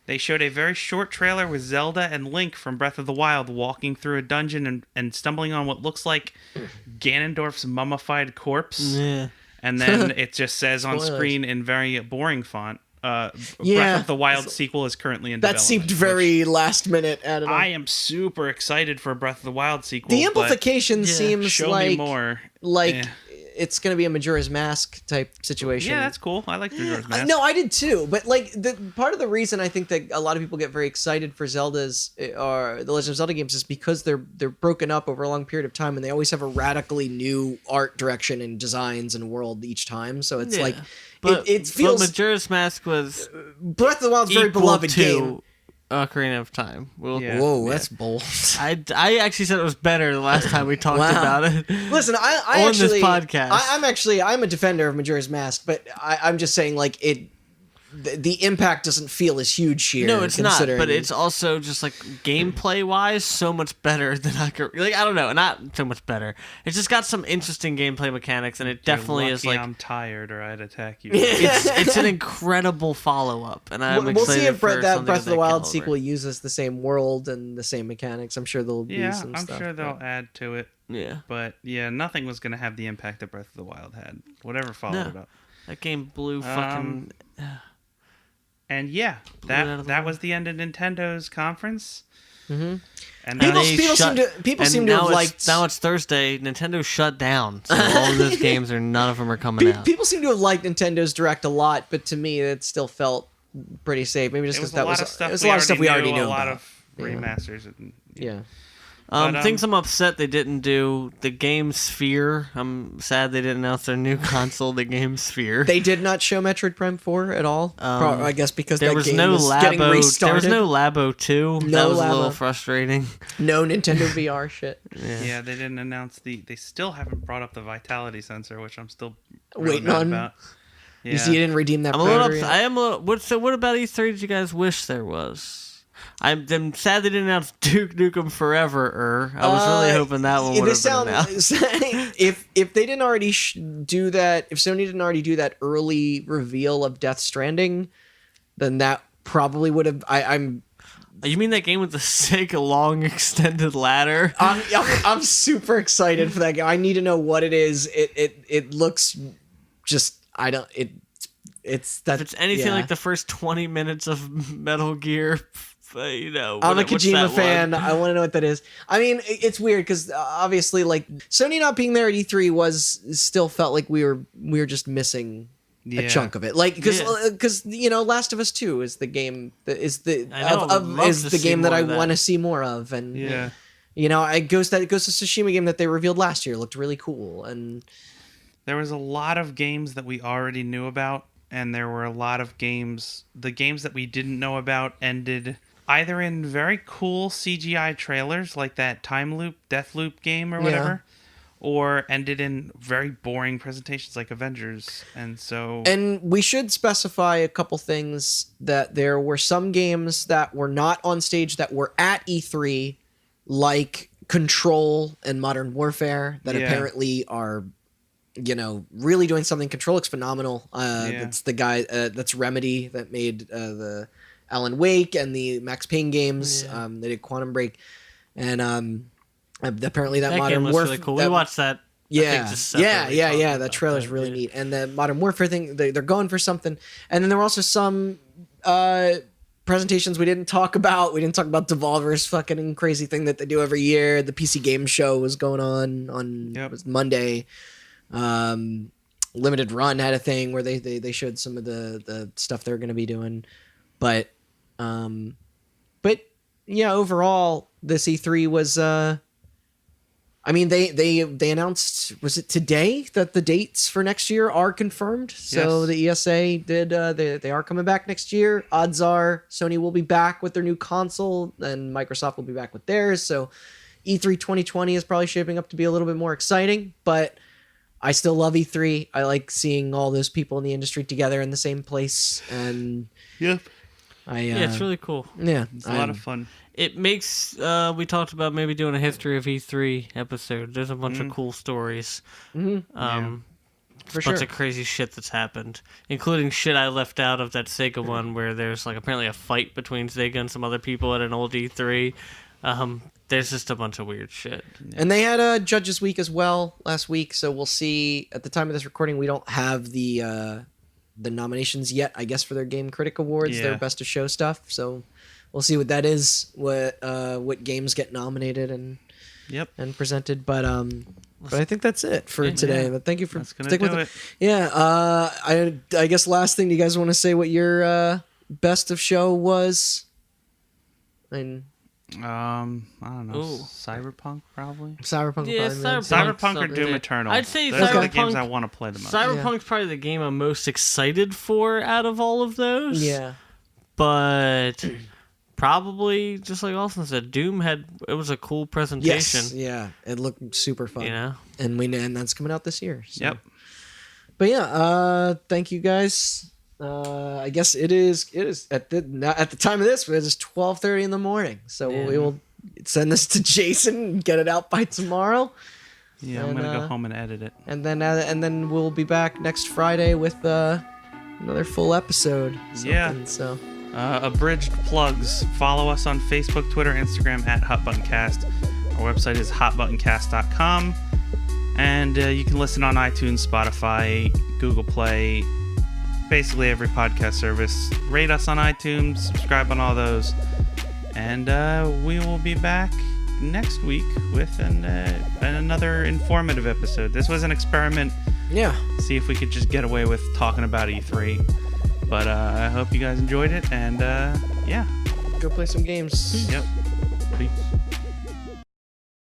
[SPEAKER 4] they showed a very short trailer with Zelda and Link from Breath of the Wild walking through a dungeon and stumbling on what looks like Ganondorf's mummified corpse.
[SPEAKER 2] Yeah.
[SPEAKER 4] And then it just says on
[SPEAKER 3] Spoilers.
[SPEAKER 4] screen in very boring font, Breath
[SPEAKER 3] Yeah.
[SPEAKER 4] of the Wild sequel is currently in
[SPEAKER 3] That
[SPEAKER 4] development.
[SPEAKER 3] seemed very last minute added on.
[SPEAKER 4] I am super excited for a Breath of the Wild sequel.
[SPEAKER 3] The
[SPEAKER 4] but
[SPEAKER 3] amplification seems
[SPEAKER 4] show
[SPEAKER 3] like
[SPEAKER 4] me more.
[SPEAKER 3] like
[SPEAKER 4] Eh.
[SPEAKER 3] it's gonna be a Majora's Mask type situation.
[SPEAKER 4] Yeah, that's cool. I like Majora's Mask.
[SPEAKER 3] No, I did too. But like the part of the reason I think that a lot of people get very excited for Zelda's or the Legend of Zelda games is because they're broken up over a long period of time and they always have a radically new art direction and designs and world each time. So it's like
[SPEAKER 2] But
[SPEAKER 3] it feels
[SPEAKER 2] But Majora's Mask was
[SPEAKER 3] Breath of the Wild's very
[SPEAKER 2] equal
[SPEAKER 3] beloved
[SPEAKER 2] to
[SPEAKER 3] game.
[SPEAKER 2] Ocarina of Time.
[SPEAKER 4] Yeah.
[SPEAKER 3] Whoa, that's bold.
[SPEAKER 2] I actually said it was better the last time we talked
[SPEAKER 3] Wow.
[SPEAKER 2] about it.
[SPEAKER 3] Listen, I
[SPEAKER 2] On
[SPEAKER 3] actually,
[SPEAKER 2] this podcast.
[SPEAKER 3] I'm a defender of Majora's Mask, but I'm just saying like the impact doesn't feel as huge here.
[SPEAKER 2] No, it's not.
[SPEAKER 3] considering-
[SPEAKER 2] But it's also just like gameplay wise, so much better than I could. Like I don't know, not so much better. It's just got some interesting gameplay mechanics, and it definitely
[SPEAKER 4] You're
[SPEAKER 2] is
[SPEAKER 4] lucky
[SPEAKER 2] like
[SPEAKER 4] I'm tired or I'd attack you.
[SPEAKER 2] it's an incredible follow up, and I'm
[SPEAKER 3] we'll
[SPEAKER 2] excited
[SPEAKER 3] see if
[SPEAKER 2] for
[SPEAKER 3] that
[SPEAKER 2] something
[SPEAKER 3] Breath of the Wild
[SPEAKER 2] caliber.
[SPEAKER 3] sequel uses the same world and the same mechanics. I'm sure there'll be some
[SPEAKER 4] I'm
[SPEAKER 3] stuff.
[SPEAKER 4] sure they'll add to it.
[SPEAKER 2] Yeah,
[SPEAKER 4] But yeah, nothing was going to have the impact that Breath of the Wild had. Whatever followed it up.
[SPEAKER 2] that game blew fucking.
[SPEAKER 4] And yeah,
[SPEAKER 2] it out of the
[SPEAKER 4] that was the end of Nintendo's conference.
[SPEAKER 3] Mm-hmm.
[SPEAKER 4] And
[SPEAKER 3] People
[SPEAKER 2] And
[SPEAKER 3] seem to
[SPEAKER 2] now
[SPEAKER 3] have liked.
[SPEAKER 2] Now it's Thursday. Nintendo shut down, so all of those games are none of them are coming out.
[SPEAKER 3] People seem to have liked Nintendo's Direct a lot, but to me, it still felt pretty safe. Maybe just
[SPEAKER 4] it
[SPEAKER 3] because
[SPEAKER 4] was
[SPEAKER 3] that
[SPEAKER 4] a lot
[SPEAKER 3] was
[SPEAKER 4] of stuff
[SPEAKER 3] it was a lot of stuff we already knew
[SPEAKER 4] a lot
[SPEAKER 3] about.
[SPEAKER 4] of remasters. And,
[SPEAKER 3] Yeah.
[SPEAKER 4] But,
[SPEAKER 2] Things I'm upset they didn't do. The Game Sphere. I'm sad they didn't announce their new console, the Game Sphere.
[SPEAKER 3] They did not show Metroid Prime 4 at all. I guess because
[SPEAKER 2] there
[SPEAKER 3] that
[SPEAKER 2] was
[SPEAKER 3] game
[SPEAKER 2] no
[SPEAKER 3] was getting
[SPEAKER 2] Labo. There
[SPEAKER 3] restarted.
[SPEAKER 2] was no Labo 2. That
[SPEAKER 3] No
[SPEAKER 2] was a little
[SPEAKER 3] Labo.
[SPEAKER 2] frustrating.
[SPEAKER 3] No Nintendo VR shit.
[SPEAKER 4] yeah, they didn't announce they still haven't brought up the vitality sensor, which I'm still really
[SPEAKER 3] Waiting
[SPEAKER 4] mad
[SPEAKER 3] on.
[SPEAKER 4] about. Yeah.
[SPEAKER 3] You see, you didn't redeem that.
[SPEAKER 2] I'm a little.
[SPEAKER 3] powder yet?
[SPEAKER 2] I am a little. What about E3? Did you guys wish there was? I'm sad they didn't announce Duke Nukem Forever. I was really hoping that one would have been announced.
[SPEAKER 3] if they didn't already do that, if Sony didn't already do that early reveal of Death Stranding, then that probably would have. I'm
[SPEAKER 2] You mean that game with the sick long extended ladder?
[SPEAKER 3] I'm super excited for that game. I need to know what it is. It looks just it's that.
[SPEAKER 2] If it's anything
[SPEAKER 3] yeah.
[SPEAKER 2] like the first 20 minutes of Metal Gear, you know.
[SPEAKER 3] I'm a
[SPEAKER 2] what's
[SPEAKER 3] Kojima
[SPEAKER 2] that
[SPEAKER 3] fan.
[SPEAKER 2] one?
[SPEAKER 3] I want to know what that is. I mean, it's weird because obviously, like Sony not being there at E3 still felt like we were just missing a chunk of it. Like because Last of Us 2 is the game that is the game that I want to see more of, and Ghost of Tsushima game that they revealed last year looked really cool, and
[SPEAKER 4] there was a lot of games that we already knew about, and there were a lot of games. The games that we didn't know about ended either in very cool CGI trailers, like that time loop, death loop game or whatever, or ended in very boring presentations like Avengers. And
[SPEAKER 3] we should specify a couple things, that there were some games that were not on stage that were at E3, like Control and Modern Warfare, that apparently are really doing something. Control looks phenomenal. That's the guy, that's Remedy that made the Alan Wake and the Max Payne games. They did Quantum Break, and apparently that Modern
[SPEAKER 2] game
[SPEAKER 3] Warfare.
[SPEAKER 2] really cool. We watched that.
[SPEAKER 3] Yeah. That trailer's really neat, and the Modern Warfare thing, they're going for something. And then there were also some presentations we didn't talk about. We didn't talk about Devolver's fucking crazy thing that they do every year. The PC Game Show was going on it was Monday. Limited Run had a thing where they showed some of the stuff they're going to be doing, but overall this E3 was they announced, was it today, that the dates for next year are confirmed. So the ESA did they are coming back next year. Odds are Sony will be back with their new console and Microsoft will be back with theirs. So E3 2020 is probably shaping up to be a little bit more exciting, but I still love E3. I like seeing all those people in the industry together in the same place, and
[SPEAKER 2] it's really cool.
[SPEAKER 3] Yeah,
[SPEAKER 4] it's a lot of fun.
[SPEAKER 2] It makes we talked about maybe doing a history of E3 episode. There's a bunch of cool stories.
[SPEAKER 3] For
[SPEAKER 2] a
[SPEAKER 3] sure.
[SPEAKER 2] bunch of crazy shit that's happened, including shit I left out of that Sega one where there's like apparently a fight between Sega and some other people at an old E3. There's just a bunch of weird shit.
[SPEAKER 3] And they had a Judges Week as well last week, so we'll see. At the time of this recording, we don't have the nominations yet, I guess, for their Game Critic Awards, their Best of Show stuff. So we'll see what that is, what games get nominated and presented. But I think that's it for today. But thank you for sticking with it. Yeah, I guess last thing, do you guys want to say what your Best of Show was?
[SPEAKER 4] I don't know. Cyberpunk, probably.
[SPEAKER 3] Cyberpunk,
[SPEAKER 4] Cyberpunk or Doom Eternal.
[SPEAKER 2] I'd say
[SPEAKER 4] those are the games I want to play the most.
[SPEAKER 2] Cyberpunk's probably the game I'm most excited for out of all of those.
[SPEAKER 3] Yeah,
[SPEAKER 2] but probably just like Austin said, Doom it was a cool presentation.
[SPEAKER 3] Yes, it looked super fun.
[SPEAKER 2] And
[SPEAKER 3] and that's coming out this year. So.
[SPEAKER 4] Yep.
[SPEAKER 3] But thank you guys I guess it is. It is at the time of this. It is 12:30 in the morning. So we will send this to Jason and get it out by tomorrow.
[SPEAKER 4] Yeah, I'm gonna go home and edit it.
[SPEAKER 3] And then we'll be back next Friday with another full episode.
[SPEAKER 4] Yeah.
[SPEAKER 3] So.
[SPEAKER 4] Abridged plugs. Follow us on Facebook, Twitter, Instagram at HotButtonCast. Our website is hotbuttoncast.com. And you can listen on iTunes, Spotify, Google Play, basically every podcast service. Rate us on iTunes, subscribe on all those. And we will be back next week with another informative episode. This was an experiment.
[SPEAKER 3] Yeah.
[SPEAKER 4] See if we could just get away with talking about E3. But I hope you guys enjoyed it. And yeah.
[SPEAKER 3] Go play some games.
[SPEAKER 4] Yep. Peace.